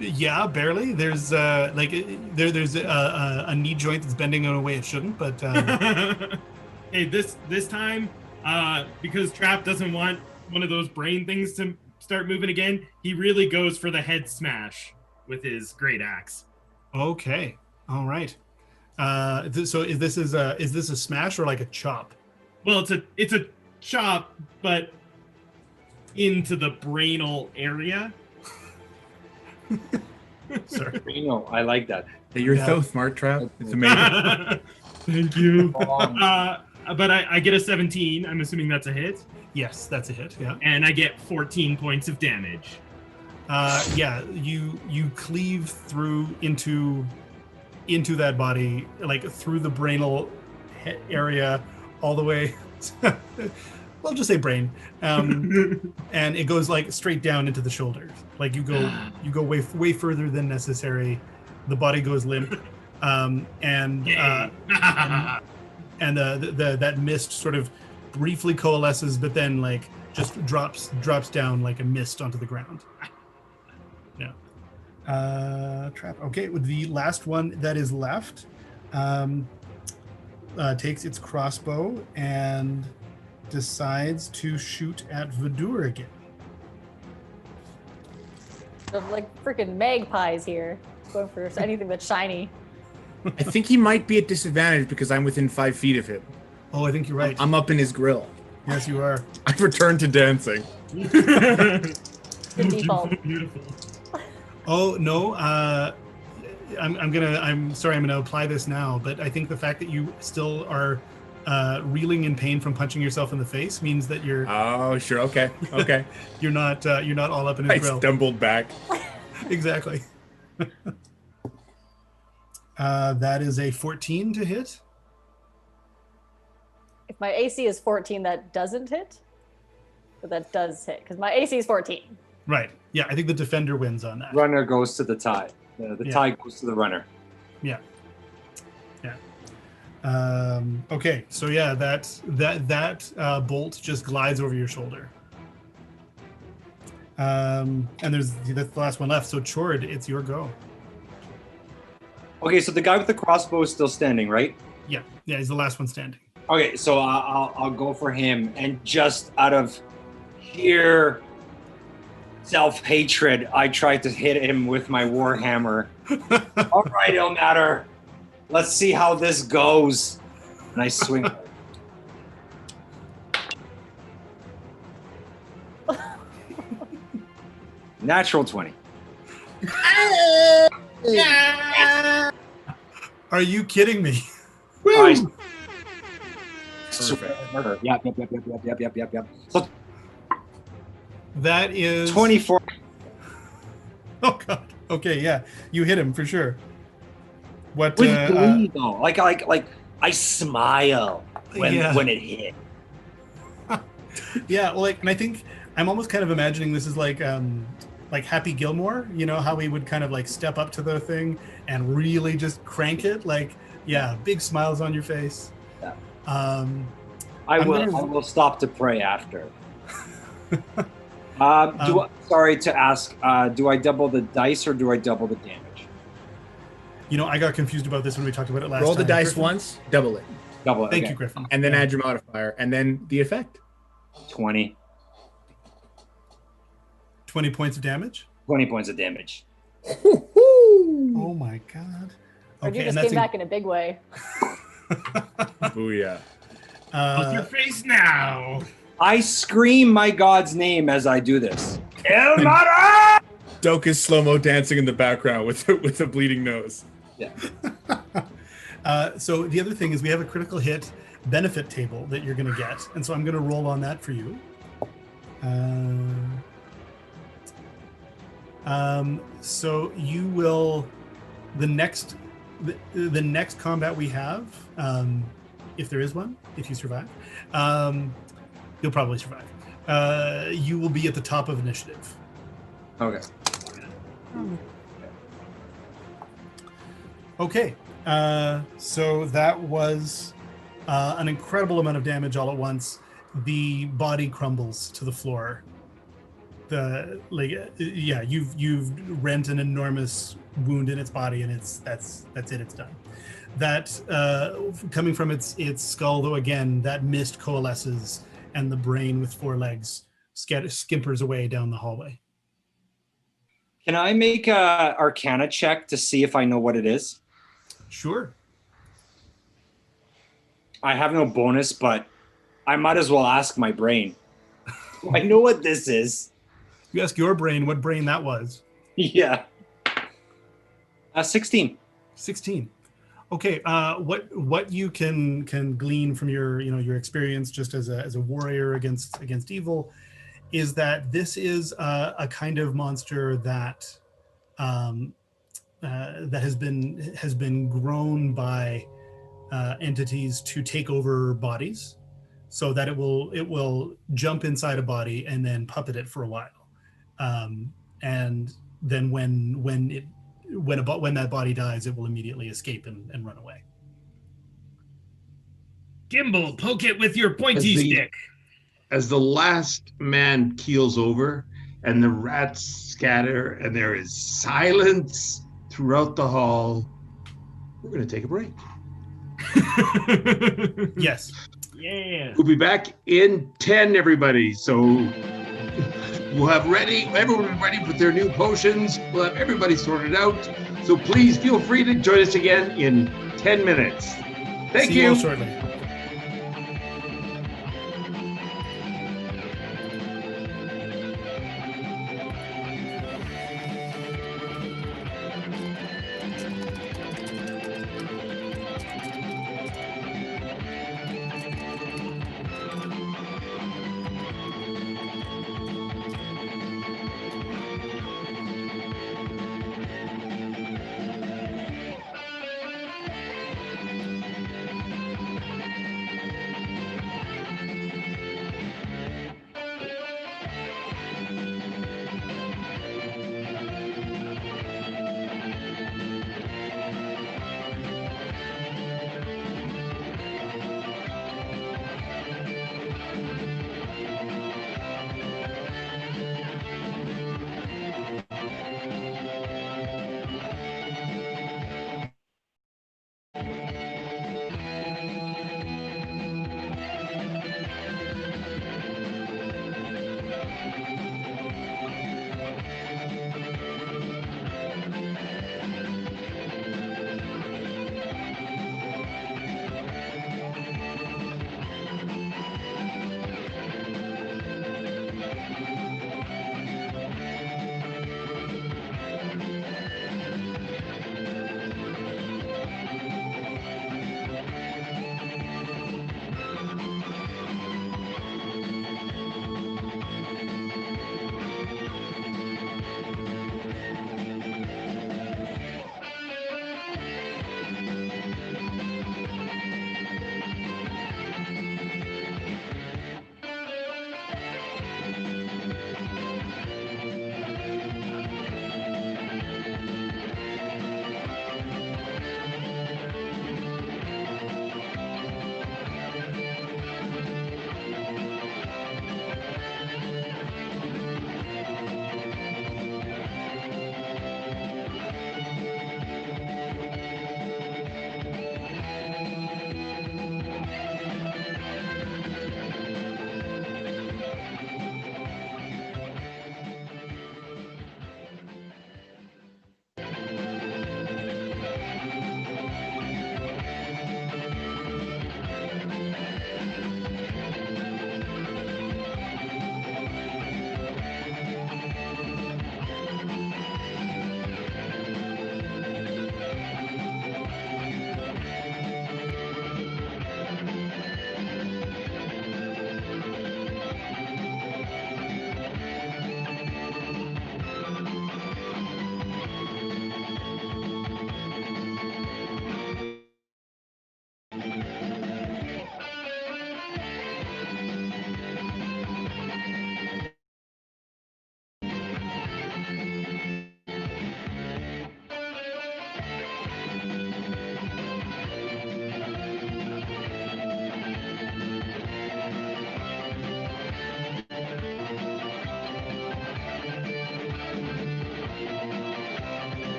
Yeah, barely. There's there's a knee joint that's bending in a way it shouldn't, but Hey, this time, because Trap doesn't want one of those brain things to start moving again, he really goes for the head smash with his great axe. okay. All right. So is this a smash or like a chop? Well, it's a chop, but into the brainal area. Sorry. I like that. Hey, you're Yeah. so smart, Trav. It's amazing. Thank you. Um, But I get a 17. I'm assuming that's a hit. Yes, that's a hit. Yeah. And I get 14 points of damage. Yeah. You cleave through into that body, like through the brainal area, all the way. Well, just say brain, and it goes like straight down into the shoulders. Like you go way further than necessary. The body goes limp, and that mist sort of briefly coalesces, but then like just drops down like a mist onto the ground. Yeah. Trap. Okay, with the last one that is left, takes its crossbow and decides to shoot at Vidur again. They're like freaking magpies here. Going for anything that's shiny. I think he might be at disadvantage because I'm within 5 feet of him. Oh, I think you're right. I'm up in his grill. Yes, you are. I've returned to dancing. The default. Beautiful. Oh no. I'm sorry. I'm gonna apply this now, but I think the fact that you still are reeling in pain from punching yourself in the face means that you're Oh, sure. Okay. you're not all up in his I grill. stumbled back. Exactly. That is a 14 to hit. If my AC is 14, that doesn't hit? But that does hit, because my AC is 14. Right. Yeah, I think the defender wins on that. runner goes to the tie. The Yeah. tie goes to the runner. Yeah. Okay, so yeah, that bolt just glides over your shoulder. And that's the last one left. So Chord, it's your go. Okay, so the guy with the crossbow is still standing, right? Yeah, he's the last one standing. Okay, so I'll go for him, and just out of sheer self-hatred, I tried to hit him with my warhammer. All right, Ilmater, let's see how this goes. And I swing. Natural 20. Are you kidding me? Nice. Perfect. Murder. Yep. So That is 24. Oh god. Okay, yeah, you hit him for sure. What? With glee, though. Like I smile when it hit. Yeah, well, and I think I'm almost kind of imagining this is like Happy Gilmore. You know how he would kind of like step up to the thing and really just crank it. Like, yeah, big smiles on your face. Yeah. I I'm will gonna- stop to pray after. Sorry to ask. Do I double the dice or do I double the damage? You know, I got confused about this when we talked about it last time. Roll the dice Griffin? once, double it, Double it. Thank okay. you, Griffin. and then Yeah. add your modifier, and then the effect. 20. 20 points of damage. 20 points of damage. Oh my god. Or you Okay, just and came that's back in a big way. Booyah. What's your face now? I scream my god's name as I do this. Ilmara! Doke is slow-mo dancing in the background with a bleeding nose. Yeah. So the other thing is we have a critical hit benefit table that you're going to get, and so I'm going to roll on that for you. So you will the next combat we have, if there is one, if you survive, you'll probably survive. You will be at the top of initiative. Okay. Okay, so that was an incredible amount of damage all at once. The body crumbles to the floor. You've rent an enormous wound in its body, and that's it. It's done. That coming from its skull, though, again, that mist coalesces, and the brain with 4 legs skimpers away down the hallway. Can I make a Arcana check to see if I know what it is? Sure. I have no bonus, but I might as well ask my brain. I know what this is. You ask your brain what brain that was. Yeah. 16. 16. Okay. What you can glean from your experience just as a warrior against evil is that this is a kind of monster that that has been grown by entities to take over bodies, so that it will jump inside a body and then puppet it for a while, and then when that body dies, it will immediately escape and run away. Gimbal, poke it with your pointy stick. As the last man keels over and the rats scatter and there is silence throughout the hall, we're going to take a break. Yes. Yeah. We'll be back in 10, everybody. So we'll have everyone will be ready with their new potions. We'll have everybody sorted out. So please feel free to join us again in 10 minutes. Thank See you all you. shortly.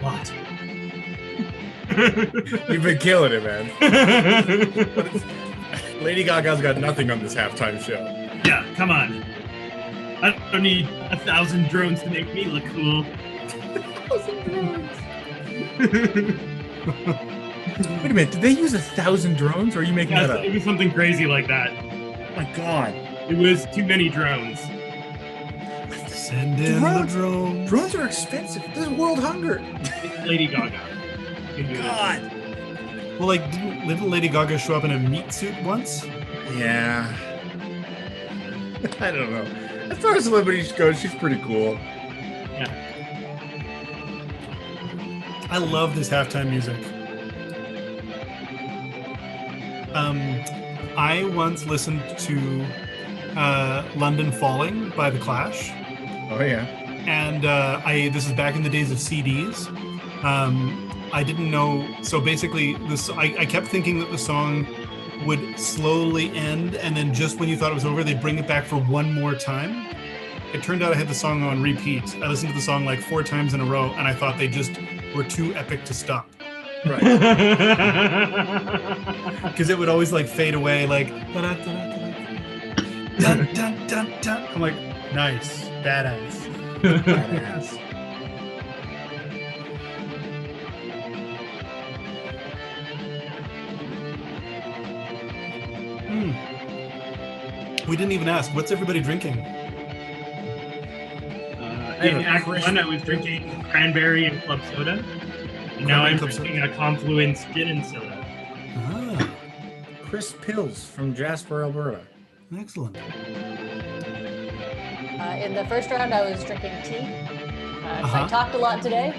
What? You've been killing it, man. Lady Gaga's got nothing on this halftime show. Yeah, come on. I don't need 1,000 drones to make me look cool. 1,000 drones. Wait a minute, did they use 1,000 drones, or are you making Yes, that up? it was something crazy like that. Oh my God. It was too many drones. Send in the drone. Drones are expensive. This is world hunger. Lady Gaga. You can do God. Well, like, didn't Lady Gaga show up in a meat suit once? Yeah. I don't know. As far as celebrities go, she's pretty cool. Yeah. I love this halftime music. I once listened to London Falling by The Clash. Oh yeah. And this is back in the days of CDs. I didn't know. So basically, I kept thinking that the song would slowly end, and then just when you thought it was over, they'd bring it back for one more time. It turned out I had the song on repeat. I listened to the song like 4 times in a row, and I thought they just were too epic to stop. Right. Because it would always like fade away, like dun, dun, dun, dun. I'm like, nice, badass. Badass. We didn't even ask. What's everybody drinking? In Act 1, I was drinking cranberry and club soda. And now I'm drinking a Confluence gin and soda. Ah, Chris Pills from Jasper, Alberta. excellent. In the first round, I was drinking tea. Uh-huh. I talked a lot today.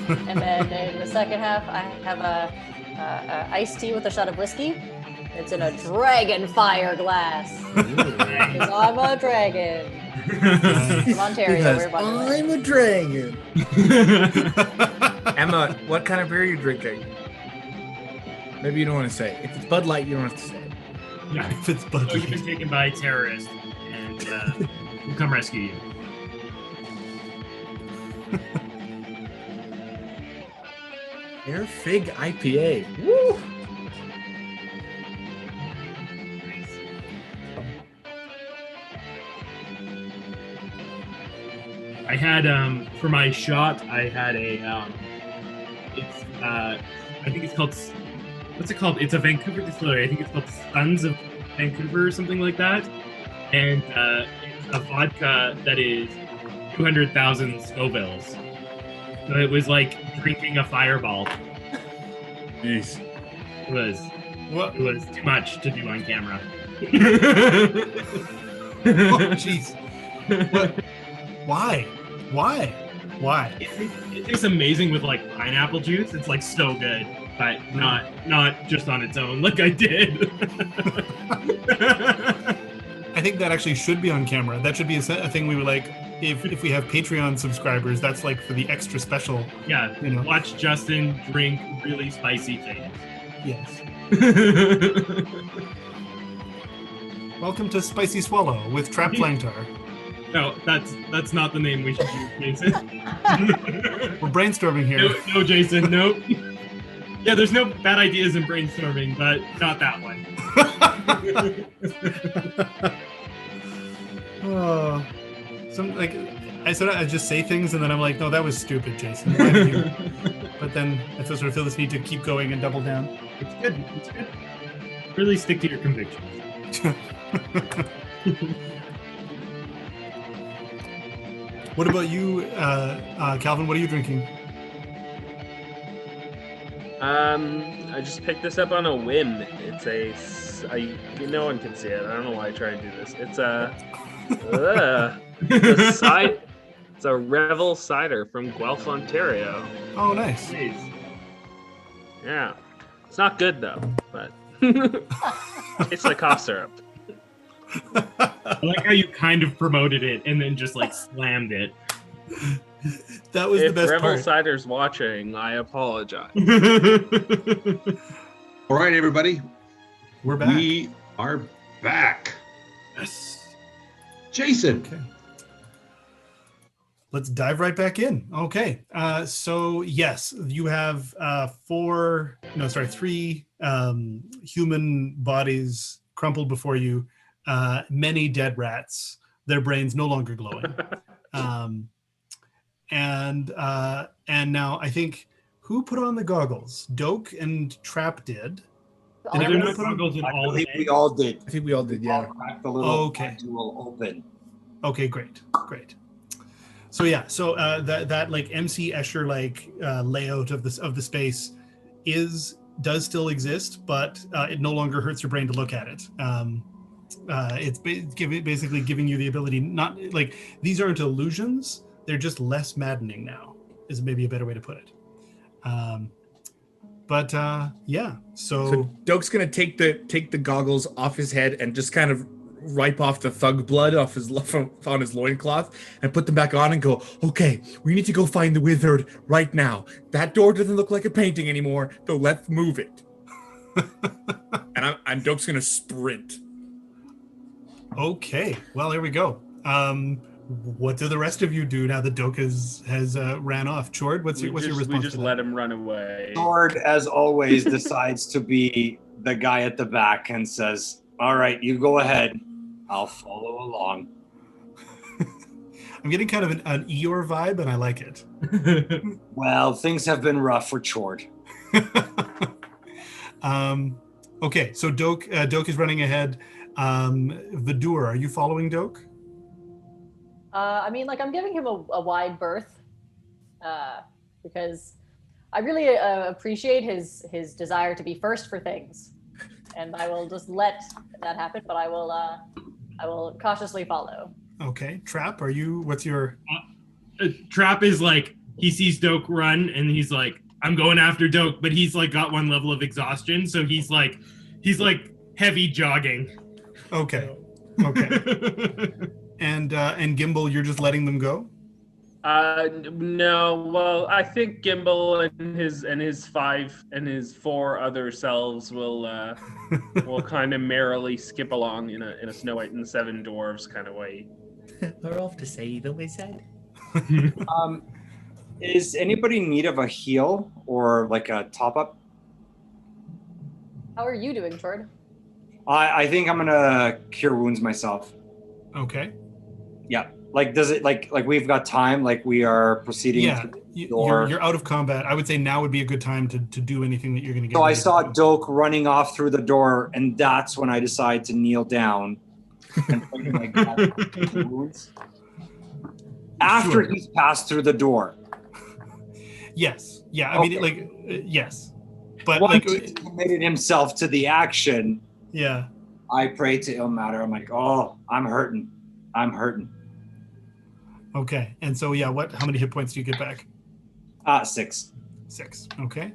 And then in the second half, I have a iced tea with a shot of whiskey. It's in a dragon fire glass. Because I'm a dragon. From Ontario, Because we're about to win. I'm a dragon. Emma, what kind of beer are you drinking? Maybe you don't want to say. If it's Bud Light, you don't have to say it. Yeah. If it's Bud You've been Light. taken by terrorists, and we'll come rescue you. Air Fig IPA. Woo! I had for my shot, I had a it's I think it's called, what's it called? It's a Vancouver distillery. I think it's called Sons of Vancouver or something like that. And it's a vodka that is 200,000 Scovilles. So it was like drinking a fireball. Jeez. It was too much to do on camera. Oh, jeez. What? Why? It tastes amazing with like pineapple juice. It's like so good, but not just on its own like I did. I think that actually should be on camera. That should be a thing we would like. If we have Patreon subscribers, that's like for the extra special. Yeah, You know. watch Justin drink really spicy things. Yes. Welcome to Spicy Swallow with Trap Langtar. No, that's not the name we should use, Jason. We're brainstorming here. No, Jason, nope. Yeah, there's no bad ideas in brainstorming, but not that one. Oh, I just say things and then I'm like, no, that was stupid, Jason. Why did you? But then I sort of feel this need to keep going and double down. It's good. It's good. Really stick to your convictions. What about you, Calvin? What are you drinking? I just picked this up on a whim. No one can see it. I don't know why I try and do this. It's it's a Revel cider from Guelph, Ontario. Oh, nice. Yeah, it's not good though, but it's like cough syrup. I like how you kind of promoted it and then just like slammed it. That was the If best Revel part. Cider's watching, I apologize. All right, everybody. We're back. We are back. Yes. Okay. Jason. Let's dive right back in. Okay. So yes, you have three human bodies crumpled before you, many dead rats, their brains no longer glowing. And now I think who put on the goggles? Doke and Trap did. Are there no goggles in I all believe the we all did. I think we all did, All yeah. cracked the little Okay. module open. Okay, great. So yeah, that like MC Escher like layout of the space does still exist, but it no longer hurts your brain to look at it. It's basically giving you the ability, not like these aren't illusions, they're just less maddening now, is maybe a better way to put it. Yeah, So Doke's gonna take the goggles off his head and just kind of wipe off the thug blood off on his loincloth and put them back on and go, okay, we need to go find the wizard right now. That door doesn't look like a painting anymore, so let's move it. and Doke's gonna sprint. Okay, well, here we go. What do the rest of you do now that Doke has ran off? Chord, what's your response? We just to that? let him run away. Sword, as always, decides to be the guy at the back and says, all right, you go ahead. I'll follow along. I'm getting kind of an Eeyore vibe, and I like it. Well, things have been rough for Chord. Okay, so Doke is running ahead. Vidur, are you following Doke? I mean, like, I'm giving him a wide berth because I really appreciate his desire to be first for things, and I will just let that happen. But I will cautiously follow. Okay, Trap, what's your? Trap is like, he sees Doke run and he's like, I'm going after Doke, but he's like got one level of exhaustion, so he's like heavy jogging. Okay. And Gimbal, you're just letting them go? No. Well, I think Gimbal and his four other selves will kind of merrily skip along in a Snow White and the Seven Dwarves kind of way. We're off to see the wizard. Is anybody in need of a heal or like a top up? How are you doing, Chord? I think I'm gonna cure wounds myself. Okay. Yeah. Like, does it like we've got time? Like we are proceeding. Yeah, to the door. you're out of combat. I would say now would be a good time to do anything that you're going to get. So I ready to saw do. Doke running off through the door, and that's when I decide to kneel down and put my God wounds. After Sure. he's passed through the door. Yes. Yeah. I Okay. mean, like, yes. But Once like, he's committed himself to the action, yeah. I pray to Ilmater. I'm like, oh, I'm hurting. Okay. And so, yeah, how many hit points do you get back? 6. 6. Okay.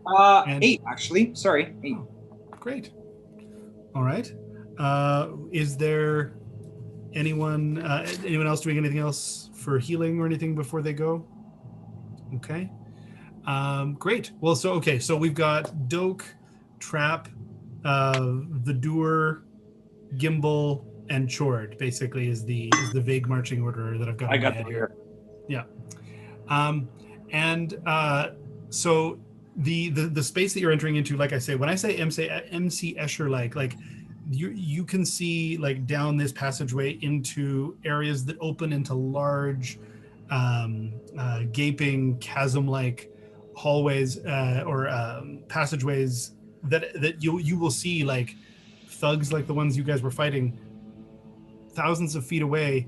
And- 8, actually. Sorry, 8. Great. All right. Is there anyone else doing anything else for healing or anything before they go? Okay. Great. Well, so we've got Doke, Trap, Vidur, Gimbal, and Chord. Basically, is the vague marching order that I've got. I in my got head the here. Yeah. So the space that you're entering into, like I say, when I say MC Escher, like you can see like down this passageway into areas that open into large, gaping chasm-like hallways or passageways that you will see like thugs like the ones you guys were fighting thousands of feet away,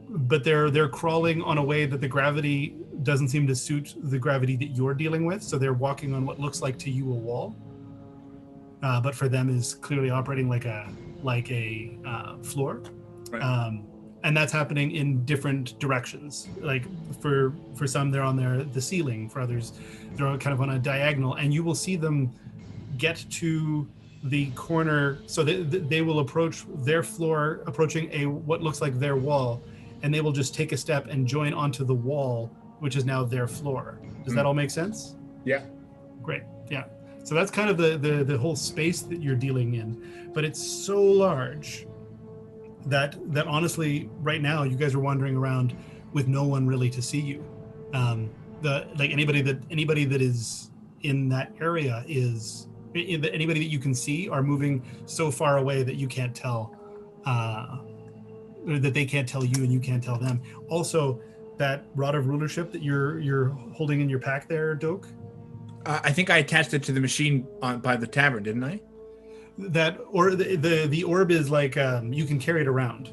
but they're crawling on a way that the gravity doesn't seem to suit the gravity that you're dealing with. So they're walking on what looks like to you a wall, but for them is clearly operating like a floor. Right. And that's happening in different directions. Like for some, they're on the ceiling. For others, they're kind of on a diagonal. And you will see them get to the corner, so they will approach their floor, approaching what looks like their wall, and they will just take a step and join onto the wall, which is now their floor. Does that all make sense? Yeah. Great. Yeah. So that's kind of the whole space that you're dealing in, but it's so large that honestly, right now, you guys are wandering around with no one really to see you. Anybody that is in that area is anybody that you can see are moving so far away that you can't tell, or that they can't tell you and you can't tell them. Also, that rod of rulership that you're holding in your pack there, Doak. I think I attached it to the machine by the tavern, didn't I? That or the orb is like you can carry it around.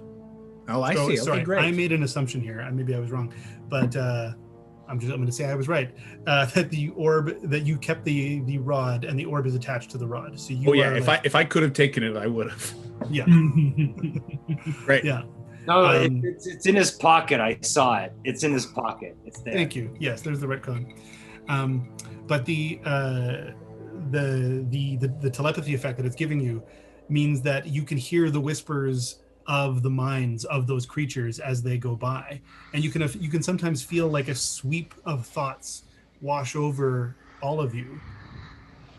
Oh, I see. Okay, sorry, great. I made an assumption here. Maybe I was wrong, but I'm going to say I was right. That the orb, that you kept the rod, and the orb is attached to the rod. So you. Oh yeah, if I could have taken it, I would have. Yeah. Right. Yeah. No, it's in his pocket. I saw it. It's in his pocket. It's there. Thank you. Yes, there's the retcon. But the telepathy effect that it's giving you means that you can hear the whispers of the minds of those creatures as they go by, and you can sometimes feel like a sweep of thoughts wash over all of you,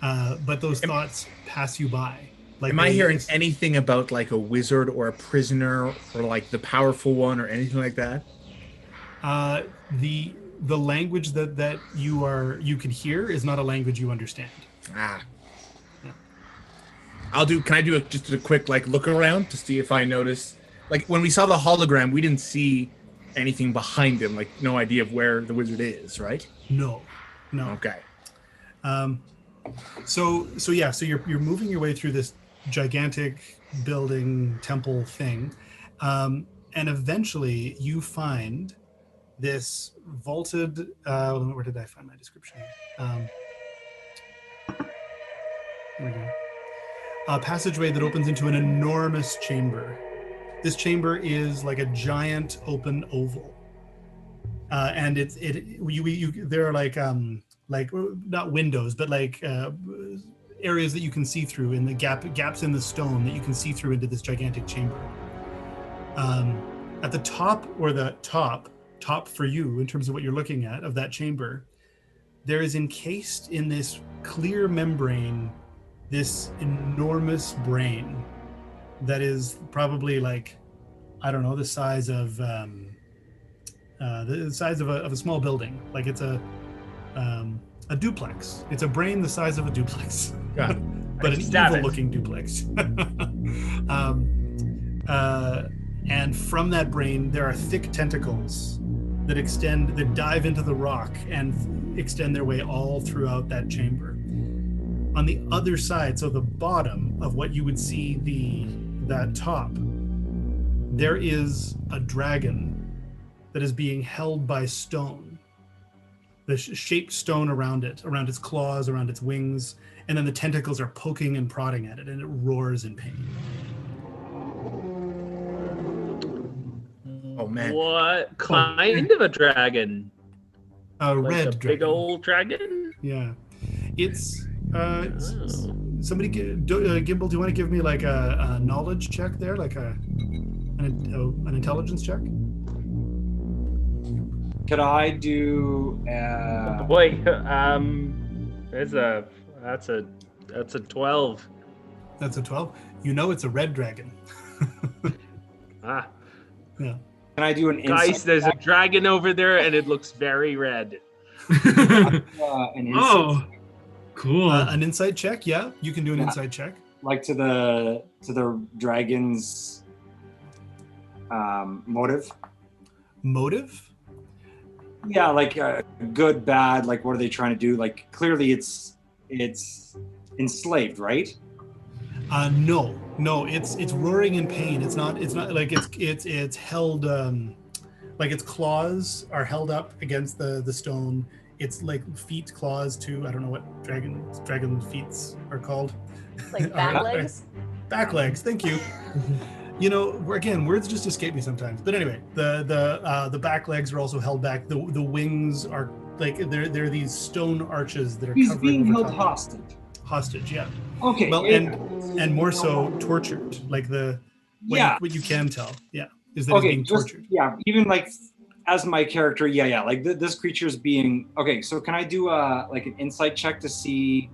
but those thoughts pass you by. Like, am I hearing anything about like a wizard or a prisoner or like the powerful one or anything like that? The language that you can hear is not a language you understand. Ah. Can I do just a quick like look around to see if I notice, like when we saw the hologram, we didn't see anything behind him, like no idea of where the wizard is, right? No. Okay. So you're moving your way through this gigantic building temple thing, and eventually you find this vaulted. Where did I find my description? Here we go. A passageway that opens into an enormous chamber. This chamber is like a giant open oval, and there are like not windows, but like areas that you can see through, in the gaps in the stone that you can see through into this gigantic chamber. At the top, or the top for you in terms of what you're looking at of that chamber, there is encased in this clear membrane this enormous brain that is probably like, I don't know, the size of a small building. Like it's a duplex. It's a brain the size of a duplex, but an evil-looking duplex. And from that brain, there are thick tentacles that dive into the rock and extend their way all throughout that chamber. On the other side, so the bottom of what you would see that top, there is a dragon that is being held by stone. The shaped stone around its claws, around its wings, and then the tentacles are poking and prodding at it, and it roars in pain. Oh man! What kind of a dragon? A Like red a dragon. big old dragon? Yeah, it's somebody. Gimbal, do you want to give me like a knowledge check there, like an intelligence check? Could I do? Boy, that's a 12. That's a 12. You know it's a red dragon. Ah, Yeah. Can I do an guys, insight? there's a dragon over there, and it looks very red. An insight, Oh, cool. An insight check, yeah. You can do an insight check. like to the dragon's motive. Motive? Yeah, like good, bad. Like, what are they trying to do? Like, clearly, it's enslaved, right? No, it's roaring in pain. It's not like it's held like its claws are held up against the stone. It's like feet, claws too. I don't know what dragon feet are called. Like back legs. Back legs. Thank you. Again, words just escape me sometimes. But anyway, the back legs are also held back. The wings are like they're these stone arches that are He's covering being over held top. hostage. Hostage, yeah. Okay. Well, and more so tortured. Like what you can tell, yeah, is that he's being tortured. Yeah, even like as my character, yeah. Like this creature is being okay. So can I do like an insight check to see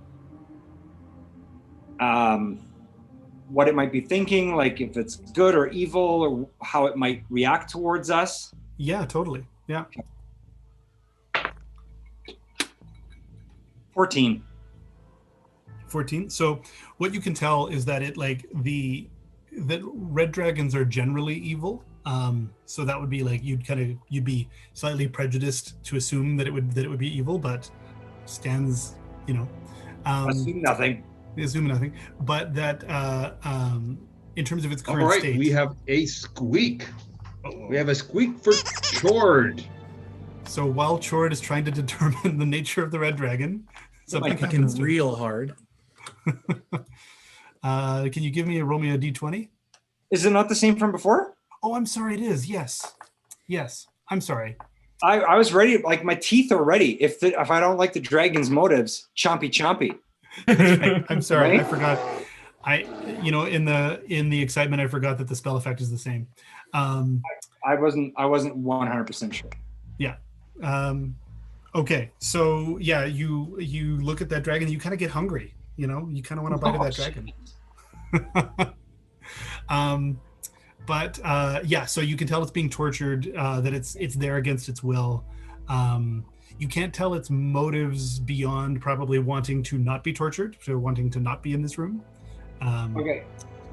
what it might be thinking, like if it's good or evil, or how it might react towards us? Yeah, totally. Yeah. 14. 14. So what you can tell is that that red dragons are generally evil. So that would be like you'd be slightly prejudiced to assume that it would be evil, but stands, Assume nothing. Assume nothing. But that in terms of its current All right, state, we have a squeak. We have a squeak for Chord. So while Chord is trying to determine the nature of the red dragon, something Like happens kicking real hard. Can you give me a roll me a d20? Is it not the same from before? Oh, I'm sorry. It is. Yes. I'm sorry. I was ready. Like my teeth are ready. If I don't like the dragon's motives, chompy. I'm sorry. Right? I forgot. In the excitement, I forgot that the spell effect is the same. I wasn't 100% sure. Yeah. Okay. So yeah, you look at that dragon. You kind of get hungry. You kind of want to bite of that dragon. So you can tell it's being tortured, that it's there against its will. You can't tell its motives beyond probably wanting to not be tortured, so wanting to not be in this room. Okay.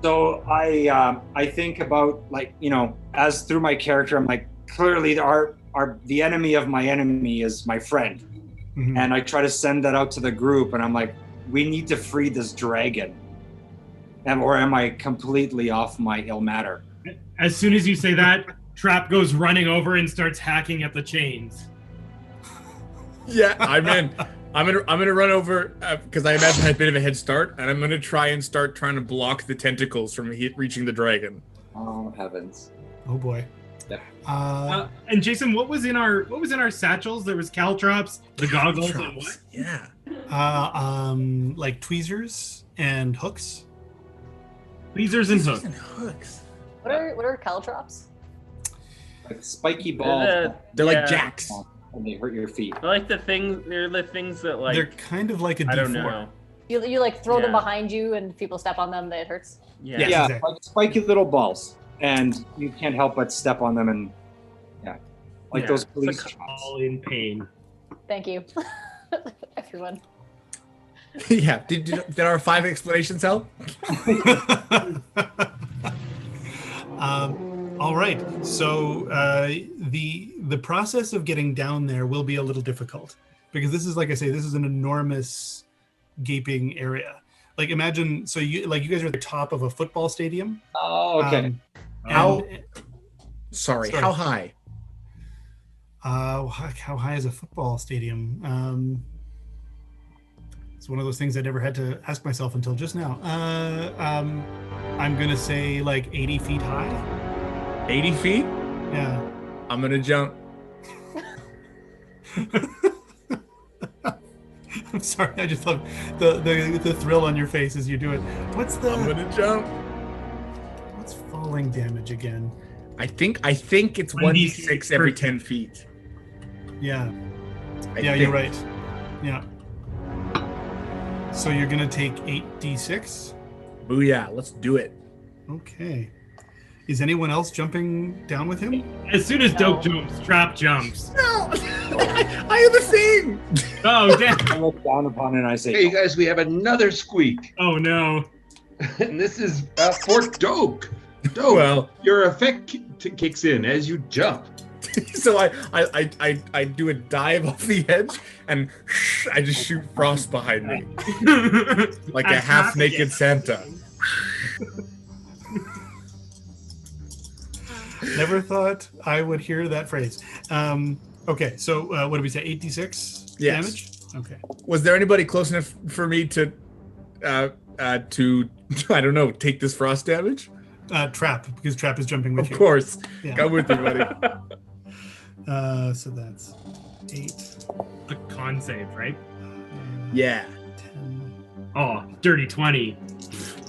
So I think about as through my character, I'm like, clearly the enemy of my enemy is my friend. Mhm. And I try to send that out to the group, and I'm like, we need to free this dragon. Or am I completely off my ill matter? As soon as you say that, Trap goes running over and starts hacking at the chains. Yeah, I'm in. I'm gonna run over because I imagine I had a bit of a head start, and I'm gonna trying to block the tentacles from reaching the dragon. Oh heavens! Oh boy. Yep. And Jason, what was in our satchels? There was caltrops, the goggles, and what? Yeah. Like tweezers and hooks. Tweezers and hooks. hooks. What are caltrops? Like spiky balls. They're like jacks. And they hurt your feet. They're like the things that like They're kind of like a D4. I don't know. You like throw them Yeah. behind you, and if people step on them, it hurts. Yeah. Yes, Yeah, exactly. like spiky little balls, and you can't help but step on them, and Yeah, those it's police like chops. All in pain. Thank you, everyone. Yeah. Did our 5 explanations help? All right. So the process of getting down there will be a little difficult because this is, like I say, this is an enormous gaping area. Like imagine, so you guys are at the top of a football stadium. Oh, okay. Sorry. Sorry. How high? How high is a football stadium? It's one of those things I never had to ask myself until just now. I'm gonna say like 80 feet high. 80 feet? Yeah. I'm gonna jump. I'm sorry. I just love the thrill on your face as you do it. I'm gonna jump. What's falling damage again? I think it's 1d6 every 10 feet. Yeah. I Yeah, think. you're right. Yeah. So you're gonna take 8d6. Booyah, let's do it. Okay. Is anyone else jumping down with him? As soon as No. Dope jumps, Trap jumps. No! I am the same! Oh damn! I look down upon it and I say, Hey, you guys, we have another squeak. Oh no! And this is for Doke. Doke, Well, your effect kicks in as you jump. so I do a dive off the edge and I just shoot frost behind me like a half-naked Santa. Never thought I would hear that phrase. Okay, so what did we say? 8d6 Yes. damage? Okay. Was there anybody close enough for me to I don't know, take this frost damage? Trap, because Trap is jumping with Of you. course. Yeah. Come with me, buddy. So that's 8. The con save, right? Yeah. 10. Oh, dirty 20.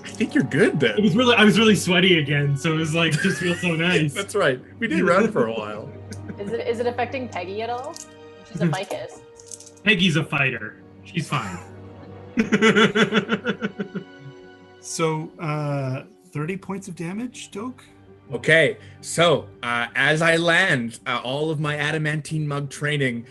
I think you're good then. I was really sweaty again, so it was like just feels so nice. That's right. We did run for a while. Is it affecting Peggy at all? She's a Vicus. Peggy's a fighter. She's fine. So 30 points of damage, Doak? Okay, so as I land, all of my adamantine mug training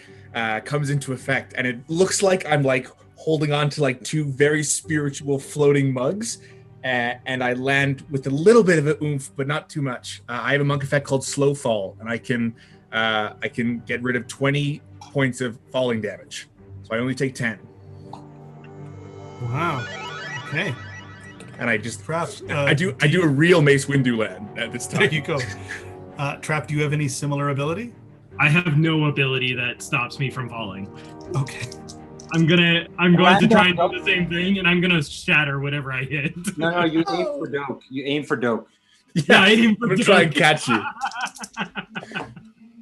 comes into effect, and it looks like I'm like holding on to like two very spiritual floating mugs, and I land with a little bit of a oomph, but not too much. I have a monk effect called Slow Fall, and I can get rid of 20 points of falling damage, so I only take 10. Wow. Okay. And I just Trap. I do a real Mace Windu land at this There time. you go. Trap, do you have any similar ability? I have no ability that stops me from falling. Okay. I'm going to try and do the same thing, and I'm gonna shatter whatever I hit. No, you aim for Doak. You aim for Doak. Yeah, I aim for I'm gonna try and Doak. catch you.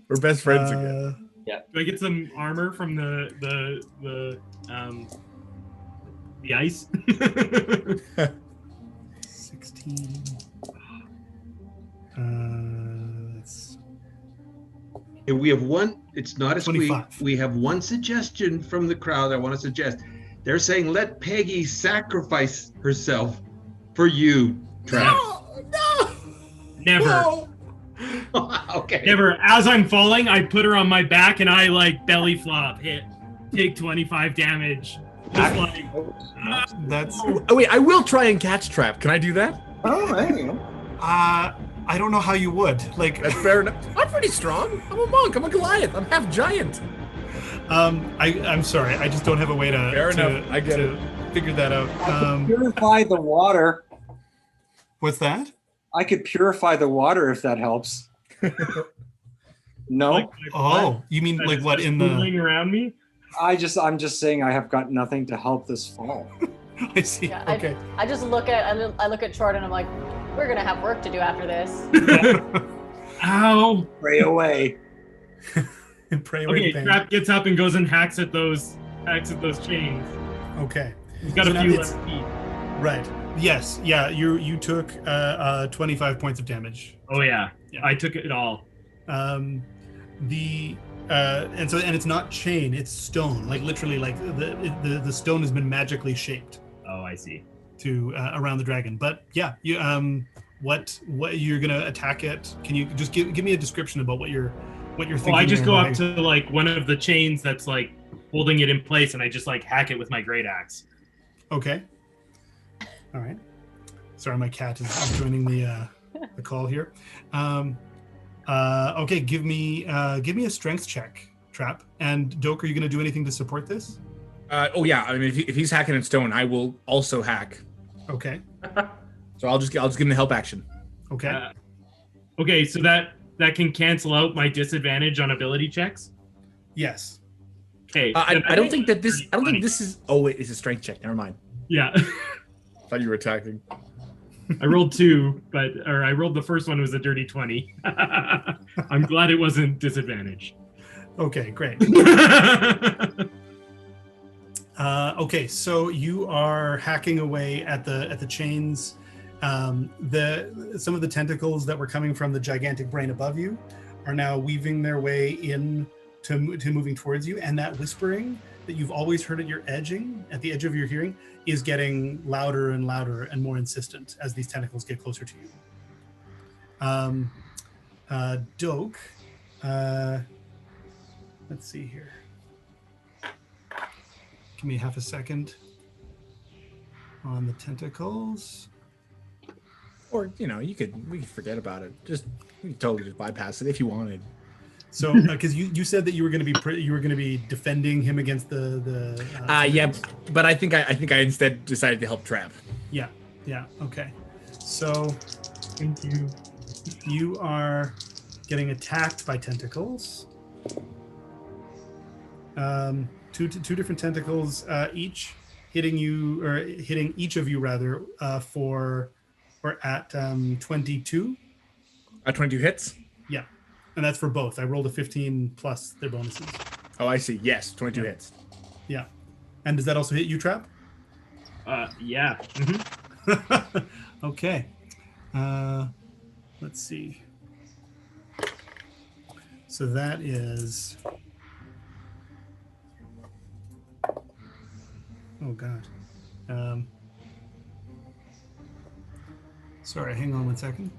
We're best friends again. Do I get some armor from the ice? 16. That's And we have one, it's not a squeak. 25. We have one suggestion from the crowd I want to suggest. They're saying, let Peggy sacrifice herself for you, Trav. No! Never. No! Okay. Never. As I'm falling, I put her on my back and I like belly flop, take 25 damage. Just like, that's Oh, wait, I will try and catch Trap. Can I do that? Oh, there you go. I don't know how you would. Like That's fair enough. I'm pretty strong. I'm a monk. I'm a Goliath. I'm half giant. I'm sorry. I just don't have a way to Fair enough. I get to figure that out. Purify the water. What's that? I could purify the water if that helps. No, like Oh, you mean that like is what just in the moving around me? I'm just saying I have got nothing to help this fall. I see. Yeah, Okay. I just look at I look at Chord and I'm like, we're gonna have work to do after this. Ow. Pray away. And pray away Okay, the pain. Trap gets up and goes and hacks at those chains. Okay. He's got So a now few it's- left feet. Right. Yes. Yeah. You took 25 points of damage. Oh yeah. I took it all. And it's not chain, it's stone. Like literally, like the stone has been magically shaped Oh, I see. to around the dragon. But yeah, you what you're gonna attack it? Can you just give me a description about what you're thinking? Oh, I just there go and up to like one of the chains that's like holding it in place, and I just like hack it with my great axe. Okay. All right. Sorry, my cat is joining the call here. Okay, give me a strength check, Trap. And Doak, are you going to do anything to support this? Oh yeah. I mean, if he's hacking in stone, I will also hack. Okay. So I'll just give him the help action. Okay. Okay, so that can cancel out my disadvantage on ability checks. Yes. Okay. I don't think that this. I don't think 20. this is. Oh wait, it's a strength check. Never mind. Yeah. Thought you were attacking. I rolled 2, I rolled the first one, was a dirty 20. I'm glad it wasn't disadvantage. Okay, great. Okay, so you are hacking away at the chains. Some of the tentacles that were coming from the gigantic brain above you are now weaving their way in to moving towards you, and that whispering that you've always heard at the edge of your hearing, is getting louder and louder and more insistent as these tentacles get closer to you. Doak, let's see here. Give me half a second on the tentacles. Or we could forget about it. We could totally just bypass it if you wanted. So, because you said that you were going to be defending him against the. Yeah, but I think I instead decided to help Trap. Yeah. Okay. So, Thank you. you are getting attacked by tentacles. Two different tentacles, each hitting you, or hitting each of you rather, for or at 22. 22 hits. Yeah, and that's for both. I rolled a 15 plus their bonuses. Oh, I see. Yes, 22 hits. Yeah, and does that also hit you, Trap? Yeah. Okay. Let's see. So that is. Oh God. Sorry, hang on one second.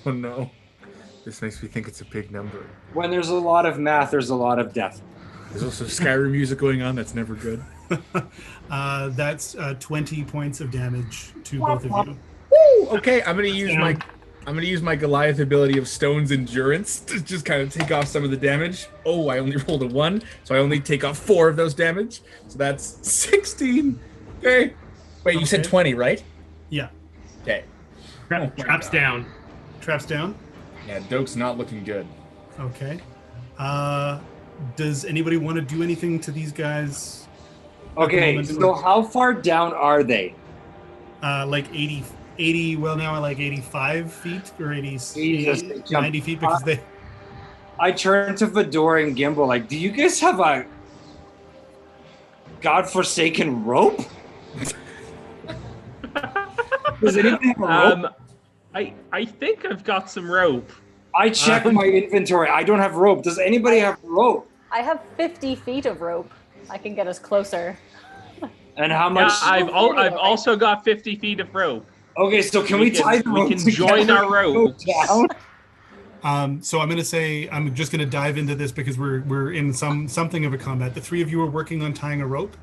Oh no. This makes me think it's a big number. When there's a lot of math, there's a lot of death. There's also Skyrim music going on. That's never good. That's 20 points of damage to both of you. Woo! Okay, I'm gonna use my Goliath ability of Stone's Endurance to just kind of take off some of the damage. Oh, I only rolled a 1, so I only take off 4 of those damage. So that's 16. Okay. Wait, you said 20, right? Yeah. Okay. Trap's down. Trap's down. Yeah, Doke's not looking good. Okay. Does anybody want to do anything to these guys? Okay, so how far down are they? Like 80, well now like 85 feet or 90 feet because they... I turned to Fedora and Gimbal like, do you guys have a godforsaken rope? Does anything have a rope? I think I've got some rope. I checked my inventory. I don't have rope. Does anybody have rope? I have 50 feet of rope. I can get us closer. And how much? Yeah, I've also got 50 feet of rope. Okay, so can we tie the rope? We can join our rope. So I'm just gonna dive into this because we're in something of a combat. The three of you are working on tying a rope.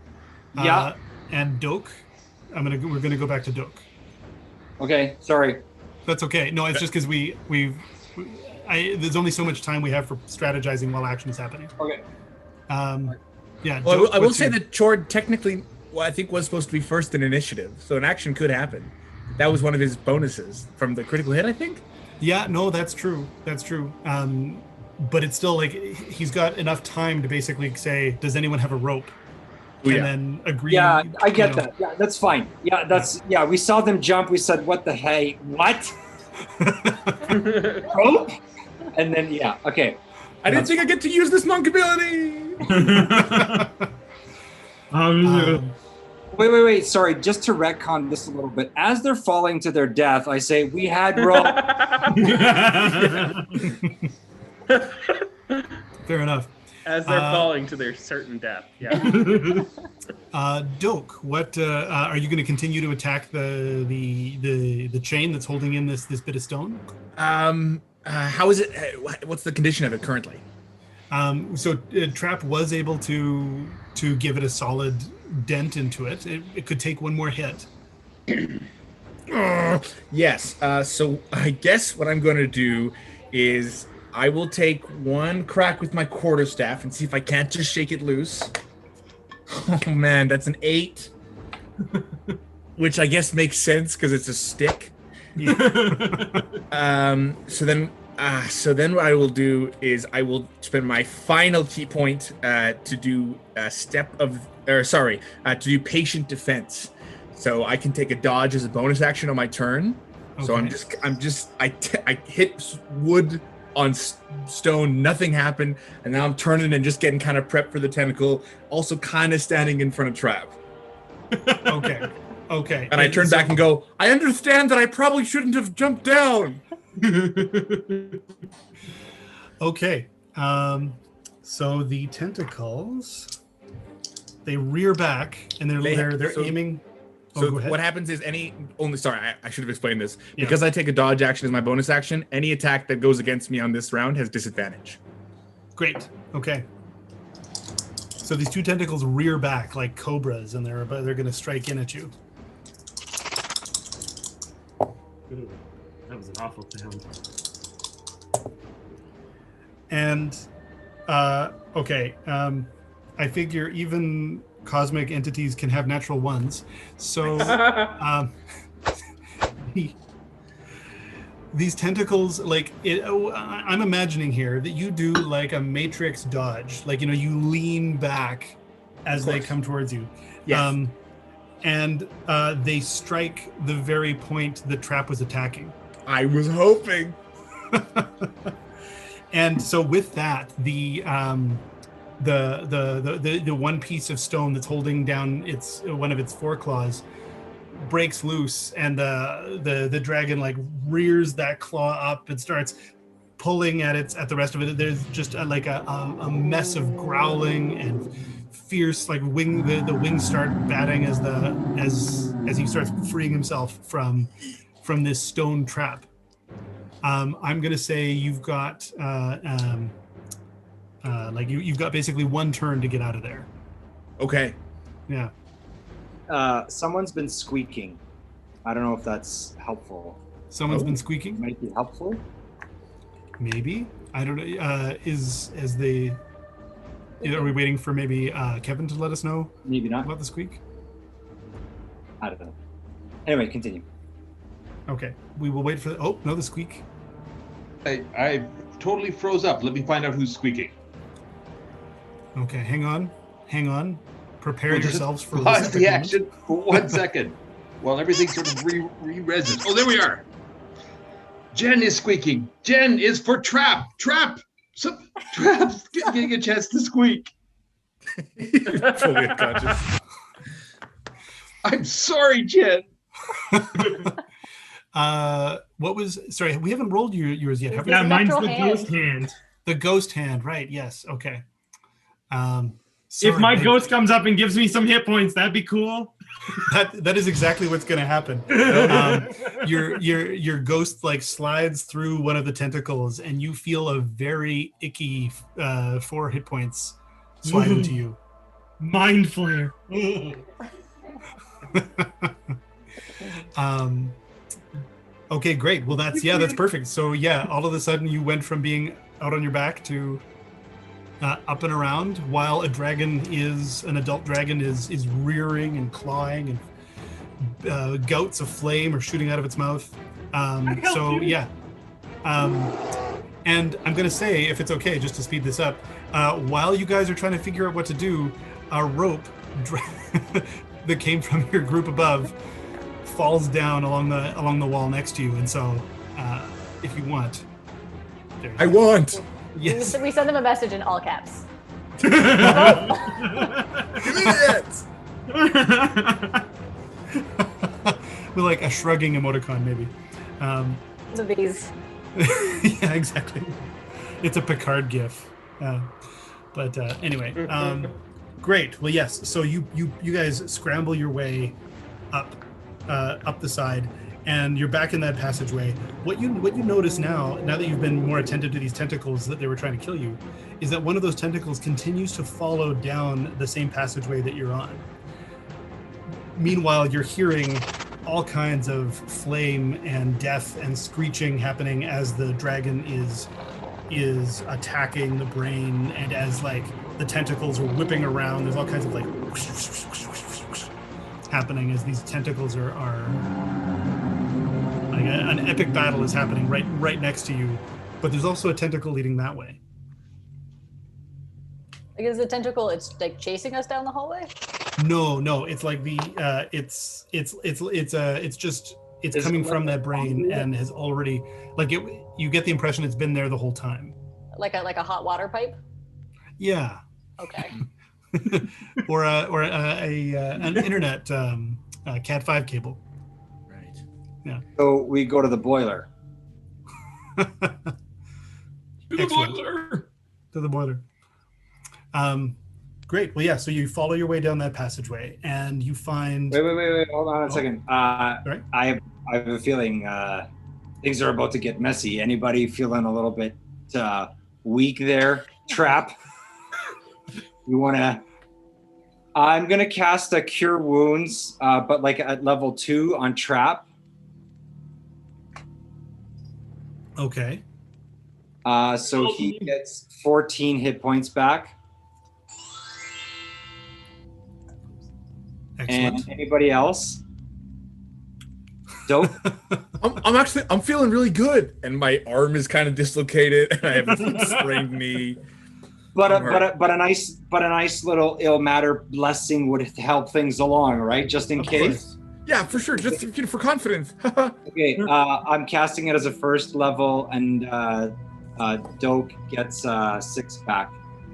Yeah. And Doke, we're gonna go back to Doke. Okay, sorry. That's okay. No, it's just because there's only so much time we have for strategizing while action is happening. Okay. Yeah. Well, Doke, I will say that Chord technically, I think, was supposed to be first in initiative, so an action could happen. That was one of his bonuses from the critical hit, I think. Yeah, no, that's true. That's true. But it's still like he's got enough time to basically say, "Does anyone have a rope?" And then agree. Yeah, I get that. Yeah, that's fine. Yeah, we saw them jump. We said, "What the hey? What?" Rope? And then okay. I didn't think I get to use this monk ability. Wait. Sorry, just to retcon this a little bit. As they're falling to their death, I say, we had rope. Fair enough. As they're falling to their certain death. Yeah. Doke, what are you going to continue to attack the chain that's holding in this bit of stone? How is it? What's the condition of it currently? So Trap was able to give it a solid dent into it. It could take one more hit. Yes. So I guess what I'm going to do is I will take one crack with my quarterstaff and see if I can't just shake it loose. Oh man, that's an 8, which I guess makes sense because it's a stick. So then what I will do is I will spend my final key point to do to do patient defense. So I can take a dodge as a bonus action on my turn. Okay. So I hit wood on stone, nothing happened, and now I'm turning and just getting kind of prepped for the tentacle, also kind of standing in front of Trap. Okay. And I turn back and go, I understand that I probably shouldn't have jumped down. Okay. So the tentacles, they rear back and they're aiming. So what happens is I should have explained this. Because I take a dodge action as my bonus action, any attack that goes against me on this round has disadvantage. Great. Okay. So these two tentacles rear back like cobras, and they're going to strike in at you. Ooh, that was an awful sound. And okay. I figure even cosmic entities can have natural ones. So these tentacles, like I'm imagining here that you do like a matrix dodge, like you lean back as they come towards you. Yes. And they strike the very point the trap was attacking. I was hoping. And so with that, the one piece of stone that's holding down one of its foreclaws breaks loose, and the dragon like rears that claw up and starts pulling at the rest of it. There's just a mess of growling and fierce the wings start batting as he starts freeing himself from this stone trap. I'm gonna say you've got you've got basically one turn to get out of there. Okay. Yeah. Someone's been squeaking. I don't know if that's helpful. Someone's been squeaking? Might be helpful. Maybe. I don't know. Are we waiting for maybe Kevin to let us know? Maybe not. About the squeak? I don't know. Anyway, continue. Okay. We will wait for the squeak. I totally froze up. Let me find out who's squeaking. Okay, hang on. Prepare yourselves for pause the action for 1 second while everything sort of re-reses. Oh, there we are. Jen is squeaking. Jen is for trap. Trap getting a chance to squeak. Fully unconscious. I'm sorry, Jen. Sorry, we haven't rolled yours yet, have we? Yeah, mine's the hand. ghost hand. The ghost hand, right? Yes. Okay. If my ghost comes up and gives me some hit points, that'd be cool. That is exactly what's going to happen. Your ghost slides through one of the tentacles, and you feel a very icky 4 hit points slide into you. Mind flare. Okay, great. Well, that's perfect. So yeah, all of a sudden you went from being out on your back to up and around, while an adult dragon is rearing and clawing, and gouts of flame are shooting out of its mouth. Yeah. And I'm gonna say, if it's okay, just to speed this up, while you guys are trying to figure out what to do, a rope that came from your group above falls down along the wall next to you, and so if you want, I want. Yes. We send them a message in all caps. Give me that. With a shrugging emoticon, maybe. The bees. Yeah, exactly. It's a Picard gif. But anyway, great. Well, yes. So you guys scramble your way up the side, and you're back in that passageway. What you notice now that you've been more attentive to these tentacles that they were trying to kill you, is that one of those tentacles continues to follow down the same passageway that you're on. Meanwhile, you're hearing all kinds of flame and death and screeching happening as the dragon is attacking the brain, and as the tentacles are whipping around. There's all kinds of whoosh, whoosh, whoosh, whoosh, whoosh, happening as these tentacles are an epic battle is happening right next to you, but there's also a tentacle leading that way. Is the tentacle? It's chasing us down the hallway. No, it's it's coming from that brain, and has already you get the impression it's been there the whole time. Like a hot water pipe. Yeah. Okay. or an internet Cat 5 cable. Right. Yeah. So we go to the boiler. To the boiler. Great. Well, yeah. So you follow your way down that passageway, and you find. Wait. Hold on a second. Right. I have a feeling things are about to get messy. Anybody feeling a little bit weak there? Trap. You want to? I'm gonna cast a Cure Wounds, but at level 2 on Trap. Okay. So he gets 14 hit points back. Excellent. And anybody else? Dope. I'm feeling really good, and my arm is kind of dislocated, and I have a sprained knee. But a nice little ill matter blessing would help things along, right? Just in Of case. course. Yeah, for sure. Just for confidence. Okay, I'm casting it as a first level, and Doke gets 6 back.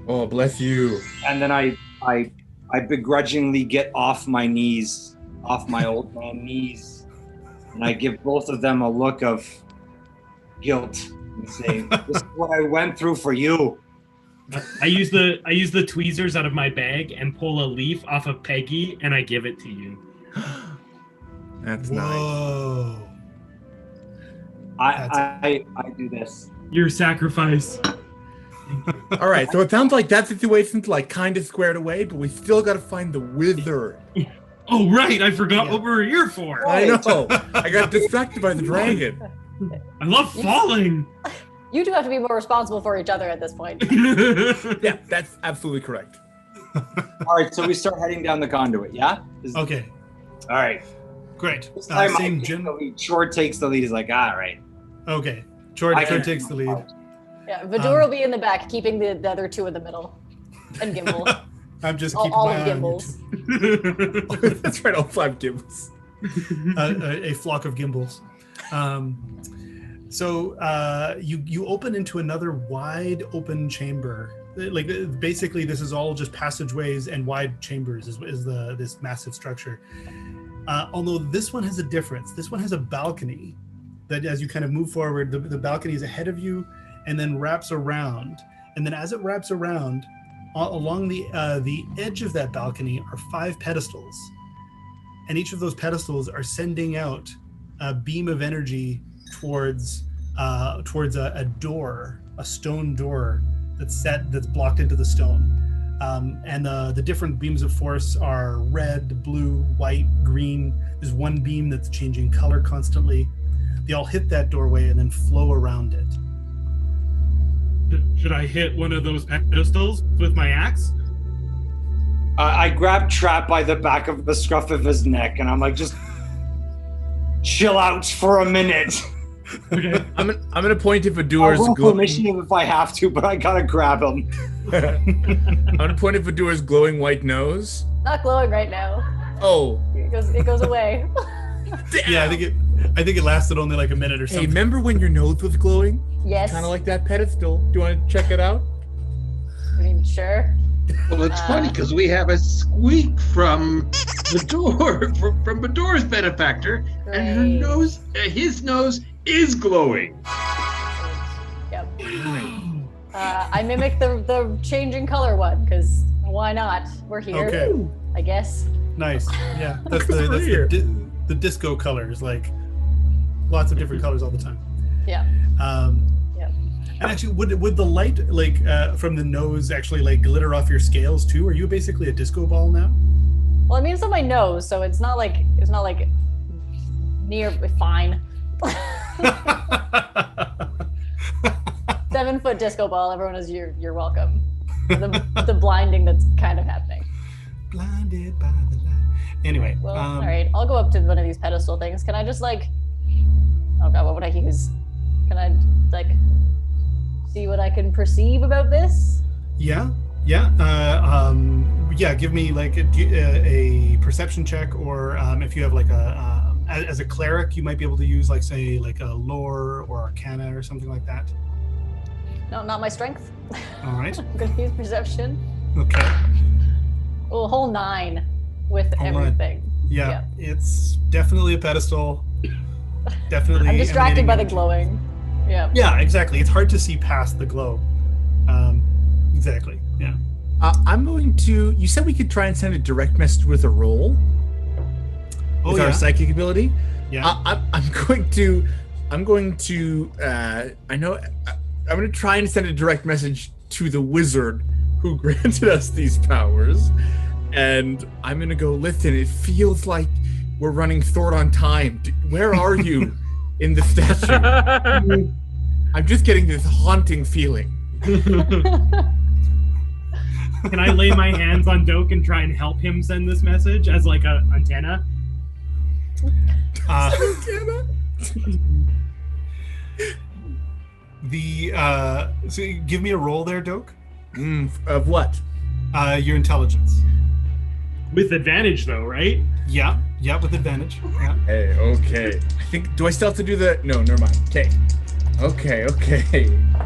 Oh, bless you. And then I begrudgingly get off my knees, off my old man knees, and I give both of them a look of guilt and say, "This is what I went through for you." I use the tweezers out of my bag and pull a leaf off of Peggy, and I give it to you. That's nice. Whoa. I do this. Your sacrifice. All right, so it sounds like that situation's like kind of squared away, but we still got to find the wizard. Oh, right. I forgot what we were here for. I know. I got distracted by the dragon. I love falling. You two have to be more responsible for each other at this point. Yeah, that's absolutely correct. All right, so we start heading down the conduit, yeah? Okay, All right. great. This time Same Jim. Short takes the lead. He's like, all right. Okay, Chord takes the lead. Yeah, Vidor will be in the back, keeping the other two in the middle. And Gimbal. I'm just keeping all my of eye on you Gimbals. two. That's right, all 5 gimbals. A flock of gimbals. So you open into another wide open chamber. Like basically, this is all just passageways and wide chambers. Is this massive structure? Although this one has a difference. This one has a balcony that, as you kind of move forward, the balcony is ahead of you, and then wraps around. And then as it wraps around, along the edge of that balcony are 5 pedestals, and each of those pedestals are sending out a beam of energy towards a door, a stone door that's blocked into the stone. And the different beams of force are red, blue, white, green. There's one beam that's changing color constantly. They all hit that doorway and then flow around it. Should I hit one of those pedestals with my axe? I grab Trap by the back of the scruff of his neck, and I'm like, just chill out for a minute. Okay. I'm gonna point to I'll Vidur's roll for glowing. initiative if I have to, but I gotta grab him. I'm gonna point to Vidur's glowing white nose. Not glowing right now. Oh, It goes away. damn. Yeah, I think it lasted only like a minute or Hey, something. remember when your nose was glowing? Yes. Kind of like that pedestal. Do you want to check it out? I mean, sure. Well, it's funny because we have a squeak from the door, from Bedor's benefactor, and her Great. nose, his nose is glowing. Yep. I mimic the changing color one because why not? We're here. Okay. I guess. Nice. Yeah, that's the disco colors, like lots of different colors all the time. Yeah. Yep. And actually, would the light from the nose actually like glitter off your scales too? Are you basically a disco ball now? Well, I mean, it's on my nose, so it's not like near fine. 7-foot disco ball. Everyone is you're welcome. The blinding that's kind of happening. Blinded by the light. Anyway. Well, all right. I'll go up to one of these pedestal things. Can I just oh god, what would I use? Can I see what I can perceive about this? Yeah. Give me like a perception check, or if you have like as a cleric, you might be able to use like say like a lore or arcana or something like that. No, not my strength. All right. I'm gonna use perception. Okay. Well, a whole 9 with Whole 9. everything. Yeah, it's definitely a pedestal. Definitely. I'm distracted emanating by the energy. glowing. Yeah. Yeah, exactly. It's hard to see past the glow. Exactly. Yeah. I'm going to. You said we could try and send a direct message with a roll. Oh, with yeah. our psychic ability. Yeah. I'm going to. I'm going to try and send a direct message to the wizard who granted us these powers, and I'm going to go. Listen, it feels like we're running short on time. Where are you in the statue? I'm just getting this haunting feeling. Can I lay my hands on Doak and try and help him send this message as like a antenna? So give me a roll there, Doak. Of what? Your intelligence. With advantage, though, right? Yeah, with advantage. Yeah. Hey, okay. Do I still have to do the? No, never mind. Okay.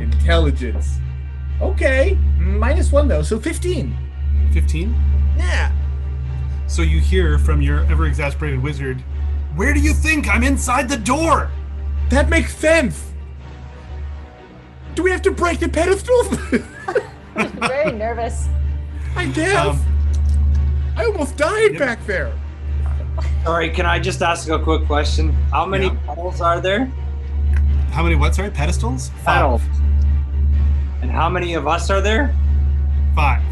Intelligence. Okay. -1 though, so 15. 15? Yeah. So you hear from your ever-exasperated wizard, "Where do you think I'm inside the door?" That makes sense. Do we have to break the pedestal? Very nervous. I guess. I almost died back there. Sorry, can I just ask a quick question? How many petals are there? How many what, sorry? Pedestals? 5. Petals. And how many of us are there? 5.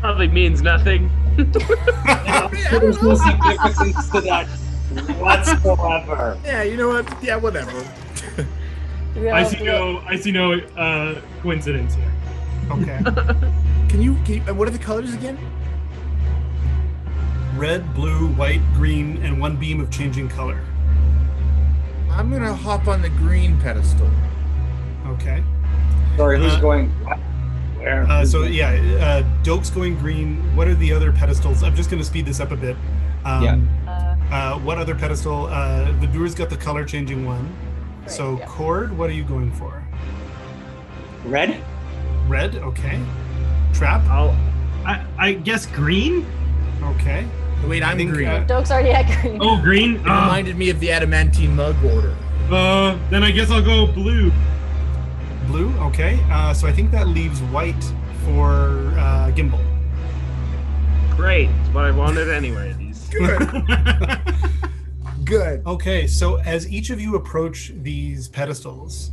Probably means nothing. There's no significance to that whatsoever. Yeah, you know what? Yeah, whatever. I see no coincidence here. Okay. Can you what are the colors again? Red, blue, white, green, and 1 beam of changing color. I'm gonna hop on the green pedestal. Okay. Sorry, who's going what? Where? Doak's going green. What are the other pedestals? I'm just gonna speed this up a bit. What other pedestal? Vidur's got the color changing one. Right, So Cord, what are you going for? Red? Red, okay. Trap, I guess green? okay. Wait, I'm green. Doak's already at green. Oh, green? It reminded me of the adamantine mug order. Then I guess I'll go blue. Blue, okay. So I think that leaves white for Gimbal. Great. It's what I wanted anyways. Good. Good. Okay, so as each of you approach these pedestals,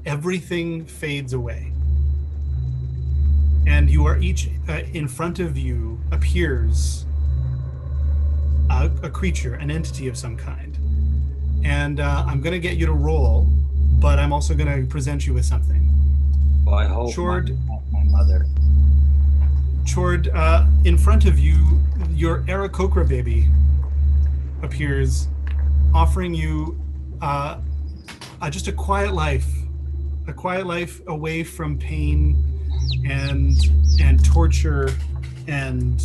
everything fades away. And you are each, in front of you appears a creature, an entity of some kind. And I'm going to get you to roll, but I'm also going to present you with something. Well, I hope Chord. my mother. Chord, in front of you, your Aarakocra baby appears, offering you just a quiet life away from pain and torture and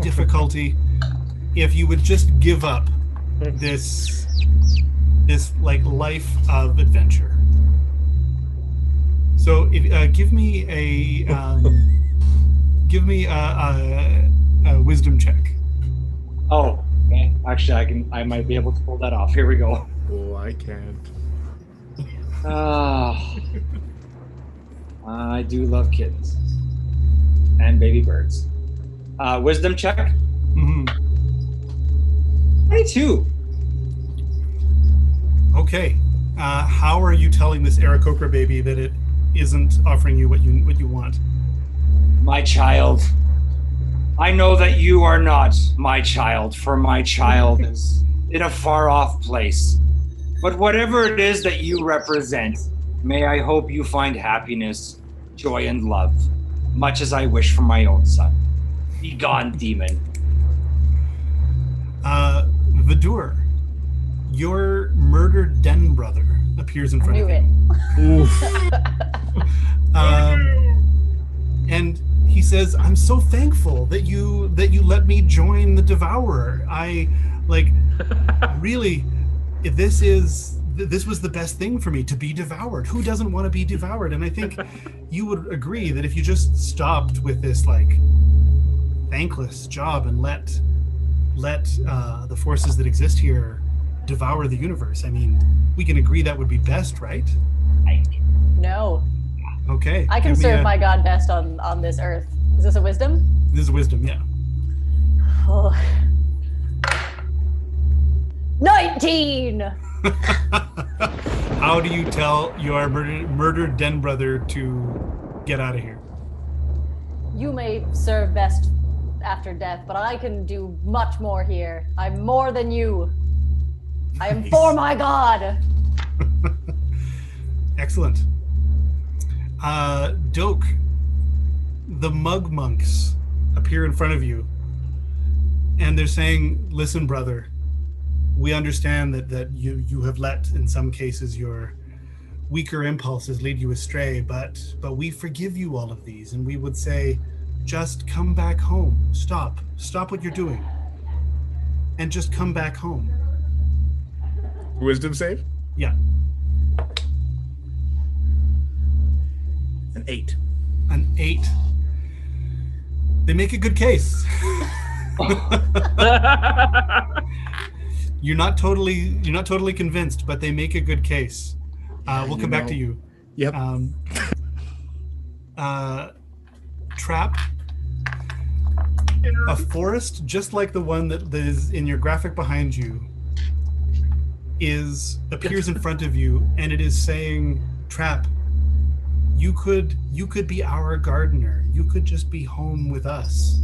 difficulty. If you would just give up this like life of adventure. So give me a wisdom check. Oh, okay. Actually, I might be able to pull that off. Here we go. Oh, I can't. I do love kittens and baby birds. Wisdom check. 22. Okay. How are you telling this Aarakocra baby that it isn't offering you what you want? My child, I know that you are not my child, for my child is in a far-off place. But whatever it is that you represent, may I hope you find happiness, joy, and love, much as I wish for my own son. Be gone, demon. Vidur, your murdered den brother appears in front Knew of it. you. And he says, "I'm so thankful that you let me join the Devourer. I really, this was the best thing for me, to be devoured. Who doesn't want to be devoured?" And I think you would agree that if you just stopped with this thankless job and let the forces that exist here devour the universe, I mean, we can agree that would be best, right? No. Okay. I can give me serve my god best on this earth. Is this a wisdom? This is wisdom, yeah. Oh. 19! How do you tell your murdered den brother to get out of here? You may serve best after death, but I can do much more here. I'm more than you. I am Nice. for my god. Excellent. Doak, the mug monks appear in front of you, and they're saying, "Listen, brother, we understand that you have let, in some cases, your weaker impulses lead you astray, but we forgive you all of these, and we would say, just come back home. Stop what you're doing, and just come back home." Wisdom save? Yeah. An 8. An 8. They make a good case. You're not totally convinced, but they make a good case. We'll come back to you. Yep. Trap. A forest, just like the one that is in your graphic behind you, appears in front of you, and it is saying, "Trap, you could be our gardener. You could just be home with us,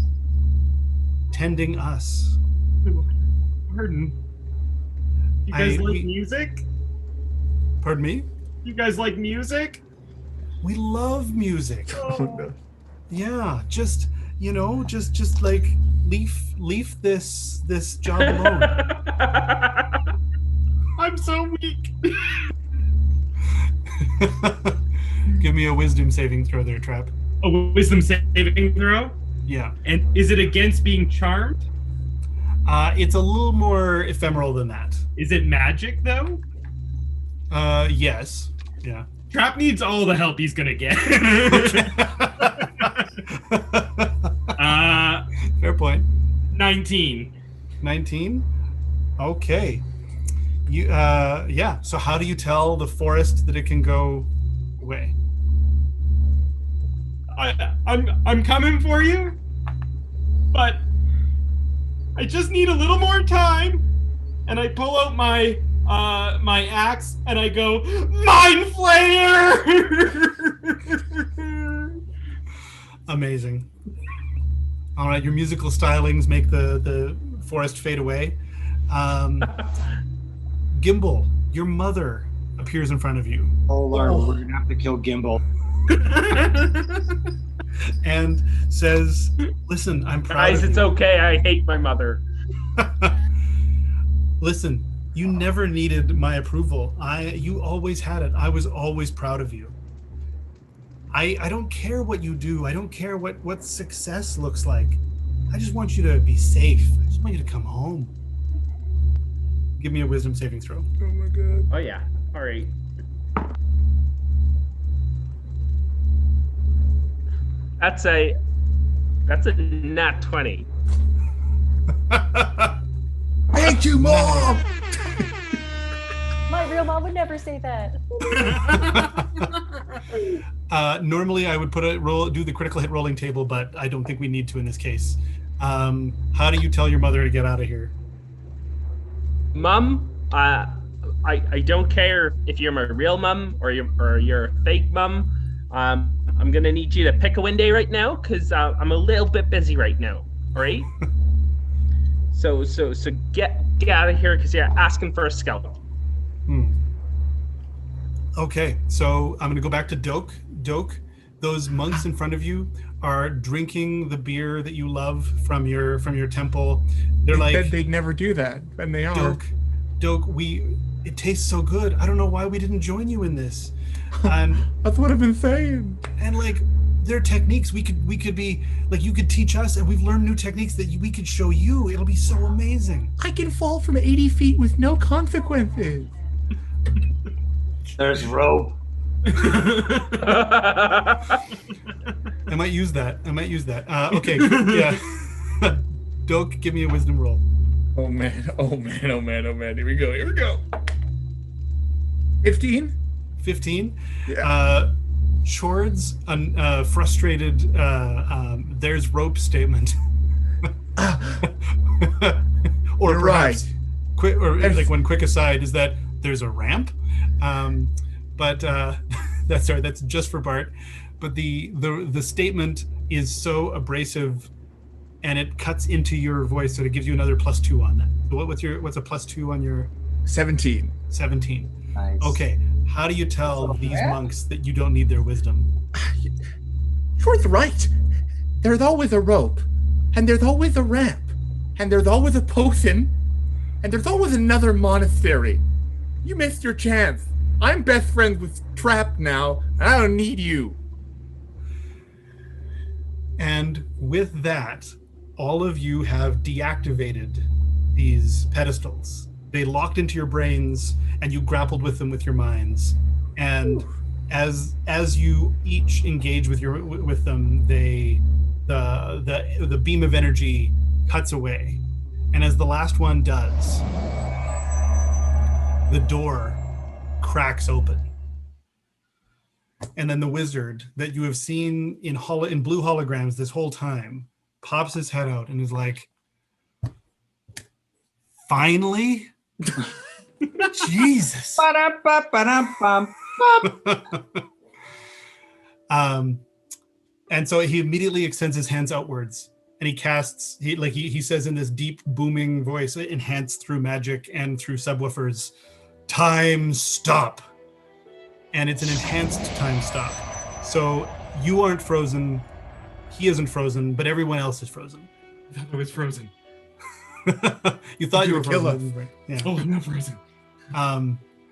tending us." Pardon. You guys music? Pardon me? You guys like music? We love music. Oh. Yeah, just like leave this job alone. I'm so weak. Give me a wisdom saving throw there, Trap. A wisdom saving throw? Yeah. And is it against being charmed? It's a little more ephemeral than that. Is it magic though? Yes. Yeah. Trap needs all the help he's gonna get. Fair point. 19. 19? Okay. You yeah. So how do you tell the forest that it can go away? I'm coming for you, but I just need a little more time. And I pull out my my axe and I go, Mind Flayer! Amazing. All right, your musical stylings make the forest fade away. Gimbal, your mother appears in front of you. Oh Lord, we're gonna have to kill Gimbal. And says, "Listen, I'm proud Guys, of it's you. okay. I hate my mother. Listen, you never needed my approval. You always had it. I was always proud of you. I don't care what you do. I don't care what success looks like. I just want you to be safe. I just want you to come home." Give me a wisdom saving throw. Oh my god. Oh yeah. All right. That's a nat 20. I hate you, Mom! My real mom would never say that. Normally, I would do the critical hit rolling table, but I don't think we need to in this case. How do you tell your mother to get out of here? Mum, I don't care if you're my real mum or you're a fake mum. I'm gonna need you to pick a window right now because I'm a little bit busy right now. All right. So get out of here because you're asking for a scalp. Okay, so I'm gonna go back to Doak. Doak, those monks in front of you are drinking the beer that you love from your temple. They're They said like, they'd never do that, and they are. Doak, it tastes so good. I don't know why we didn't join you in this. And That's what I've been saying. and like their techniques, we could be like, you could teach us, and we've learned new techniques that we could show you. It'll be so amazing. I can fall from 80 feet with no consequences. There's rope. I might use that. Okay, yeah. Doak, give me a wisdom roll. Oh man, oh man, oh man, oh man. Here we go. 15? 15. Yeah. Chord's frustrated there's rope statement. Or You're perhaps right. quick, or like one quick aside is that there's a ramp. But that's just for Bart. But the statement is so abrasive and it cuts into your voice, so it gives you another +2 on that. So what's a +2 on your 17. 17? Nice. Okay, how do you tell these monks that you don't need their wisdom? You're right. There's always a rope, and there's always a ramp, and there's always a potion, and there's always another monastery. You missed your chance. I'm best friends with Trap now, and I don't need you. And with that, all of you have deactivated these pedestals. They locked into your brains, and you grappled with them with your minds. And as you each engage with them, the beam of energy cuts away. And as the last one does, the door cracks open. And then the wizard that you have seen in blue holograms this whole time pops his head out and is like, finally? Jesus. And so he immediately extends his hands outwards and he casts, he says in this deep booming voice, enhanced through magic and through subwoofers, time stop. And it's an enhanced time stop. So you aren't frozen, he isn't frozen, but everyone else is frozen. I thought I was frozen. You thought you were kill us. frozen. Yeah. Oh, I'm not frozen.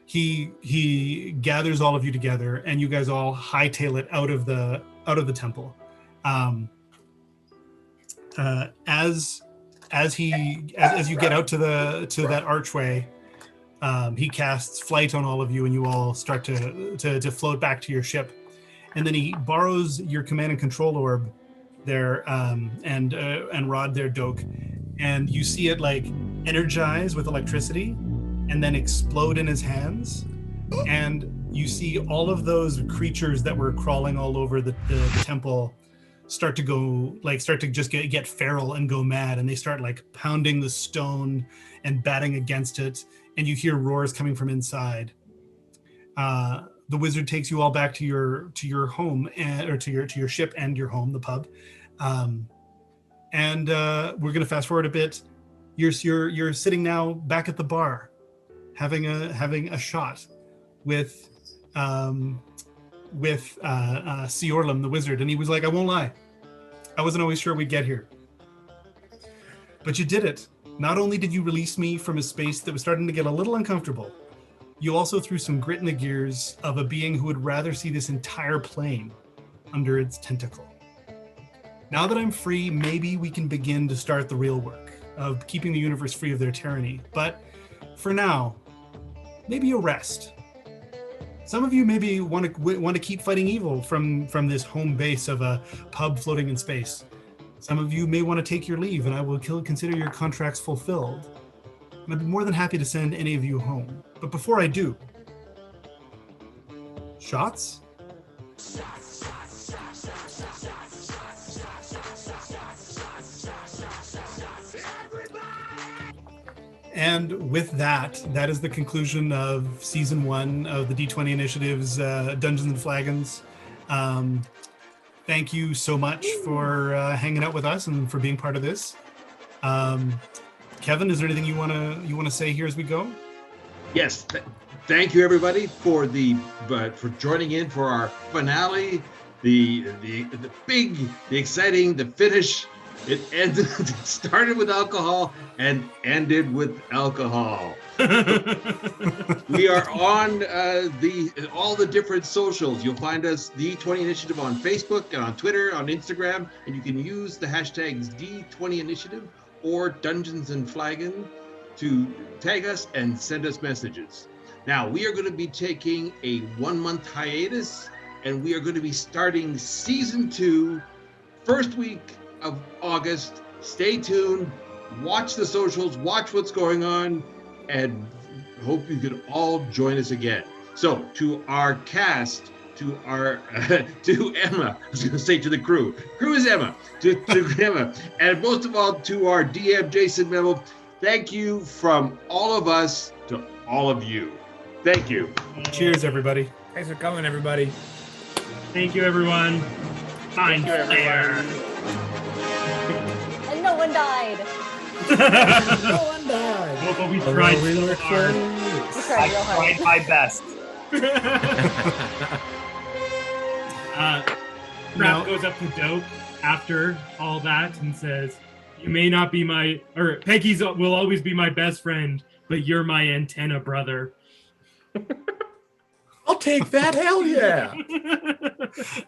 He gathers all of you together, and you guys all hightail it out of the temple. As you get out to that archway, he casts flight on all of you, and you all start to float back to your ship. And then he borrows your command and control orb there, and Rod there, Doak, and you see it like energize with electricity and then explode in his hands. And you see all of those creatures that were crawling all over the temple start to just get feral and go mad, and they start like pounding the stone and batting against it, and you hear roars coming from inside. The wizard takes you all back to your home, or to your ship and your home, the pub. And we're gonna fast forward a bit. You're sitting now back at the bar, having a shot with Siorlam, the wizard, and he was like, I won't lie, I wasn't always sure we'd get here, but you did it. Not only did you release me from a space that was starting to get a little uncomfortable, you also threw some grit in the gears of a being who would rather see this entire plane under its tentacle. Now that I'm free, maybe we can begin to start the real work of keeping the universe free of their tyranny. But for now, maybe a rest. Some of you maybe want to keep fighting evil from this home base of a pub floating in space. Some of you may want to take your leave, and I will consider your contracts fulfilled. And I'd be more than happy to send any of you home. But before I do, shots? And with that is the conclusion of season 1 of the D20 Initiative's Dungeons and Flagons. Thank you so much for hanging out with us and for being part of this. Kevin, is there anything you want to say here as we go? Yes, thank you everybody for joining in for our finale, the big, the exciting, the finish. It started with alcohol and ended with alcohol. We are on all the different socials. You'll find us D20 Initiative on Facebook and on Twitter, on Instagram, and you can use the hashtags D20 Initiative or Dungeons and Flagon to tag us and send us messages. Now, we are going to be taking a 1-month hiatus, and we are going to be starting season 2, first week of August. Stay tuned, watch the socials, watch what's going on, and hope you can all join us again. So to our cast, to Emma, I was going to say to the crew is Emma, to Emma, and most of all to our DM Jason Memo, thank you from all of us to all of you. Thank you. Cheers, everybody. Thanks for coming, everybody. Thank you, everyone. Fine. And no one died. No one died. Oh, but we tried so hard. We tried real hard. Tried my best. Crap goes up to Doak after all that and says, "You may not be Peggy's will always be my best friend, but you're my antenna brother." I'll take that. Hell yeah.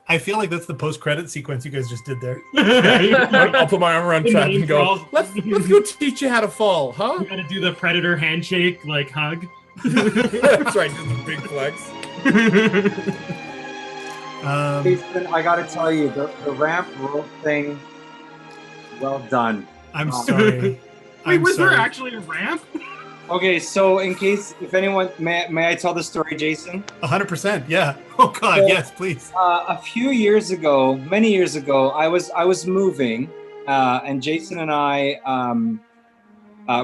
I feel like that's the post-credit sequence you guys just did there. I'll put my arm around Trap and go, let's go teach you how to fall, huh? You gotta do the predator handshake, like hug. That's right, just a big flex. Jason, I gotta tell you, the ramp rope thing, well done. I'm sorry. Wait, was there sorry. actually a ramp? Okay, so if anyone, may I tell the story, Jason? 100%, yeah. Oh God, So, yes, please. A few years ago, many years ago, I was moving, and Jason and I,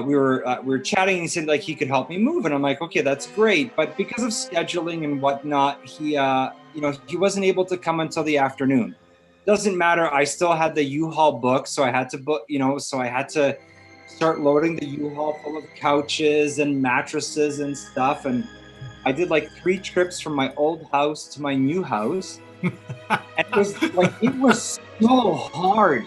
we were chatting. And he said like he could help me move, and I'm like, okay, that's great. But because of scheduling and whatnot, he wasn't able to come until the afternoon. Doesn't matter. I still had the U-Haul book, so I had to book. So I had to start loading the U-Haul full of couches and mattresses and stuff. And I did like 3 trips from my old house to my new house. And it was so hard.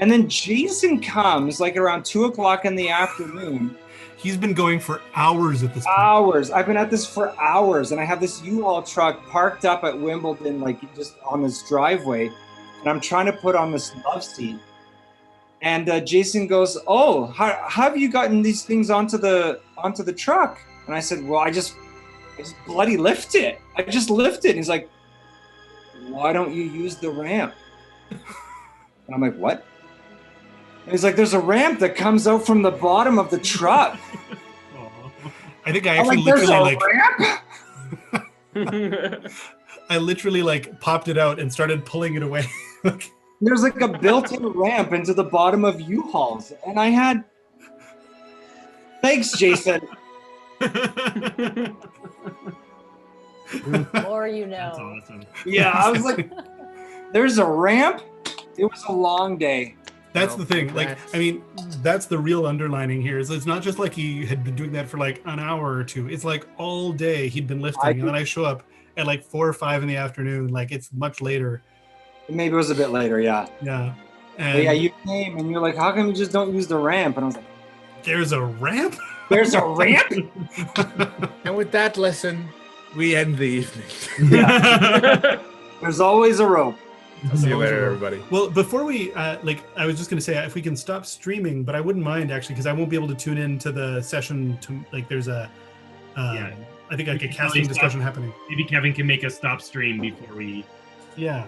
And then Jason comes like around 2:00 in the afternoon. He's been going for hours at this point. Hours. I've been at this for hours, and I have this U-Haul truck parked up at Wimbledon, like just on this driveway, and I'm trying to put on this love seat. And Jason goes, "Oh, how have you gotten these things onto the truck?" And I said, "Well, I just bloody lift it. I just lift it." And he's like, "Why don't you use the ramp?" And I'm like, "What?" And he's like, "There's a ramp that comes out from the bottom of the truck." I think I I'm actually like, "There's literally a ramp?" I literally like popped it out and started pulling it away. There's like a built-in ramp into the bottom of U-Hauls, and I had. Thanks, Jason. More you know. That's awesome. Yeah, I was like, "There's a ramp." It was a long day. That's the thing. Like, I mean, that's the real underlining here. Is it's not just like he had been doing that for like an hour or two. It's like all day he'd been lifting, and then I show up at like 4 or 5 in the afternoon. Like it's much later. Maybe it was a bit later, yeah. Yeah. But And yeah, you came and you're like, "How come you just don't use the ramp?" And I was like, there's a ramp. "There's a ramp?" And with that lesson, we end the evening. There's always a rope. See you later, everybody. Well, before we I was just gonna say if we can stop streaming, but I wouldn't mind actually because I won't be able to tune in to the session. To like, there's a, Yeah. I think like a We can casting probably discussion stop. happening. Maybe Kevin can make a stop stream before we. Yeah.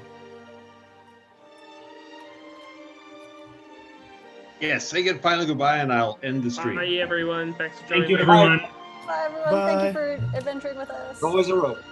Yes, say good final goodbye, and I'll end the stream. Bye, everyone. Thanks for joining. Thank you, me. everyone. Bye, everyone. Bye. Thank you for adventuring with us. There's always a rope.